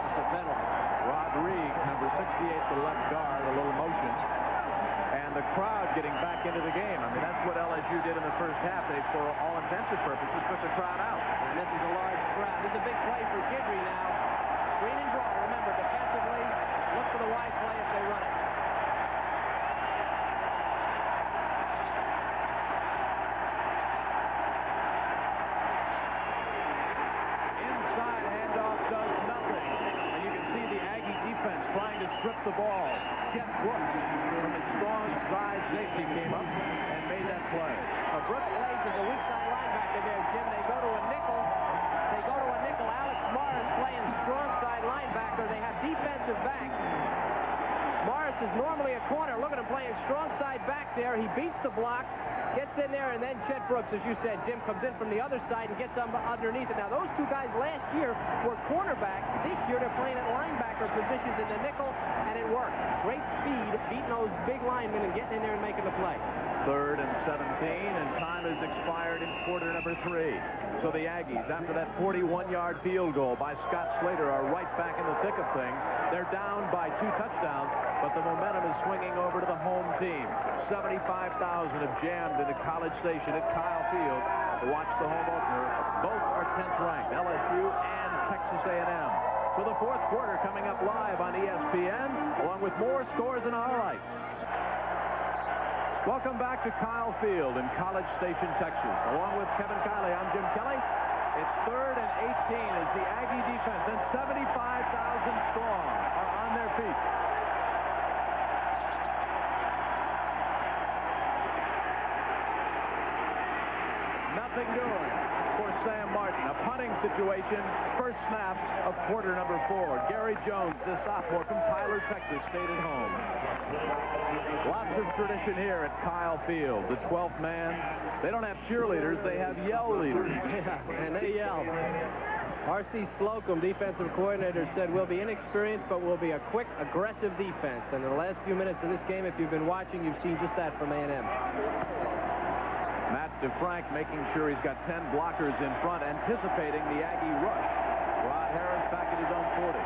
It's a penalty. Rodriguez, number 68, the left guard, a little motion. And the crowd getting back into the game. I mean, that's what LSU did in the 1st half. They, for all intents and purposes, took the crowd out. And this is a large crowd. This is a big play for Guidry now. Screen and draw. Remember, defensively, look for the wide play if they run it. Inside handoff does nothing. And you can see the Aggie defense trying to strip the ball. Jet Brooks from his strong side safety came up and made that play. Well, Brooks plays as a weak side linebacker there, Jim. They go to a nickel. Alex Morris playing strong side linebacker. They have defensive backs. Morris is normally a corner. Look at him playing strong side back there. He beats the block, gets in there, and then Chet Brooks, as you said, Jim, comes in from the other side and gets underneath it. Now, those two guys last year were cornerbacks. This year, they're playing at linebacker positions in the nickel, and it worked. Great speed, beating those big linemen and getting in there and making the play. 3rd and 17, and time has expired in quarter number 3. So the Aggies, after that 41-yard field goal by Scott Slater, are right back in the thick of things. They're down by 2 touchdowns, but the momentum is swinging over to the home team. 75,000 have jammed into College Station at Kyle Field to watch the home opener. Both are 10th ranked, LSU and Texas A&M. So the 4th quarter coming up live on ESPN, along with more scores and highlights. Welcome back to Kyle Field in College Station, Texas. Along with Kevin Kiley, I'm Jim Kelly. It's 3rd and 18 as the Aggie defense and 75,000 strong are on their feet. Nothing doing for Sam Martin. A punting situation. First snap of quarter number 4. Gary Jones, the sophomore from Tyler, Texas, stayed at home. Lots of tradition here at Kyle Field. The 12th man. They don't have cheerleaders. They have yell leaders. Yeah, and they yell. R.C. Slocum, defensive coordinator, said we'll be inexperienced, but we'll be a quick, aggressive defense. And in the last few minutes of this game, if you've been watching, you've seen just that from A&M. Matt DeFrank making sure he's got 10 blockers in front, anticipating the Aggie rush. Rod Harris back at his own 40.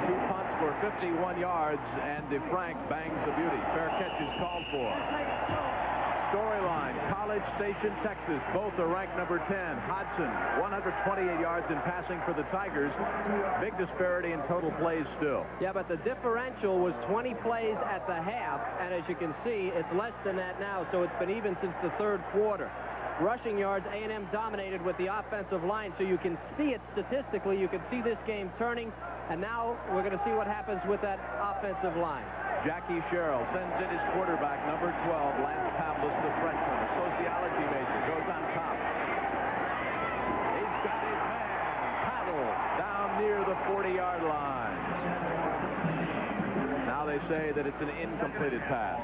2 punts for 51 yards, and DeFrank bangs a beauty. Fair catch is called for. Storyline, College Station, Texas. Both are ranked number 10. Hodson, 128 yards in passing for the Tigers. Big disparity in total plays still. Yeah, but the differential was 20 plays at the half, and as you can see, it's less than that now, so it's been even since the 3rd quarter. Rushing yards, A&M dominated with the offensive line, so you can see it statistically. You can see this game turning, and now we're going to see what happens with that offensive line. Jackie Sherrill sends in his quarterback, number 12, Lance Pavlis, the freshman, a sociology major, goes on top. He's got his man, Paddle, down near the 40-yard line. Now they say that it's an incompleted pass.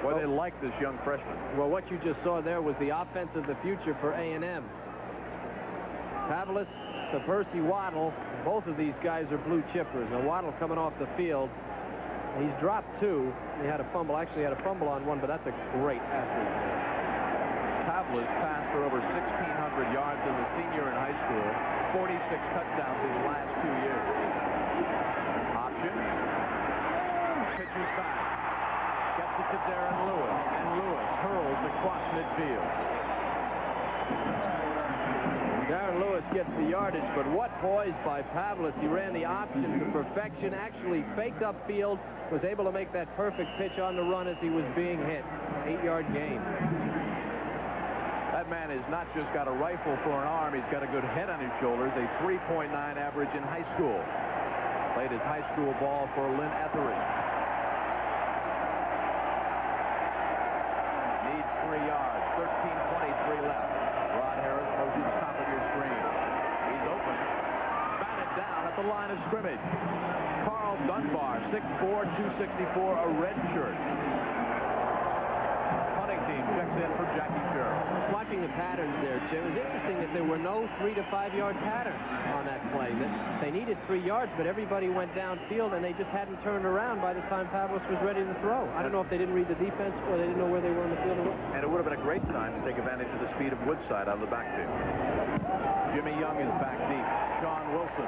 Boy, they like this young freshman. Well, what you just saw there was the offense of the future for A&M. Pavlis to Percy Waddle. Both of these guys are blue chippers. Now, Waddle coming off the field. He's dropped 2. He had a fumble. Actually had a fumble on 1, but that's a great athlete. Pavlis passed for over 1,600 yards as a senior in high school. 46 touchdowns in the last 2 years. Option. Pitches back. Gets it to Darren Lewis. And Lewis hurls across midfield. Darren Lewis gets the yardage, but what poise by Pavlis. He ran the option to perfection, actually faked upfield, was able to make that perfect pitch on the run as he was being hit. 8-yard gain. That man has not just got a rifle for an arm, he's got a good head on his shoulders, a 3.9 average in high school. Played his high school ball for Lynn Etheridge. Needs 3 yards, 13:23 left. Rod Harris motions top of your screen. He's open. Batted down at the line of scrimmage. Carl Dunbar, 6'4", 264, a red shirt. Punting team checks in for Jackie Sherrill. Watching the patterns there, Jim, it was interesting that there were no 3- to 5-yard patterns on that play. That they needed 3 yards, but everybody went downfield, and they just hadn't turned around by the time Pavlis was ready to throw. I don't know if they didn't read the defense or they didn't know where they were on the field. And it would have been a great time to take advantage of the speed of Woodside out of the backfield. Jimmy Young is back deep. Sean Wilson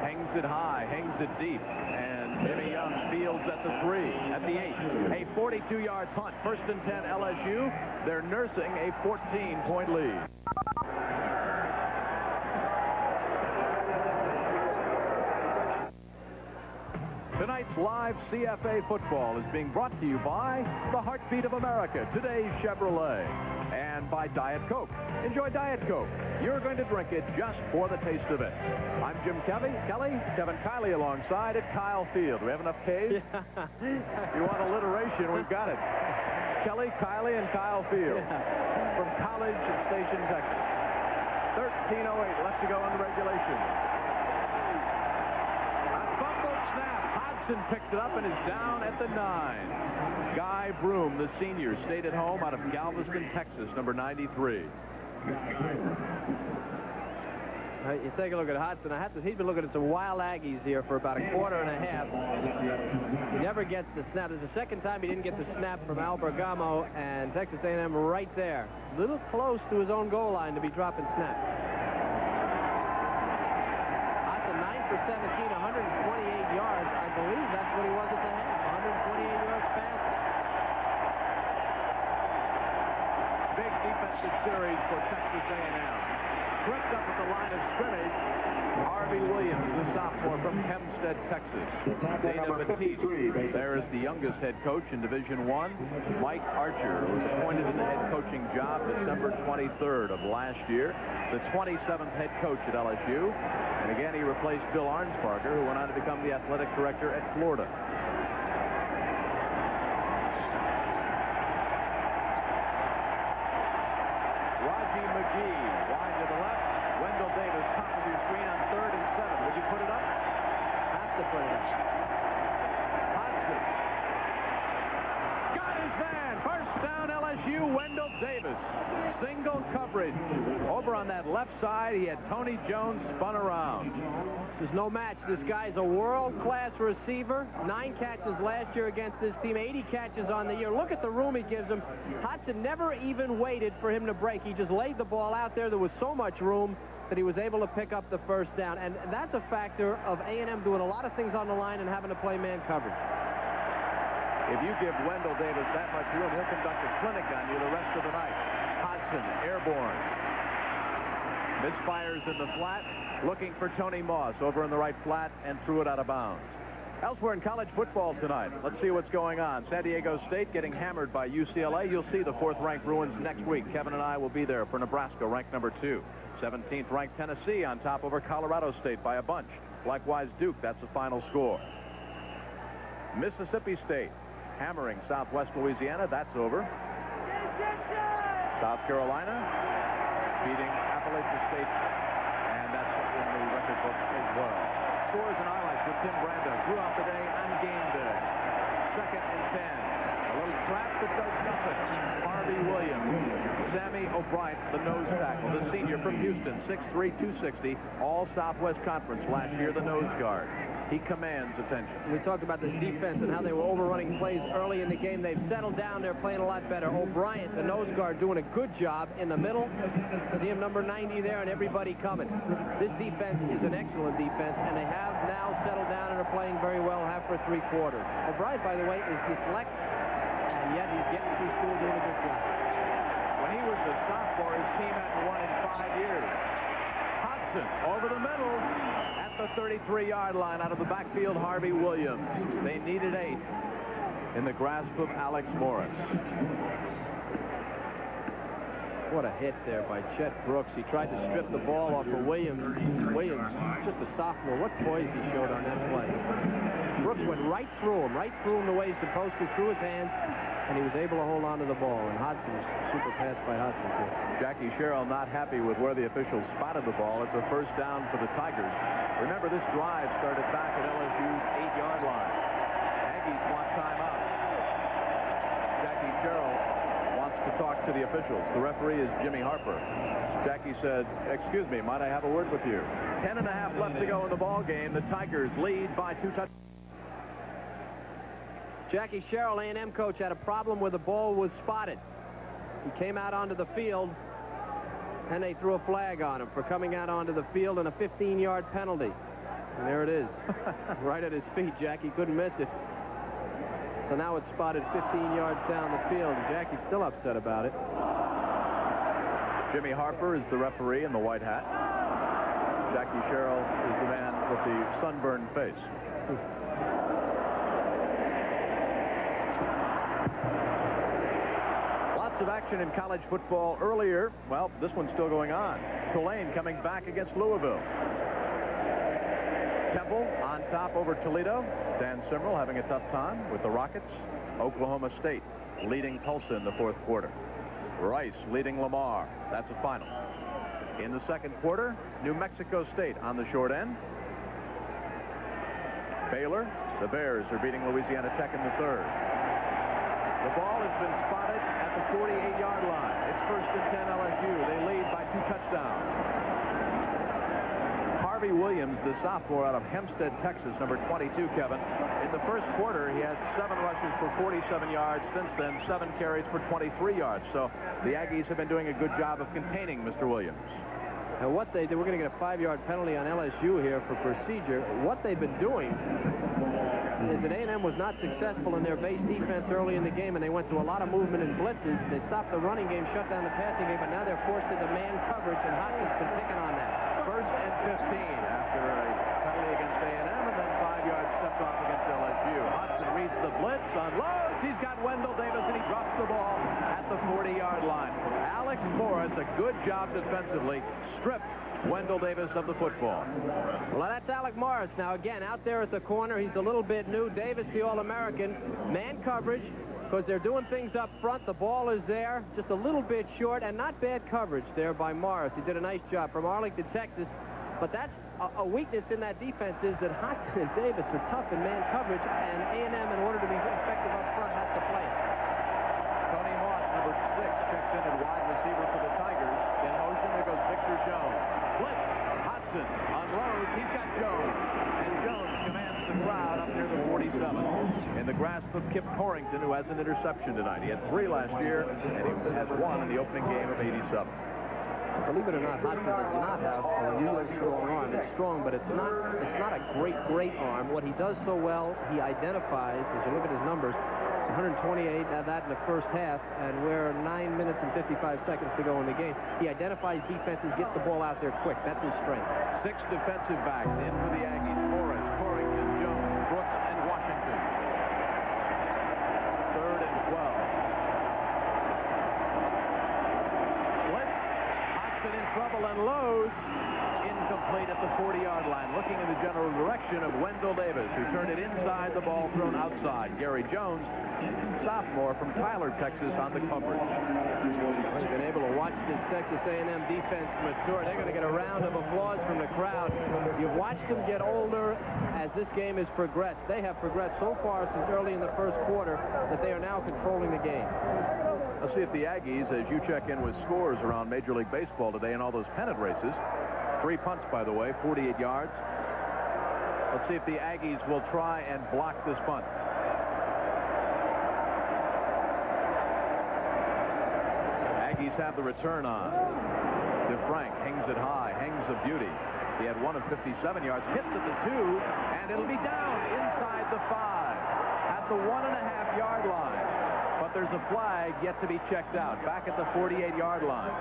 hangs it high, hangs it deep, and Jimmy Young fields at the 3, at the 8. A 42-yard punt, 1st and 10 LSU. They're nursing a 14-point lead. Tonight's live CFA football is being brought to you by the heartbeat of America, today's Chevrolet. And and by Diet Coke. Enjoy Diet Coke. You're going to drink it just for the taste of it. I'm Jim Kelly. Kevin Kiley alongside at Kyle Field. Do we have enough K's? If you want alliteration, we've got it. Kelly, Kiley, and Kyle Field from College Station, Texas. 13:08 left to go in the regulation. A fumbled snap. Hodgson picks it up and is down at the 9. Guy Broom, the senior, stayed at home out of Galveston, Texas, number 93. You take a look at Hodgson. He's been looking at some wild Aggies here for about a quarter and a half. He never gets the snap. There's the second time he didn't get the snap from Al Bergamo, and Texas A&M right there. A little close to his own goal line to be dropping snap. Hodgson 9 for 17, 128 yards. I believe that's what he was at the half. 128 yards passing. Big defensive series for Texas A&M. Tripped up at the line of scrimmage. Harvey Williams, the sophomore from Hempstead, Texas. Dana Batiste, there is the youngest head coach in Division I. Mike Archer was appointed in the head coaching job December 23rd of last year. The 27th head coach at LSU. And again, he replaced Bill Arnsparger, who went on to become the athletic director at Florida. Raji McGee, wide to the left. Wendell Davis, top of your screen on 3rd and 7. Would you put it up? Have to put it up. Hodgson. Got his man. First down LSU, Wendell Davis. Single coverage. Over on that left side, he had Tony Jones spun around. This is no match. This guy's a world-class receiver. 9 catches last year against this team. 80 catches on the year. Look at the room he gives him. Hodgson never even waited for him to break. He just laid the ball out there. There was so much room that he was able to pick up the first down. And that's a factor of A&M doing a lot of things on the line and having to play man coverage. If you give Wendell Davis that much room, he'll conduct a clinic on you the rest of the night. Hodgson, airborne. Misfires in the flat, looking for Tony Moss over in the right flat and threw it out of bounds. Elsewhere in college football tonight, let's see what's going on. San Diego State getting hammered by UCLA. You'll see the 4th-ranked Bruins next week. Kevin and I will be there for Nebraska, ranked number 2. 17th-ranked Tennessee on top over Colorado State by a bunch. Likewise, Duke, that's the final score. Mississippi State hammering Southwest Louisiana. That's over. South Carolina beating Appalachia State, and that's in the record books as well. Scores and highlights with Tim Brando throughout the day on game day. 2nd and 10. A little trap that does nothing. Harvey Williams. Sammy O'Brien, the nose tackle, the senior from Houston, 6'3", 260, all Southwest Conference last year, the nose guard. He commands attention. We talked about this defense and how they were overrunning plays early in the game. They've settled down. They're playing a lot better. O'Brien, the nose guard, doing a good job in the middle. See him number 90 there and everybody coming. This defense is an excellent defense, and they have now settled down and are playing very well half for 3 quarters. O'Brien, by the way, is dyslexic, and yet he's getting through school doing a good job. When he was a sophomore, his team hadn't won in 5 years. Hodgson over the middle. The 33-yard line out of the backfield, Harvey Williams. They needed 8 in the grasp of Alex Morris. What a hit there by Chet Brooks. He tried to strip the ball off of Williams. Williams, just a sophomore. What poise he showed on that play. Brooks went right through him the way he's supposed to, through his hands, and he was able to hold on to the ball. And Hodgson, super pass by Hodgson, too. Jackie Sherrill not happy with where the officials spotted the ball. It's a first down for the Tigers. Remember, this drive started back at LSU's 8-yard line. Aggies want timeout. Jackie Sherrill wants to talk to the officials. The referee is Jimmy Harper. Jackie said, "Excuse me, might I have a word with you?" 10.5 left to go in the ball game. The Tigers lead by 2 touchdowns. Jackie Sherrill, A&M coach, had a problem where the ball was spotted. He came out onto the field, and they threw a flag on him for coming out onto the field and a 15-yard penalty. And there it is, right at his feet. Jackie couldn't miss it. So now it's spotted 15 yards down the field, and Jackie's still upset about it. Jimmy Harper is the referee in the white hat. Jackie Sherrill is the man with the sunburned face. Lots of action in college football earlier. Well, this one's still going on. Tulane coming back against Louisville. Temple on top over Toledo. Dan Simrel having a tough time with the Rockets. Oklahoma State leading Tulsa in the fourth quarter. Rice leading Lamar. That's a final. In the second quarter, New Mexico State on the short end. Baylor, the Bears are beating Louisiana Tech in the third. The ball has been spotted at the 48-yard line. It's 1st and 10 LSU. They lead by 2 touchdowns. Harvey Williams, the sophomore out of Hempstead, Texas, number 22, Kevin. In the first quarter, he had 7 rushes for 47 yards. Since then, 7 carries for 23 yards. So the Aggies have been doing a good job of containing Mr. Williams. And what they did, we're going to get a 5-yard penalty on LSU here for procedure. What they've been doing is that A&M was not successful in their base defense early in the game, and they went to a lot of movement and blitzes. They stopped the running game, shut down the passing game, but now they're forced into man coverage, and Hodson's been picking on that. 1st and 15 after a penalty against A&M, and then 5 yards stepped off against LSU. Hodson reads the blitz, unloads. He's got Wendell Davis, and he drops the ball at the 40-yard line. Alex Morris, a good job defensively, stripped Wendell Davis of the football. Well, that's Alec Morris. Now, again, out there at the corner, he's a little bit new. Davis, the All-American. Man coverage, because they're doing things up front. The ball is there, just a little bit short, and not bad coverage there by Morris. He did a nice job from Arlington, Texas. But that's a weakness in that defense, is that Hodson and Davis are tough in man coverage, and A&M, in order to be effective up front, has to play it. Tony Moss, number 6, checks in at wide receiver for the Tigers. In motion, there goes Victor Jones. Blitz. Hodson unloads. He's got Jones. And Jones commands the crowd up near the 47. In the grasp of Kip Corrington, who has an interception tonight. He had 3 last year, and he had 1 in the opening game of '87. Believe it or not, Hodson does not have a really strong arm. It's strong, but it's not a great arm. What he does so well, he identifies, as you look at his numbers, 128 of that in the first half, and we're 9 minutes and 55 seconds to go in the game. He identifies defenses, gets the ball out there quick. That's his strength. 6 defensive backs in for the Aggies. Morris, Corrington, Jones, Brooks, and Washington. 3rd and 12. Blitz. Hodson in trouble and loads. Incomplete at the 40-yard line. Looking in the general direction of Wendell Davis, who turned it inside, the ball thrown outside. Gary Jones, sophomore from Tyler, Texas, on the coverage. We've been able to watch this Texas A&M defense mature. They're going to get a round of applause from the crowd. You've watched them get older as this game has progressed. They have progressed so far since early in the first quarter that they are now controlling the game. Let's see if the Aggies, as you check in with scores around Major League Baseball today and all those pennant races. 3 punts, by the way, 48 yards. Let's see if the Aggies will try and block this punt. Aggies have the return on. DeFrank hangs it high, hangs a beauty. He had 1 of 57 yards, hits at the 2, and it'll be down inside the 5 at the 1.5-yard line. But there's a flag yet to be checked out, back at the 48-yard line.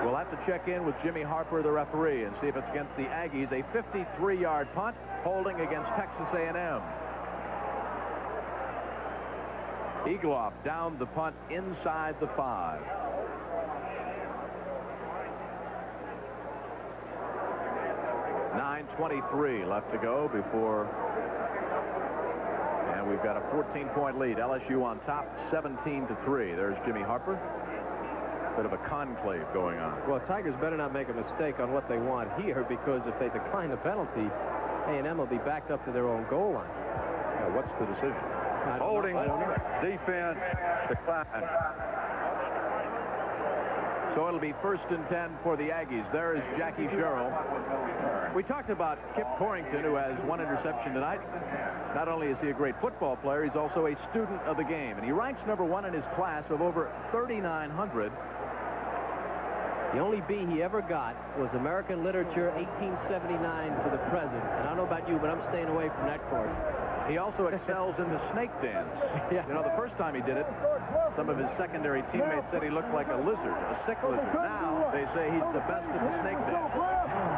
We'll have to check in with Jimmy Harper, the referee, and see if it's against the Aggies. A 53-yard punt, holding against Texas A&M. Egloff down the punt inside the 5. .9:23 left to go before, and we've got a 14-point lead. LSU on top, 17-3. There's Jimmy Harper. Bit of a conclave going on. Well, Tigers better not make a mistake on what they want here, because if they decline the penalty, A&M will be backed up to their own goal line. Yeah, what's the decision? Holding, defense, decline. So it'll be 1st and 10 for the Aggies. There is Jackie Sherrill. We talked about Kip Corrington, who has 1 interception tonight. Not only is he a great football player, he's also a student of the game. And he ranks number 1 in his class of over 3,900. The only B he ever got was American Literature, 1879 to the present. And I don't know about you, but I'm staying away from that course. He also excels in the snake dance. Yeah. You know, the first time he did it, some of his secondary teammates said he looked like a lizard, a sick lizard. Now they say he's the best at the snake dance.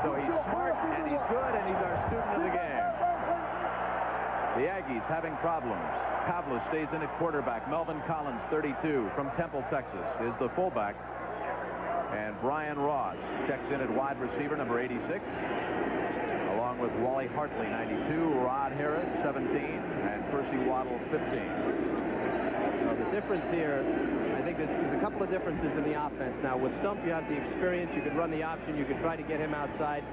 So he's smart, and he's good, and he's our student of the game. The Aggies having problems. Pavlis stays in at quarterback. Melvin Collins, 32, from Temple, Texas, is the fullback. And Brian Ross checks in at wide receiver, number 86, along with Wally Hartley, 92, Rod Harris, 17, and Percy Waddle, 15. The difference here, I think there's a couple of differences in the offense. Now, with Stump, you have the experience. You could run the option. You could try to get him outside.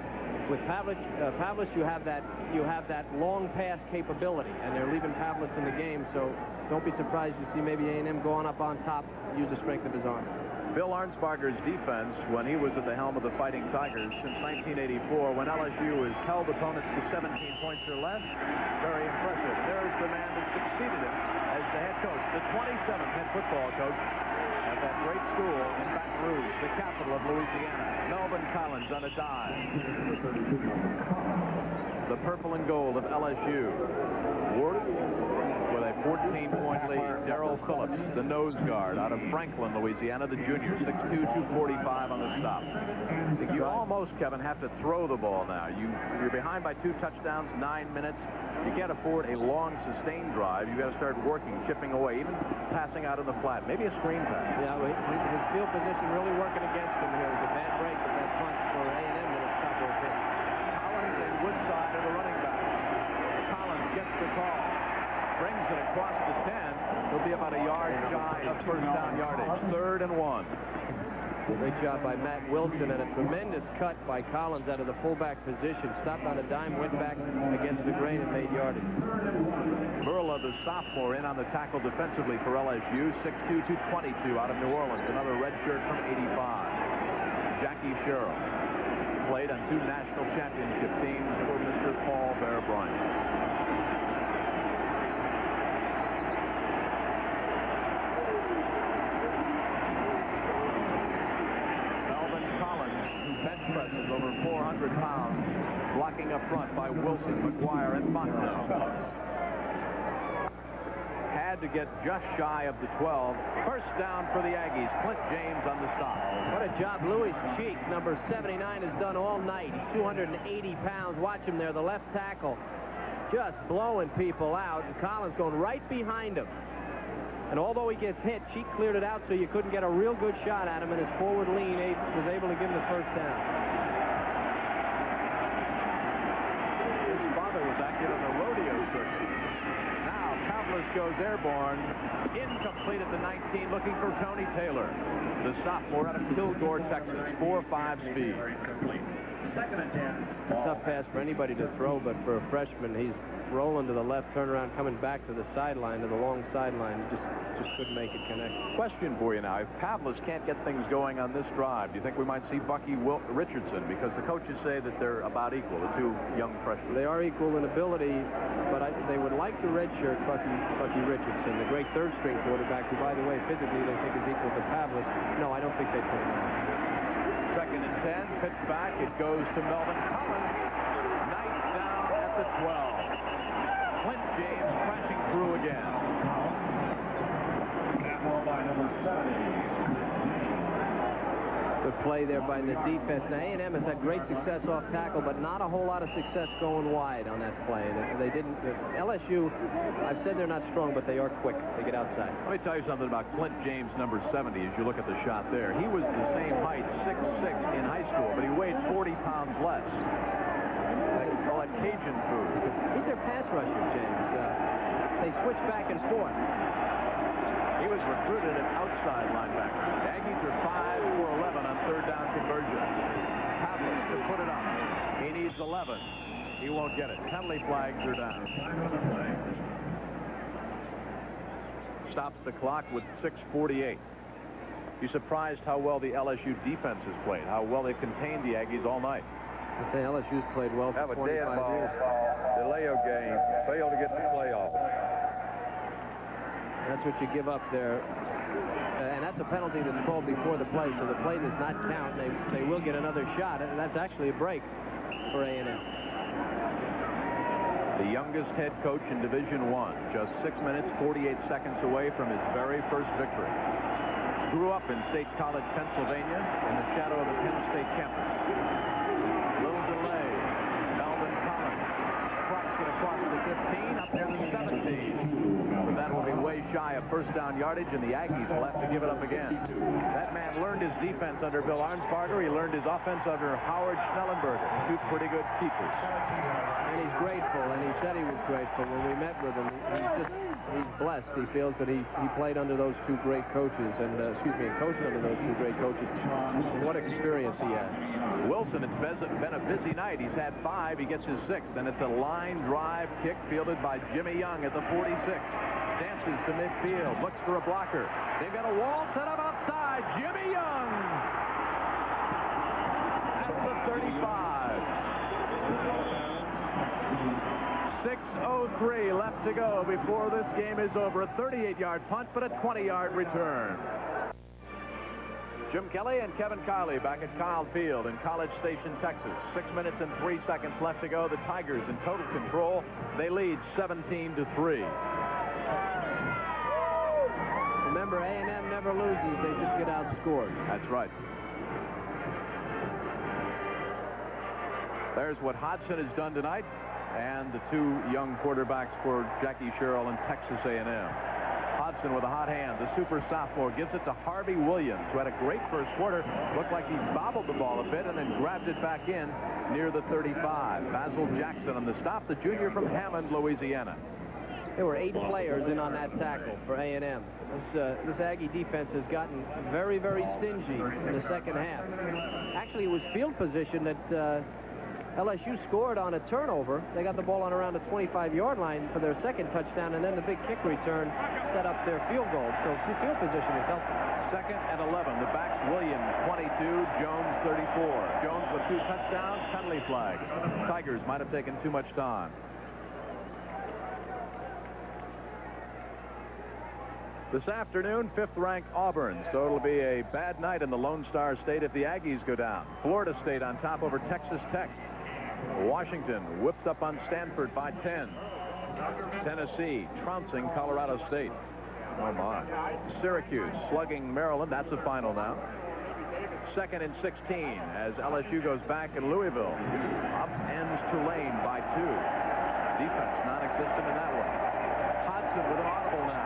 With Pavlis, you have that long pass capability, and they're leaving Pavlis in the game. So don't be surprised you see maybe A&M going up on top, use the strength of his arm. Bill Arnsparger's defense, when he was at the helm of the Fighting Tigers since 1984, when LSU has held opponents to 17 points or less, very impressive. There's the man that succeeded him as the head coach, the 27th head football coach at that great school in Baton Rouge, the capital of Louisiana. Melvin Collins on a dive. The purple and gold of LSU. With a 14-point lead. Darrell Phillips, the nose guard out of Franklin, Louisiana, the junior, 6'2", 245 on the stop. You almost, Kevin, have to throw the ball now. You're behind by 2 touchdowns, 9 minutes. You can't afford a long, sustained drive. You've got to start working, chipping away, even passing out in the flat. Maybe a screen pass. Yeah, his field position really working against him here. It was a bad break with that punt for A&M when it stopped their pitch. Collins and Woodside are the running backs. Collins gets the call. Brings it across the 10. He'll be about a yard shy of first down yardage. 3rd and 1. Great job by Matt Wilson, and a tremendous cut by Collins out of the fullback position. Stopped on a dime, went back against the grain and made yardage. Burla, the sophomore, in on the tackle defensively for LSU. 6'2", 222 out of New Orleans. Another red shirt from 85. Jackie Sherrill played on 2 national championship teams for Mr. Paul Bear Bryant. Presses over 400 pounds, blocking up front by Wilson, McGuire, and Fontenot. Had to get just shy of the 12. First down for the Aggies. Clint James on the stop. What a job Louis Cheek, number 79, has done all night. He's 280 pounds. Watch him there, the left tackle, just blowing people out. And Collins going right behind him. And although he gets hit, Cheek cleared it out so you couldn't get a real good shot at him, and his forward lean was able to give him the first down. His father was active on the rodeo circuit. Now Pavlis goes airborne. Incomplete at the 19, looking for Tony Taylor, the sophomore out of Kilgore, Texas. 4.5 speed. It's a tough pass for anybody to throw, but for a freshman, he's rolling to the left, turn around, coming back to the sideline, to the long sideline. Just couldn't make it connect. Question for you now. If Pavlis can't get things going on this drive, do you think we might see Bucky Richardson? Because the coaches say that they're about equal, the 2 young freshmen. They are equal in ability, but they would like to redshirt Bucky Richardson, the great 3rd-string quarterback, who, by the way, physically they think is equal to Pavlis. No, I don't think they put him on. 2nd and 10, pitch back. It goes to Melvin Collins. Knight down at the 12. Clint James crashing through again. Good play there by the defense. Now, A&M has had great success off tackle, but not a whole lot of success going wide on that play. They didn't. LSU, I've said they're not strong, but they are quick. They get outside. Let me tell you something about Clint James, number 70, as you look at the shot there. He was the same height, 6'6", in high school, but he weighed 40 pounds less. They call it Cajun food. He's their pass rusher, James. They switch back and forth. He was recruited at outside linebacker. The Aggies are 5 for 11 on 3rd down conversion. Pavlis to put it up. He needs 11. He won't get it. Penalty flags are down. Stops the clock with 6:48. You surprised how well the LSU defense has played, how well they contained the Aggies all night. I'd say LSU's played well for 25 years. Delay game, failed to get the playoff. That's what you give up there. And that's a penalty that's called before the play, so the play does not count. They will get another shot, and that's actually a break for A&M. The youngest head coach in Division I, just 6 minutes, 48 seconds away from his very first victory. Grew up in State College, Pennsylvania, in the shadow of the Penn State campus. Little delay. Melvin Collins cracks it across the 15, up near the shy of first down yardage, and the Aggies will have to give it up again. That man learned his defense under Bill Arnsparger. He learned his offense under Howard Schnellenberger, two pretty good keepers. And he's grateful, and he said he was grateful when we met with him. He's blessed. He feels that he played under those two great coaches, and coached under those two great coaches. And what experience he has. Wilson, it's been a busy night. He's had 5. He gets his 6th, and it's a line drive kick fielded by Jimmy Young at the 46. Dances to midfield, looks for a blocker. They've got a wall set up outside. Jimmy Young at the 35. 6:03 left to go before this game is over. A 38-yard punt, but a 20-yard return. Jim Kelly and Kevin Kiley back at Kyle Field in College Station, Texas. 6 minutes and 3 seconds left to go. The Tigers in total control. They lead 17-3. Remember, A&M never loses. They just get outscored. That's right. There's what Hodgson has done tonight, and the two young quarterbacks for Jackie Sherrill and Texas A&M. Hodgson with a hot hand. The super sophomore gives it to Harvey Williams, who had a great first quarter. Looked like he bobbled the ball a bit and then grabbed it back in near the 35. Basil Jackson on the stop, the junior from Hammond, Louisiana. There were 8 players in on that tackle for A&M. This Aggie defense has gotten very, very stingy in the second half. Actually, it was field position that LSU scored on a turnover. They got the ball on around the 25-yard line for their second touchdown, and then the big kick return set up their field goal. So field position is helpful. 2nd and 11. The backs Williams 22, Jones 34. Jones with 2 touchdowns, penalty flags. Tigers might have taken too much time. This afternoon, 5th-ranked Auburn. So it'll be a bad night in the Lone Star State if the Aggies go down. Florida State on top over Texas Tech. Washington whips up on Stanford by 10. Tennessee trouncing Colorado State. Oh, my. Syracuse slugging Maryland. That's the final now. 2nd and 16 as LSU goes back in Louisville. Upends Tulane by 2. Defense non-existent in that one. Hodgson with an audible now.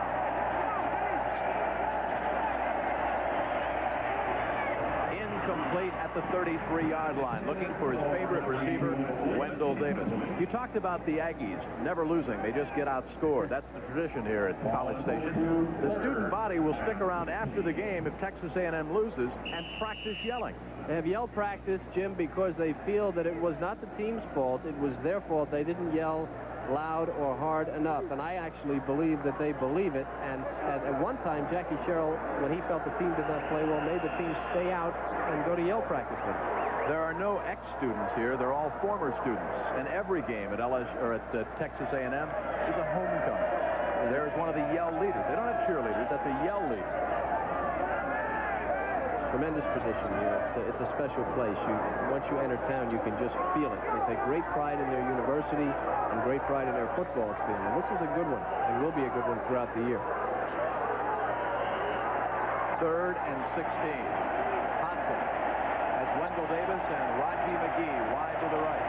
Complete at the 33-yard line, looking for his favorite receiver, Wendell Davis. You talked about the Aggies never losing. They just get outscored. That's the tradition here at College Station. The student body will stick around after the game if Texas A&M loses and practice yelling. They have yell practice, Jim, because they feel that it was not the team's fault. It was their fault. They didn't yell loud or hard enough, and I actually believe that they believe it. And at one time, Jackie Sherrill, when he felt the team did not play well, made the team stay out and go to yell practice with them. There are no ex-students here. They're all former students, and every game at LSU or at Texas A&M is a homecoming. There's one of the yell leaders. They don't have cheerleaders. That's a yell leader. Tremendous tradition here. It's a special place. Once you enter town, you can just feel it. They take great pride in their university and great pride in their football team. And this is a good one, and will be a good one throughout the year. 3rd and 16. Hodgson has Wendell Davis and Raji McGee wide to the right.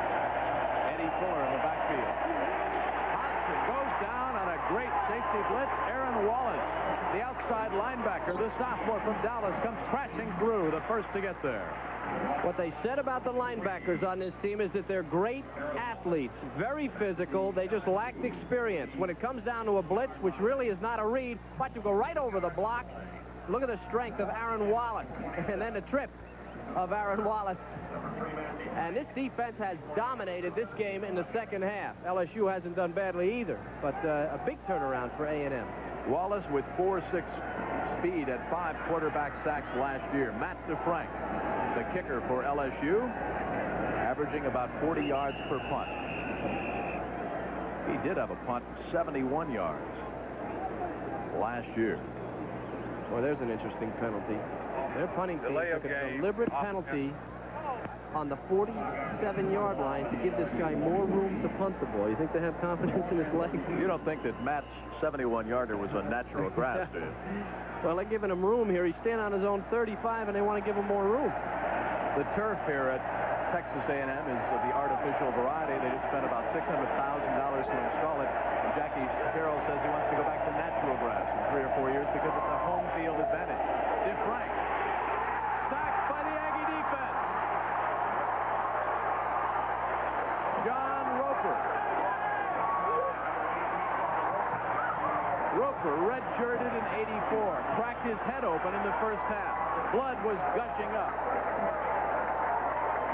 Eddie Fuller in the backfield. Hodgson goes down on a great safety blitz. Aaron Wallace, the outside linebacker, the sophomore from Dallas, comes crashing through, the first to get there. What they said about the linebackers on this team is that they're great athletes, very physical. They just lacked experience. When it comes down to a blitz, which really is not a read, watch him go right over the block. Look at the strength of Aaron Wallace, and then the trip of Aaron Wallace. And this defense has dominated this game in the second half. LSU hasn't done badly either, but a big turnaround for A&M. Wallace with 4.6 speed at 5 quarterback sacks last year. Matt DeFrank, the kicker for LSU, averaging about 40 yards per punt. He did have a punt 71 yards last year. Well, there's an interesting penalty. Their punting team took a deliberate penalty on the 47-yard line to give this guy more room to punt the ball. You think they have confidence in his legs? You don't think that Matt's 71-yarder was on natural grass, do you? Well, they're giving him room here. He's standing on his own 35, and they want to give him more room. The turf here at Texas A&M is the artificial variety. They just spent about $600,000 to install it. And Jackie Sherrill says he wants to go back to natural grass in 3 or 4 years because it's a home field advantage. DeFrank sacked by the Aggie defense. John Roper. Roper redshirted in '84. Cracked his head open in the first half. Blood was gushing up.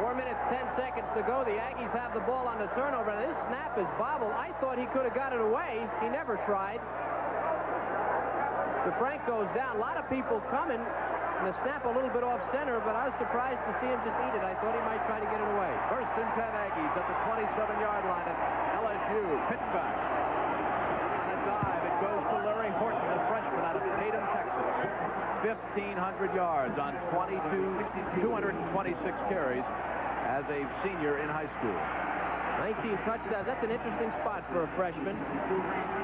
4 minutes, 10 seconds to go. The Aggies have the ball on the turnover. This snap is bobbled. I thought he could have got it away. He never tried. DeFrank goes down. A lot of people coming. And the snap a little bit off center, but I was surprised to see him just eat it. I thought he might try to get it away. First and 10 Aggies at the 27-yard line at LSU. Pitchback. On a dive, it goes to Larry Horton, the freshman out of Tatum, Texas. 1,500 yards on 226 carries as a senior in high school. 19 touchdowns. That's an interesting spot for a freshman.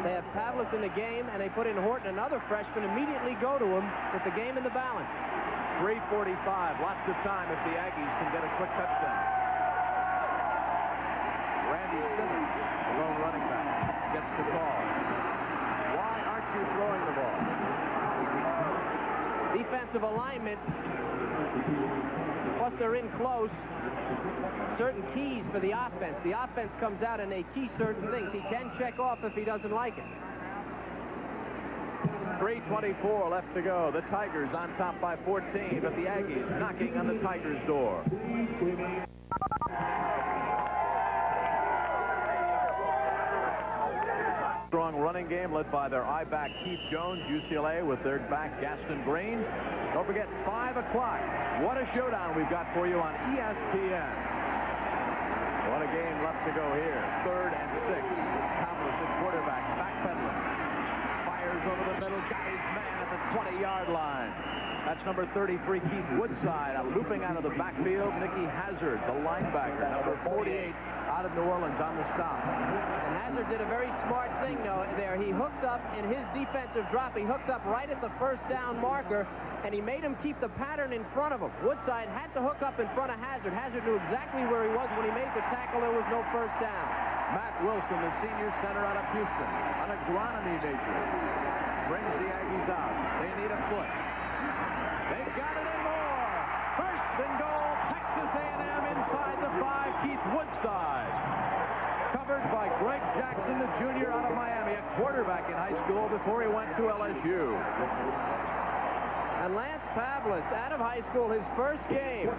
They have Pavlis in the game, and they put in Horton, another freshman, immediately go to him with the game in the balance. 3:45. Lots of time if the Aggies can get a quick touchdown. Randy Simmons, the lone running back, gets the call. Why aren't you throwing the ball? Defensive alignment. Plus they're in close. Certain keys for the offense. The offense comes out and they key certain things. He can check off if he doesn't like it. 3:24 left to go. The Tigers on top by 14, but the Aggies knocking on the Tigers' door. Strong running game led by their I-back Keith Jones. UCLA with their back Gaston Green. Don't forget 5 o'clock. What a showdown we've got for you on ESPN. What a game left to go here. 3rd and 6. Thomas at quarterback, backpedaling. Fires over the middle, got his man at the 20-yard line. That's number 33, Keith Woodside, looping out of the backfield. Nicky Hazard, the linebacker, number 48, out of New Orleans on the stop. And Hazard did a very smart thing there. He hooked up in his defensive drop. He hooked up right at the first down marker, and he made him keep the pattern in front of him. Woodside had to hook up in front of Hazard. Hazard knew exactly where he was. When he made the tackle, there was no first down. Matt Wilson, the senior center out of Houston, an agronomy major, brings the Aggies out. They need a foot. They've got it and more. First and goal, Texas A&M inside the 5. Keith Woodside. Covered by Greg Jackson, the junior out of Miami, a quarterback in high school before he went to LSU. And Lance Pavlis, out of high school, his first game.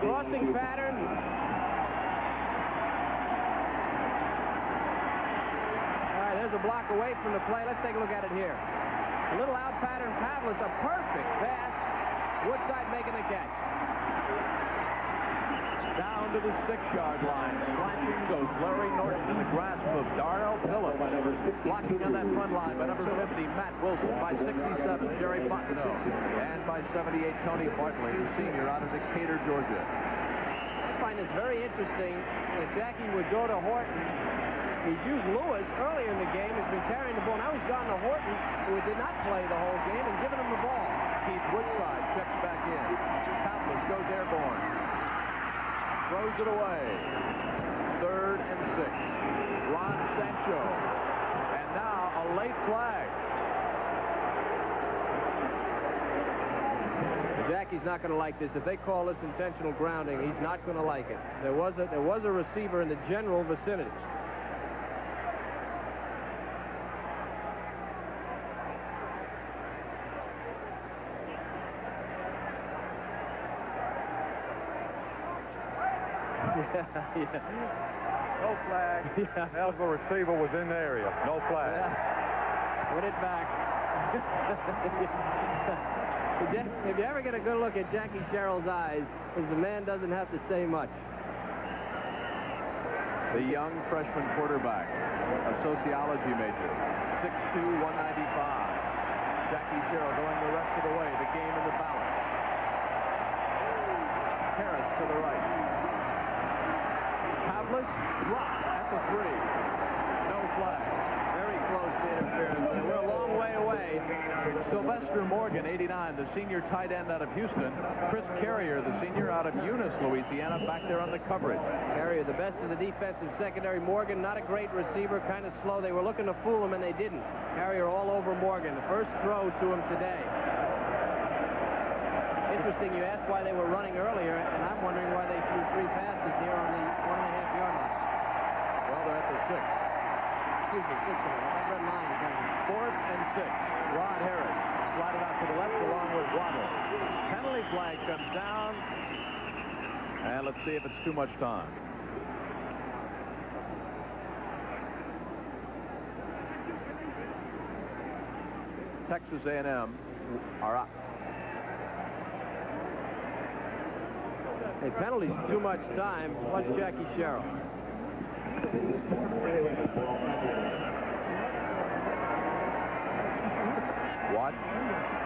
Crossing pattern. All right, there's a block away from the play. Let's take a look at it here. A little out pattern, Pavlis, a perfect pass. Woodside making the catch. Down to the 6-yard line. Slashing goes Larry Norton in the grasp of Darrell Phillips. Blocking on that front line by number 50, Matt Wilson. By 67, Jerry Fontenot. And by 78, Tony Bartley, the senior out of Decatur, Georgia. I find this very interesting that Jackie would go to Horton. He's used Lewis earlier in the game. He's been carrying the ball. Now he's gone to Horton, who did not play the whole game, and given him the ball. Keith Woodside checks back in. Pavlis goes airborne. Throws it away. 3rd and 6. Ron Sancho. And now a late flag. Jackie's not going to like this. If they call this intentional grounding, he's not going to like it. There was a receiver in the general vicinity. Yeah. No flag. Yeah. Eligible receiver was in the area. No flag. Yeah. Put it back. If you ever get a good look at Jackie Sherrill's eyes, the man doesn't have to say much. The young freshman quarterback, a sociology major, 6'2", 195. Jackie Sherrill going the rest of the way. The game in the balance. Harris to the right. Pavlis dropped at the 3. No flag. Very close to interference. And we're a long way away. Sylvester Morgan, 89, the senior tight end out of Houston. Chris Carrier, the senior out of Eunice, Louisiana, back there on the coverage. Carrier, the best of the defensive secondary. Morgan, not a great receiver, kind of slow. They were looking to fool him, and they didn't. Carrier all over Morgan. The first throw to him today. Interesting, you asked why they were running earlier, and I'm wondering why they threw 3 passes here on the 1.5-yard line. Well, they're at the 6. Excuse me, 6 of them. I read 9. 4th and 6. Rod Harris slided out to the left along with Waddle. Penalty flag comes down. And let's see if it's too much time. Texas A&M are up. Hey, penalties too much time. Watch Jackie Sherrill. Watch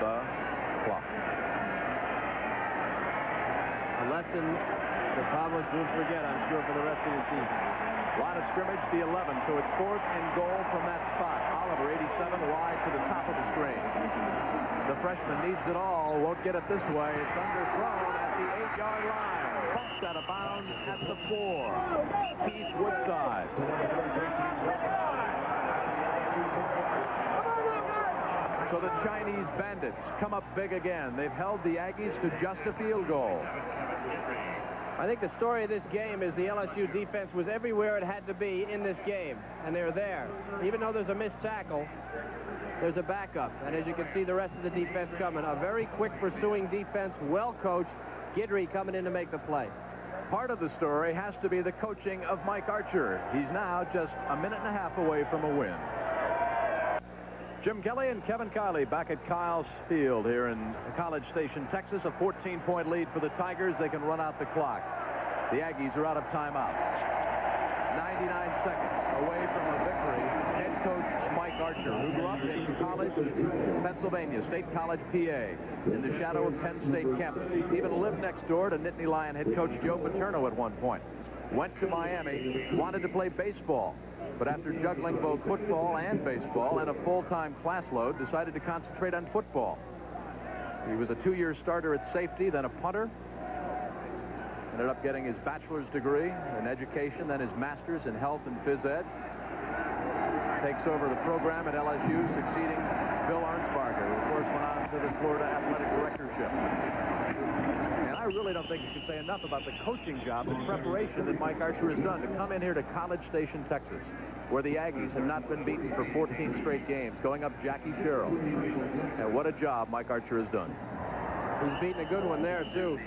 the clock. A lesson that Pavlos will forget, I'm sure, for the rest of the season. Line of scrimmage, the 11, so it's 4th and goal from that spot. Oliver, 87, wide to the top of the screen. The freshman needs it all, won't get it this way. It's underthrown at the 8-yard line. Bumped out of bounds at the 4. Keith Woodside. So the Chinese Bandits come up big again. They've held the Aggies to just a field goal. I think the story of this game is the LSU defense was everywhere it had to be in this game, and they're there. Even though there's a missed tackle, there's a backup. And as you can see, the rest of the defense coming. A very quick pursuing defense, well coached. Guidry coming in to make the play. Part of the story has to be the coaching of Mike Archer. He's now just a minute and a half away from a win. Jim Kelly and Kevin Kiley back at Kyle's Field here in College Station, Texas. A 14-point lead for the Tigers. They can run out the clock. The Aggies are out of timeouts. 99 seconds away from a victory. Head coach Mike Archer, who grew up in College, Pennsylvania, State College, PA, in the shadow of Penn State campus. Even lived next door to Nittany Lion head coach Joe Paterno at one point. Went to Miami, wanted to play baseball. But after juggling both football and baseball and a full-time class load, decided to concentrate on football. He was a 2-year starter at safety, then a punter. Ended up getting his bachelor's degree in education, then his master's in health and phys ed. Takes over the program at LSU, succeeding Bill Arnsparger, who of course went on to the Florida athletic directorship. And I really don't think you can say enough about the coaching job and preparation that Mike Archer has done to come in here to College Station, Texas, where the Aggies have not been beaten for 14 straight games, going up Jackie Sherrill. And what a job Mike Archer has done. He's beating a good one there, too.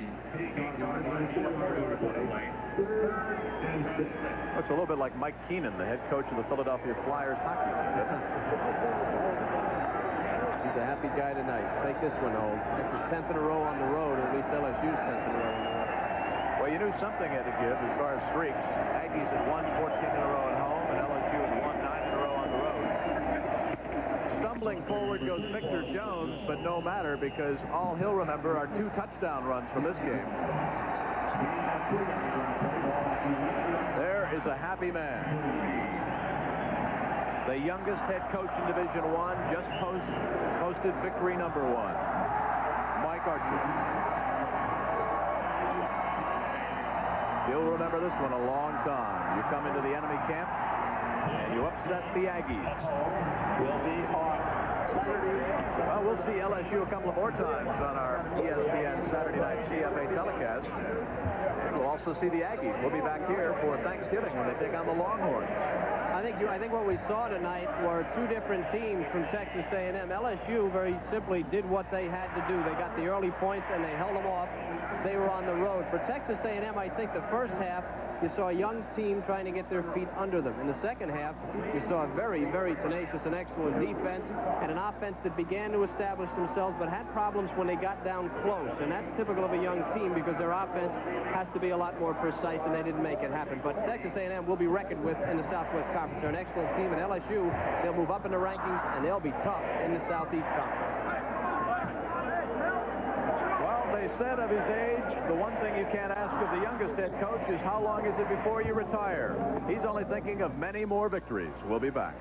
Looks a little bit like Mike Keenan, the head coach of the Philadelphia Flyers hockey team. He's a happy guy tonight. Take this one home. It's his 10th in a row on the road, or at least LSU's 10th in a row on the road. Well, you knew something had to give as far as streaks. Aggies had won 14 in a row at home, and LSU had won 9 in a row on the road. Stumbling forward goes Victor Jones, but no matter, because all he'll remember are 2 touchdown runs from this game. There is a happy man. The youngest head coach in Division I just posted victory number 1. Mike Archer. You'll remember this one a long time. You come into the enemy camp and you upset the Aggies. Well, we'll see LSU a couple of more times on our ESPN Saturday night CFA telecast. And we'll also see the Aggies. We'll be back here for Thanksgiving when they take on the Longhorns. I think what we saw tonight were 2 different teams from Texas A&M. LSU very simply did what they had to do. They got the early points and they held them off. They were on the road. For Texas A&M, I think the first half, you saw a young team trying to get their feet under them. In the second half, you saw a very, very tenacious and excellent defense and an offense that began to establish themselves but had problems when they got down close. And that's typical of a young team because their offense has to be a lot more precise, and they didn't make it happen. But Texas A&M will be reckoned with in the Southwest Conference. They're an excellent team, and LSU, they'll move up in the rankings, and they'll be tough in the Southeast Conference. They said of his age, the one thing you can't ask of the youngest head coach is how long is it before you retire? He's only thinking of many more victories. We'll be back.